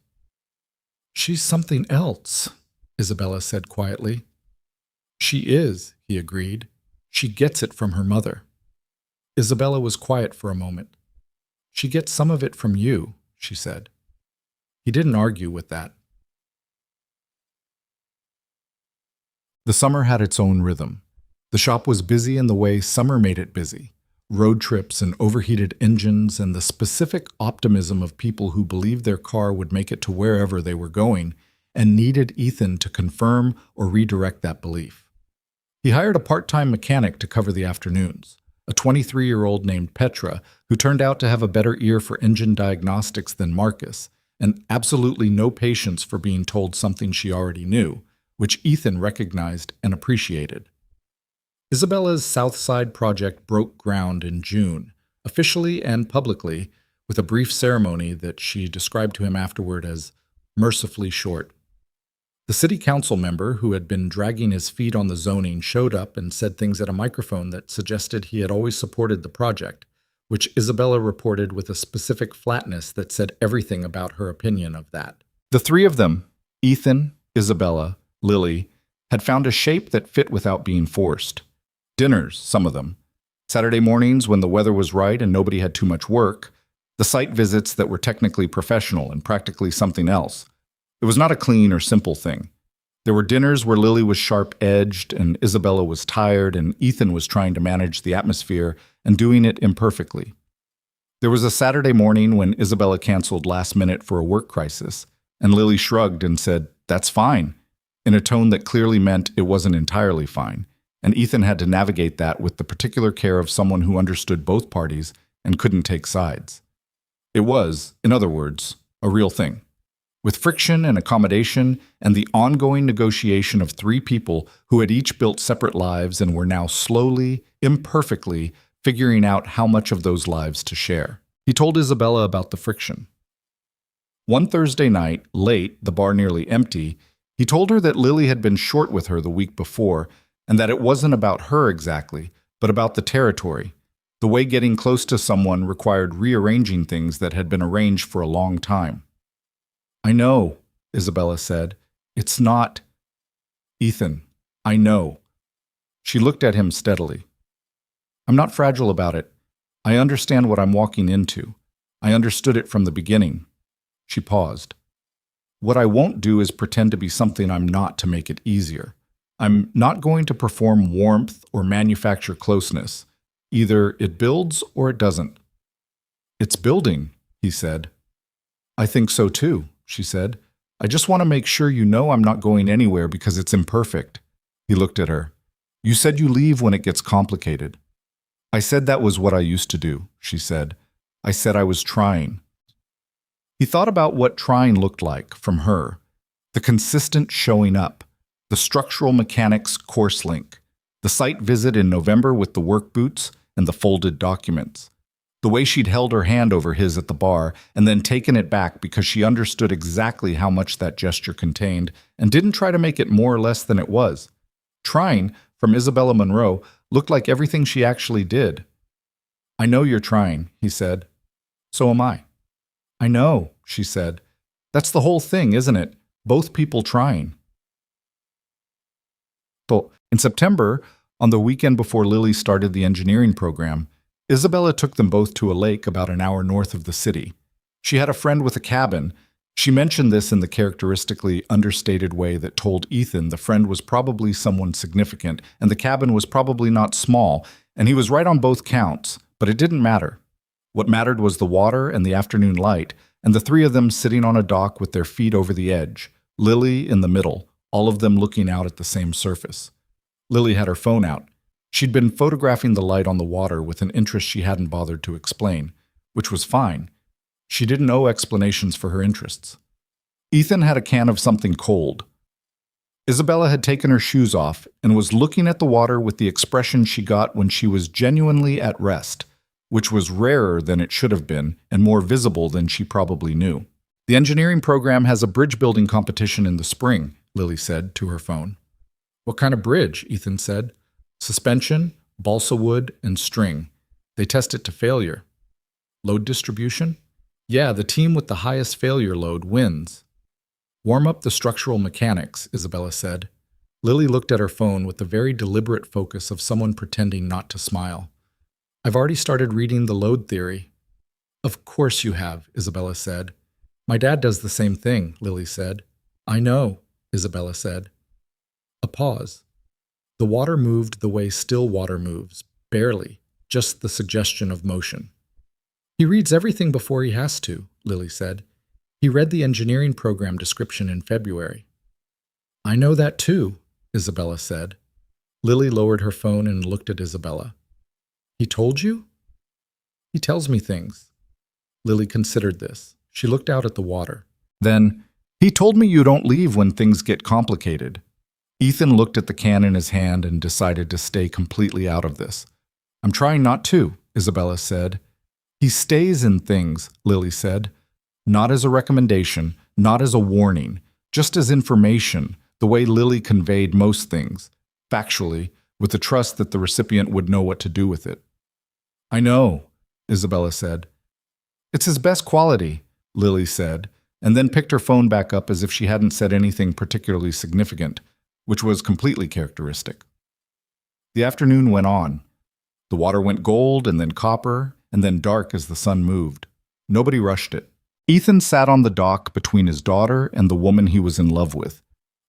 A: "She's something else," Isabella said quietly. "She is," he agreed. "She gets it from her mother." Isabella was quiet for a moment. "She gets some of it from you," she said. He didn't argue with that. The summer had its own rhythm. The shop was busy in the way summer made it busy. Road trips and overheated engines and the specific optimism of people who believed their car would make it to wherever they were going and needed Ethan to confirm or redirect that belief. He hired a part-time mechanic to cover the afternoons, a 23-year-old named Petra who turned out to have a better ear for engine diagnostics than Marcus, and absolutely no patience for being told something she already knew, which Ethan recognized and appreciated. Isabella's South Side project broke ground in June, officially and publicly, with a brief ceremony that she described to him afterward as mercifully short. The city council member who had been dragging his feet on the zoning showed up and said things at a microphone that suggested he had always supported the project, which Isabella reported with a specific flatness that said everything about her opinion of that. The 3 of them, Ethan, Isabella, Lily, had found a shape that fit without being forced. Dinners, some of them. Saturday mornings when the weather was right and nobody had too much work. The site visits that were technically professional and practically something else. It was not a clean or simple thing. There were dinners where Lily was sharp-edged and Isabella was tired and Ethan was trying to manage the atmosphere and doing it imperfectly. There was a Saturday morning when Isabella canceled last minute for a work crisis, and Lily shrugged and said, "That's fine," in a tone that clearly meant it wasn't entirely fine, and Ethan had to navigate that with the particular care of someone who understood both parties and couldn't take sides. It was, in other words, a real thing. With friction and accommodation and the ongoing negotiation of three people who had each built separate lives and were now slowly, imperfectly, figuring out how much of those lives to share. He told Isabella about the friction. One Thursday night, late, the bar nearly empty, he told her that Lily had been short with her the week before and that it wasn't about her exactly, but about the territory, the way getting close to someone required rearranging things that had been arranged for a long time. "I know," Isabella said. "It's not—" "Ethan, I know." She looked at him steadily. "I'm not fragile about it. I understand what I'm walking into. I understood it from the beginning." She paused. "What I won't do is pretend to be something I'm not to make it easier. I'm not going to perform warmth or manufacture closeness. Either it builds or it doesn't." "It's building," he said. "I think so too," she said. "I just want to make sure you know I'm not going anywhere because it's imperfect." He looked at her. "You said you leave when it gets complicated." "I said that was what I used to do," she said. "I said I was trying." He thought about what trying looked like from her. The consistent showing up, the structural mechanics course link, the site visit in November with the work boots and the folded documents, the way she'd held her hand over his at the bar and then taken it back because she understood exactly how much that gesture contained and didn't try to make it more or less than it was. Trying, from Isabella Monroe, looked like everything she actually did. "I know you're trying," he said. "So am I." "I know," she said. "That's the whole thing, isn't it? Both people trying." So, in September, on the weekend before Lily started the engineering program, Isabella took them both to a lake about an hour north of the city. She had a friend with a cabin. She mentioned this in the characteristically understated way that told Ethan the friend was probably someone significant and the cabin was probably not small, and he was right on both counts, but it didn't matter. What mattered was the water and the afternoon light, and the three of them sitting on a dock with their feet over the edge, Lily in the middle, all of them looking out at the same surface. Lily had her phone out. She'd been photographing the light on the water with an interest she hadn't bothered to explain, which was fine. She didn't owe explanations for her interests. Ethan had a can of something cold. Isabella had taken her shoes off and was looking at the water with the expression she got when she was genuinely at rest, which was rarer than it should have been and more visible than she probably knew. "The engineering program has a bridge building competition in the spring," Lily said to her phone. "What kind of bridge?" Ethan said. "Suspension, balsa wood, and string. They test it to failure." "Load distribution?" "Yeah, the team with the highest failure load wins." "Warm up the structural mechanics," Isabella said. Lily looked at her phone with the very deliberate focus of someone pretending not to smile. "I've already started reading the load theory." "Of course you have," Isabella said. "My dad does the same thing," Lily said. "I know," Isabella said. A pause. The water moved the way still water moves, barely, just the suggestion of motion. "He reads everything before he has to," Lily said. "He read the engineering program description in February." "I know that too," Isabella said. Lily lowered her phone and looked at Isabella. "He told you?" "He tells me things." Lily considered this. She looked out at the water. Then, "He told me you don't leave when things get complicated." Ethan looked at the can in his hand and decided to stay completely out of this. "I'm trying not to," Isabella said. "He stays in things," Lily said. Not as a recommendation, not as a warning, just as information, the way Lily conveyed most things, factually, with the trust that the recipient would know what to do with it. "I know," Isabella said. "It's his best quality," Lily said, and then picked her phone back up as if she hadn't said anything particularly significant, which was completely characteristic. The afternoon went on. The water went gold and then copper and then dark as the sun moved. Nobody rushed it. Ethan sat on the dock between his daughter and the woman he was in love with.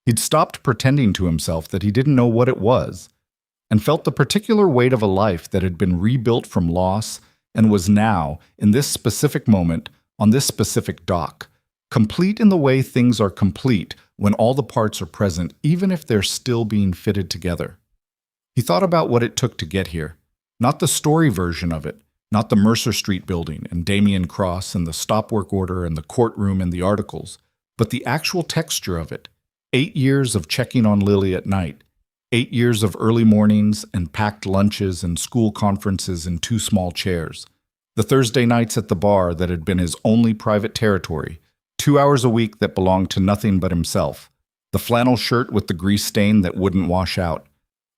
A: He'd stopped pretending to himself that he didn't know what it was, and felt the particular weight of a life that had been rebuilt from loss and was now, in this specific moment, on this specific dock, complete in the way things are complete when all the parts are present, even if they're still being fitted together. He thought about what it took to get here, not the story version of it, not the Mercer Street building and Damien Cross and the stop work order and the courtroom and the articles, but the actual texture of it. 8 years of checking on Lily at night, 8 years of early mornings and packed lunches and school conferences in 2 small chairs, the Thursday nights at the bar that had been his only private territory, 2 hours a week that belonged to nothing but himself, the flannel shirt with the grease stain that wouldn't wash out.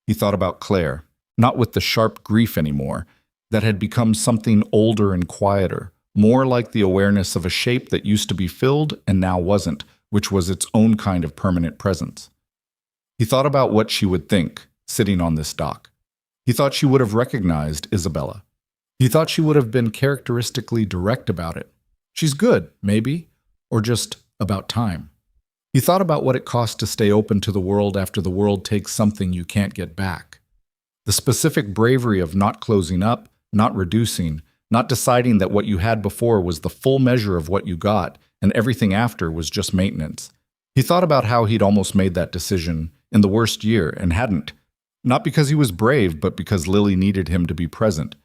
A: He thought about Claire, not with the sharp grief anymore, that had become something older and quieter, more like the awareness of a shape that used to be filled and now wasn't, which was its own kind of permanent presence. He thought about what she would think, sitting on this dock. He thought she would have recognized Isabella. He thought she would have been characteristically direct about it. She's good, maybe, or just about time. He thought about what it cost to stay open to the world after the world takes something you can't get back. The specific bravery of not closing up, not reducing, not deciding that what you had before was the full measure of what you got, and everything after was just maintenance. He thought about how he'd almost made that decision in the worst year and hadn't, not because he was brave, but because Lily needed him to be present.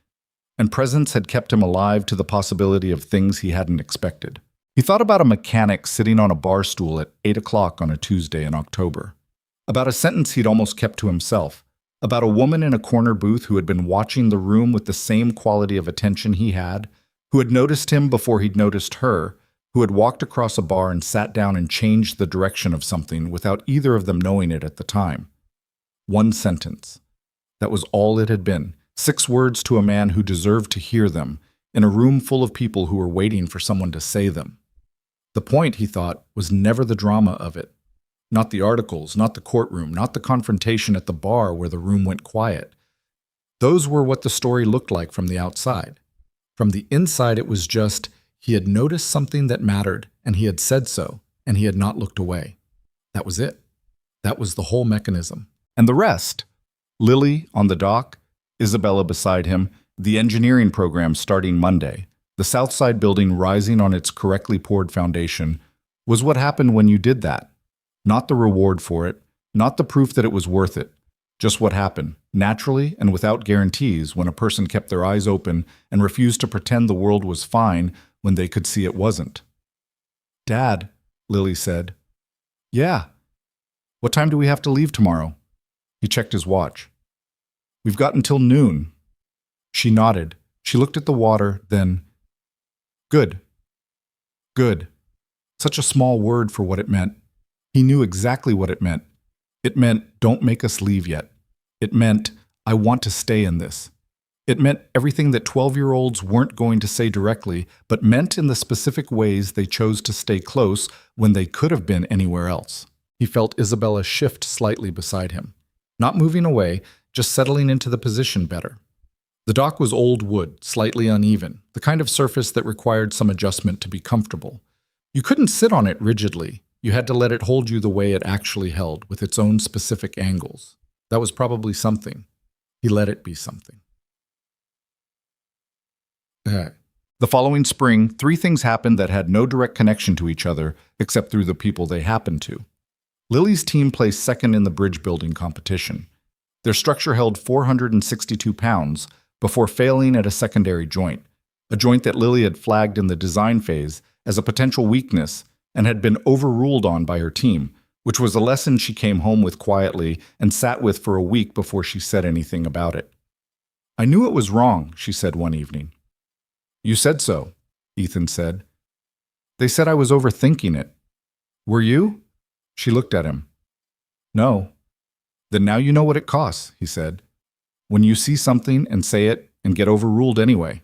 A: And presence had kept him alive to the possibility of things he hadn't expected. He thought about a mechanic sitting on a bar stool at 8 o'clock on a Tuesday in October. About a sentence he'd almost kept to himself. About a woman in a corner booth who had been watching the room with the same quality of attention he had, who had noticed him before he'd noticed her, who had walked across a bar and sat down and changed the direction of something without either of them knowing it at the time. One sentence. That was all it had been. 6 words to a man who deserved to hear them, in a room full of people who were waiting for someone to say them. The point, he thought, was never the drama of it. Not the articles, not the courtroom, not the confrontation at the bar where the room went quiet. Those were what the story looked like from the outside. From the inside, it was just, he had noticed something that mattered, and he had said so, and he had not looked away. That was it. That was the whole mechanism. And the rest, Lily on the dock, Isabella beside him, the engineering program starting Monday, the Southside building rising on its correctly poured foundation, was what happened when you did that. Not the reward for it, not the proof that it was worth it, just what happened, naturally and without guarantees, when a person kept their eyes open and refused to pretend the world was fine when they could see it wasn't. "Dad," Lily said. "Yeah." "What time do we have to leave tomorrow?" He checked his watch. "We've got until noon." She nodded. She looked at the water, then, "Good. Good." Such a small word for what it meant. He knew exactly what it meant. It meant, don't make us leave yet. It meant, I want to stay in this. It meant everything that 12-year-olds weren't going to say directly, but meant in the specific ways they chose to stay close when they could have been anywhere else. He felt Isabella shift slightly beside him. Not moving away, just settling into the position better. The dock was old wood, slightly uneven, the kind of surface that required some adjustment to be comfortable. You couldn't sit on it rigidly. You had to let it hold you the way it actually held, with its own specific angles. That was probably something. He let it be something. The following spring, 3 things happened that had no direct connection to each other, except through the people they happened to. Lily's team placed second in the bridge building competition. Their structure held 462 pounds before failing at a secondary joint, a joint that Lily had flagged in the design phase as a potential weakness and had been overruled on by her team, which was a lesson she came home with quietly and sat with for a week before she said anything about it. "I knew it was wrong," she said one evening. "You said so," Ethan said. "They said I was overthinking it." "Were you?" She looked at him. "No." "Then now you know what it costs," he said. "When you see something and say it and get overruled anyway."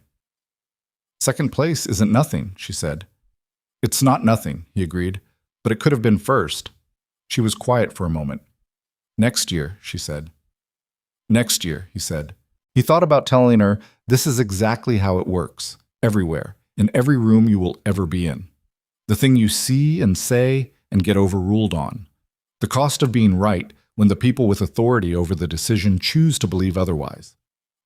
A: "Second place isn't nothing," she said. "It's not nothing," he agreed, "but it could have been first." She was quiet for a moment. "Next year," she said. "Next year," he said. He thought about telling her, this is exactly how it works, everywhere, in every room you will ever be in. The thing you see and say and get overruled on. The cost of being right when the people with authority over the decision choose to believe otherwise.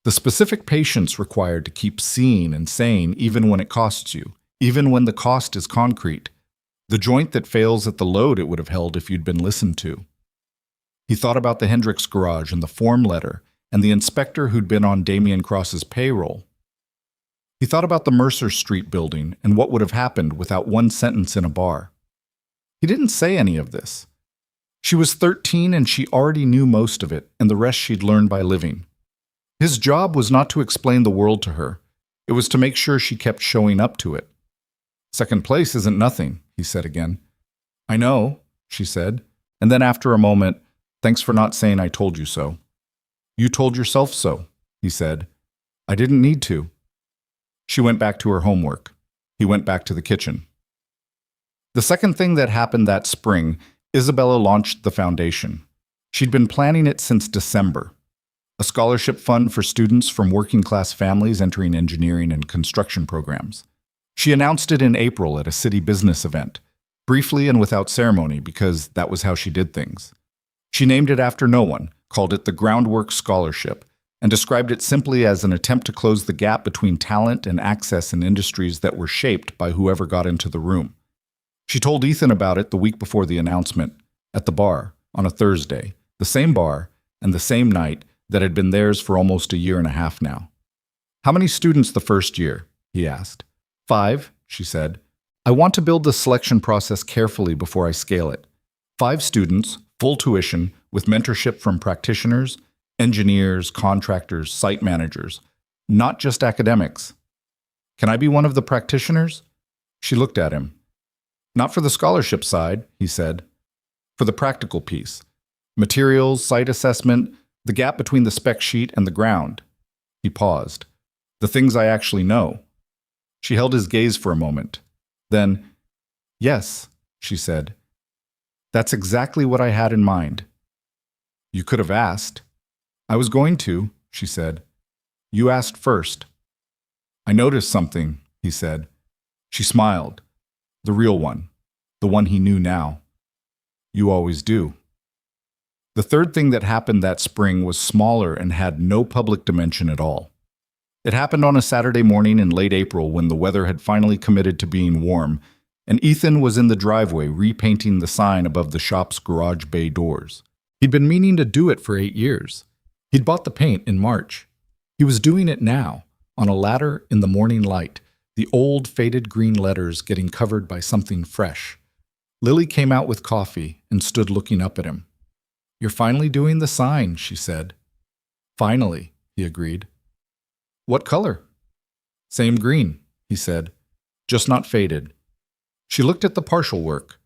A: The specific patience required to keep seeing and saying even when it costs you, even when the cost is concrete. The joint that fails at the load it would have held if you'd been listened to. He thought about the Hendricks garage and the form letter and the inspector who'd been on Damian Cross's payroll. He thought about the Mercer Street building and what would have happened without one sentence in a bar. He didn't say any of this. She was 13 and she already knew most of it, and the rest she'd learned by living. His job was not to explain the world to her. It was to make sure she kept showing up to it. Second place isn't nothing, he said again. I know, she said, and then after a moment, thanks for not saying I told you so. You told yourself so, he said. I didn't need to. She went back to her homework. He went back to the kitchen. The second thing that happened that spring, Isabella launched the foundation. She'd been planning it since December. A scholarship fund for students from working-class families entering engineering and construction programs. She announced it in April at a city business event, briefly and without ceremony because that was how she did things. She named it after no one, called it the Groundwork Scholarship, and described it simply as an attempt to close the gap between talent and access in industries that were shaped by whoever got into the room. She told Ethan about it the week before the announcement, at the bar, on a Thursday, the same bar and the same night that had been theirs for almost a year and a half now. How many students the first year? He asked. 5, she said. I want to build the selection process carefully before I scale it. 5 students, full tuition, with mentorship from practitioners, engineers, contractors, site managers, not just academics. Can I be one of the practitioners? She looked at him. Not for the scholarship side, he said. For the practical piece. Materials, site assessment, the gap between the spec sheet and the ground. He paused. The things I actually know. She held his gaze for a moment. Then, yes, she said. That's exactly what I had in mind. You could have asked. I was going to, she said. You asked first. I noticed something, he said. She smiled. The real one. The one he knew now. You always do. The third thing that happened that spring was smaller and had no public dimension at all. It happened on a Saturday morning in late April when the weather had finally committed to being warm, and Ethan was in the driveway repainting the sign above the shop's garage bay doors. He'd been meaning to do it for 8 years. He'd bought the paint in March. He was doing it now, on a ladder in the morning light, the old faded green letters getting covered by something fresh. Lily came out with coffee and stood looking up at him. You're finally doing the sign, she said. Finally, he agreed. What color? Same green, he said, just not faded. She looked at the partial work,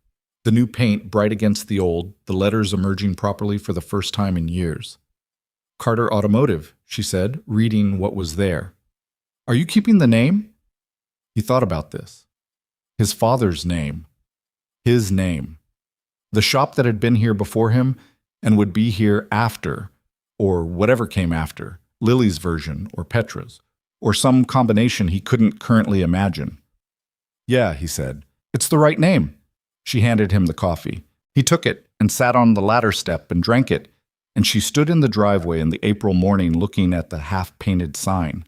A: the new paint bright against the old, the letters emerging properly for the first time in years. Carter Automotive, she said, reading what was there. Are you keeping the name? He thought about this. His father's name. His name. The shop that had been here before him and would be here after, or whatever came after, Lily's version or Petra's, or some combination he couldn't currently imagine. Yeah, he said. It's the right name. She handed him the coffee. He took it and sat on the ladder step and drank it, and she stood in the driveway in the April morning looking at the half-painted sign.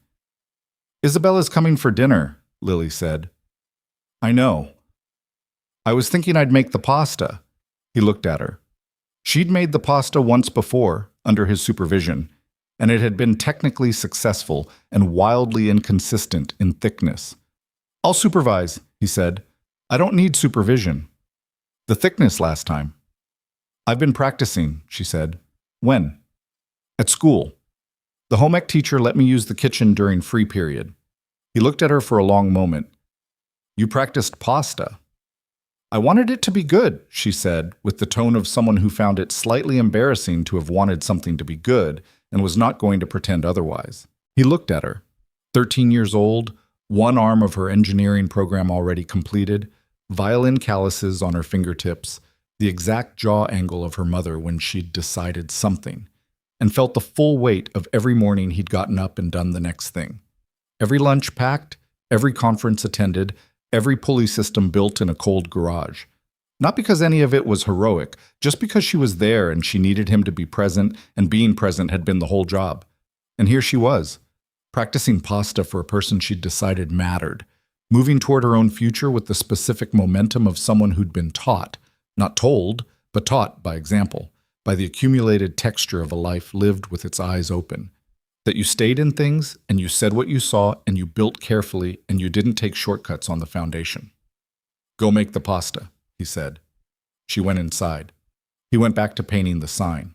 A: Isabella's coming for dinner, Lily said. I know. I was thinking I'd make the pasta. He looked at her. She'd made the pasta once before, under his supervision, and it had been technically successful and wildly inconsistent in thickness. I'll supervise, he said. I don't need supervision. The thickness last time. I've been practicing, she said. When? At school. The home ec teacher let me use the kitchen during free period. He looked at her for a long moment. You practiced pasta. I wanted it to be good, she said, with the tone of someone who found it slightly embarrassing to have wanted something to be good and was not going to pretend otherwise. He looked at her. 13 years old, one arm of her engineering program already completed, violin calluses on her fingertips, the exact jaw angle of her mother when she'd decided something, and felt the full weight of every morning he'd gotten up and done the next thing. Every lunch packed, every conference attended, every pulley system built in a cold garage. Not because any of it was heroic, just because she was there and she needed him to be present, and being present had been the whole job. And here she was, practicing pasta for a person she'd decided mattered, moving toward her own future with the specific momentum of someone who'd been taught, not told, but taught by example, by the accumulated texture of a life lived with its eyes open. That you stayed in things, and you said what you saw, and you built carefully, and you didn't take shortcuts on the foundation. "Go make the pasta," he said. She went inside. He went back to painting the sign.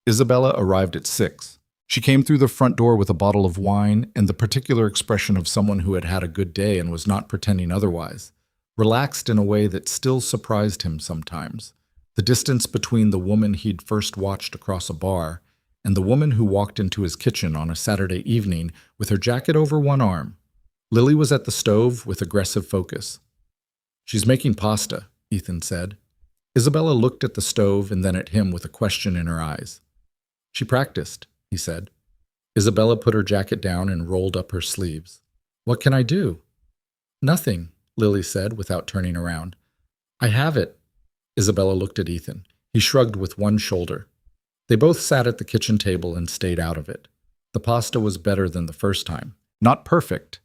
A: Isabella arrived at 6. She came through the front door with a bottle of wine and the particular expression of someone who had had a good day and was not pretending otherwise, relaxed in a way that still surprised him sometimes. The distance between the woman he'd first watched across a bar and the woman who walked into his kitchen on a Saturday evening with her jacket over one arm. Lily was at the stove with aggressive focus. "She's making pasta," Ethan said. Isabella looked at the stove and then at him with a question in her eyes. "She practiced," he said. Isabella put her jacket down and rolled up her sleeves. "What can I do?" "Nothing," Lily said without turning around. "I have it." Isabella looked at Ethan. He shrugged with one shoulder. They both sat at the kitchen table and stayed out of it. The pasta was better than the first time. Not perfect.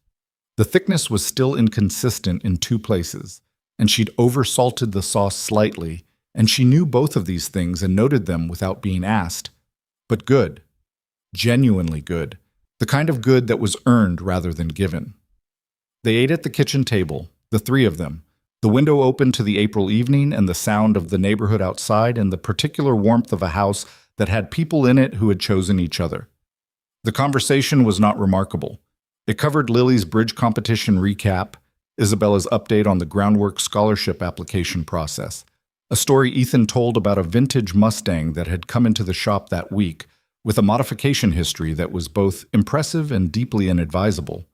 A: The thickness was still inconsistent in 2 places, and she'd oversalted the sauce slightly, and she knew both of these things and noted them without being asked. But good. Genuinely good. The kind of good that was earned rather than given. They ate at the kitchen table, the 3 of them, the window open to the April evening and the sound of the neighborhood outside and the particular warmth of a house that had people in it who had chosen each other. The conversation was not remarkable. It covered Lily's bridge competition recap, Isabella's update on the groundwork scholarship application process, a story Ethan told about a vintage Mustang that had come into the shop that week, with a modification history that was both impressive and deeply inadvisable.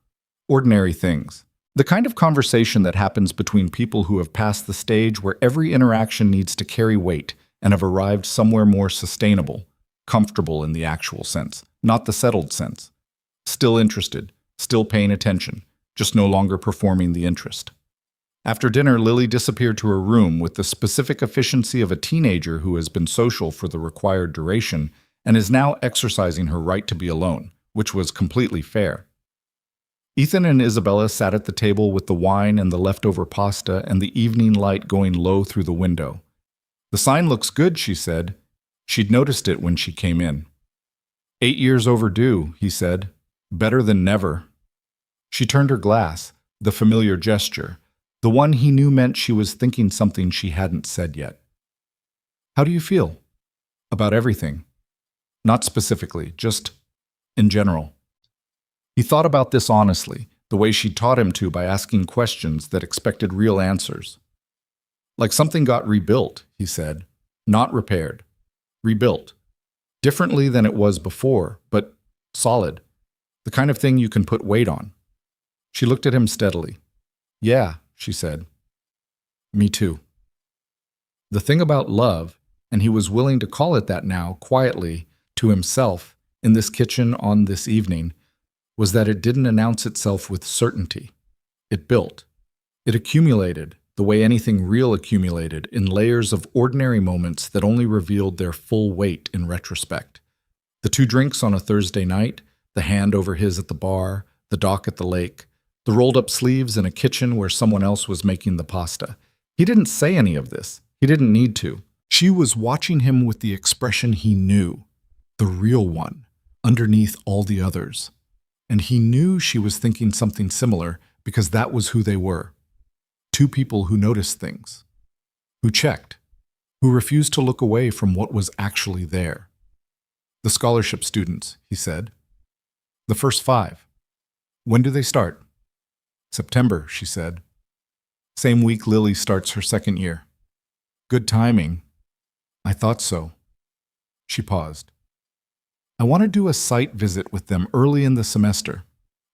A: Ordinary things. The kind of conversation that happens between people who have passed the stage where every interaction needs to carry weight and have arrived somewhere more sustainable, comfortable in the actual sense, not the settled sense. Still interested, still paying attention, just no longer performing the interest. After dinner, Lily disappeared to her room with the specific efficiency of a teenager who has been social for the required duration and is now exercising her right to be alone, which was completely fair. Ethan and Isabella sat at the table with the wine and the leftover pasta and the evening light going low through the window. "The sign looks good," she said. She'd noticed it when she came in. 8 years overdue," he said. "Better than never." She turned her glass, the familiar gesture, the one he knew meant she was thinking something she hadn't said yet. "How do you feel?" "About everything." Not specifically, just in general. He thought about this honestly, the way she'd taught him to by asking questions that expected real answers. "Like something got rebuilt," he said. "Not repaired. Rebuilt. Differently than it was before, but solid. The kind of thing you can put weight on." She looked at him steadily. "Yeah," she said. "Me too." The thing about love, and he was willing to call it that now, quietly, to himself, in this kitchen on this evening, was that it didn't announce itself with certainty. It built. It accumulated, the way anything real accumulated, in layers of ordinary moments that only revealed their full weight in retrospect. The 2 drinks on a Thursday night, the hand over his at the bar, the dock at the lake, the rolled-up sleeves in a kitchen where someone else was making the pasta. He didn't say any of this. He didn't need to. She was watching him with the expression he knew, the real one, underneath all the others. And he knew she was thinking something similar because that was who they were. 2 people who noticed things, who checked, who refused to look away from what was actually there. "The scholarship students," he said. "The first 5. When do they start?" "September," she said. "Same week Lily starts her 2nd year." "Good timing." "I thought so." She paused. "I want to do a site visit with them early in the semester.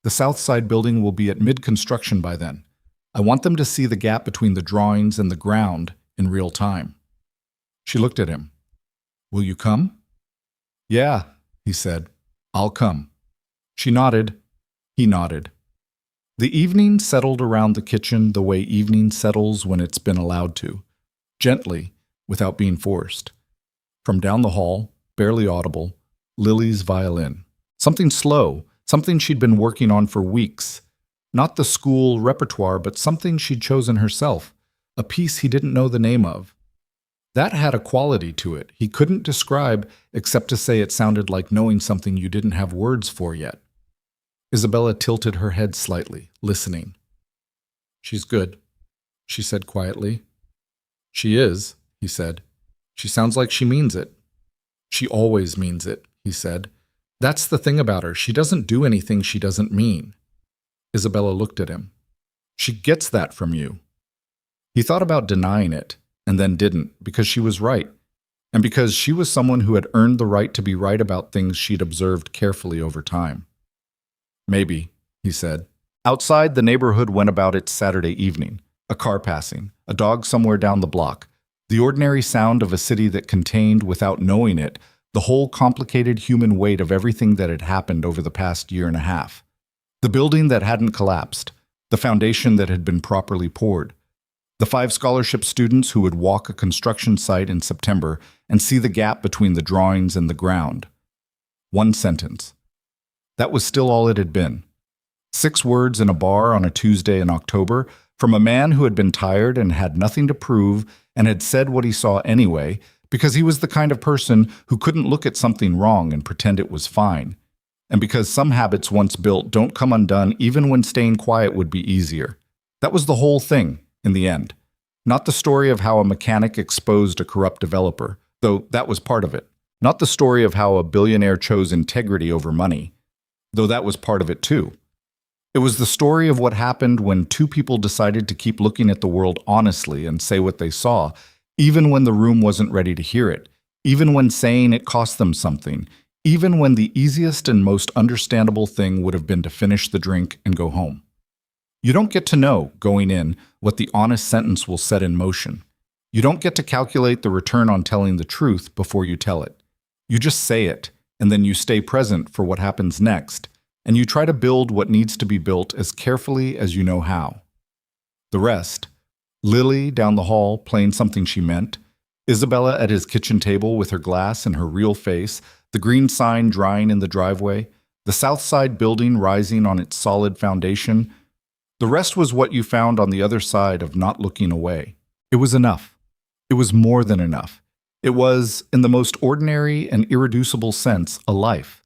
A: The South Side building will be at mid-construction by then. I want them to see the gap between the drawings and the ground in real time." She looked at him. "Will you come?" "Yeah," he said. "I'll come." She nodded. He nodded. The evening settled around the kitchen the way evening settles when it's been allowed to, gently, without being forced. From down the hall, barely audible, Lily's violin. Something slow, something she'd been working on for weeks. Not the school repertoire, but something she'd chosen herself, a piece he didn't know the name of. That had a quality to it he couldn't describe except to say it sounded like knowing something you didn't have words for yet. Isabella tilted her head slightly, listening. "She's good," she said quietly. "She is," he said. "She sounds like she means it." "She always means it," he said. "That's the thing about her. She doesn't do anything she doesn't mean." Isabella looked at him. "She gets that from you." He thought about denying it, and then didn't, because she was right, and because she was someone who had earned the right to be right about things she'd observed carefully over time. "Maybe," he said. Outside, the neighborhood went about its Saturday evening. A car passing, a dog somewhere down the block, the ordinary sound of a city that contained, without knowing it, the whole complicated human weight of everything that had happened over the past year and a half. The building that hadn't collapsed, the foundation that had been properly poured, the 5 scholarship students who would walk a construction site in September and see the gap between the drawings and the ground. 1 sentence. That was still all it had been. 6 words in a bar on a Tuesday in October from a man who had been tired and had nothing to prove and had said what he saw anyway because he was the kind of person who couldn't look at something wrong and pretend it was fine. And because some habits once built don't come undone even when staying quiet would be easier. That was the whole thing, in the end. Not the story of how a mechanic exposed a corrupt developer, though that was part of it. Not the story of how a billionaire chose integrity over money, though that was part of it too. It was the story of what happened when 2 people decided to keep looking at the world honestly and say what they saw, even when the room wasn't ready to hear it, even when saying it cost them something, even when the easiest and most understandable thing would have been to finish the drink and go home. You don't get to know, going in, what the honest sentence will set in motion. You don't get to calculate the return on telling the truth before you tell it. You just say it, and then you stay present for what happens next, and you try to build what needs to be built as carefully as you know how. The rest, Lily down the hall playing something she meant, Isabella at his kitchen table with her glass and her real face, the green sign drying in the driveway, the South Side building rising on its solid foundation, the rest was what you found on the other side of not looking away. It was enough. It was more than enough. It was, in the most ordinary and irreducible sense, a life.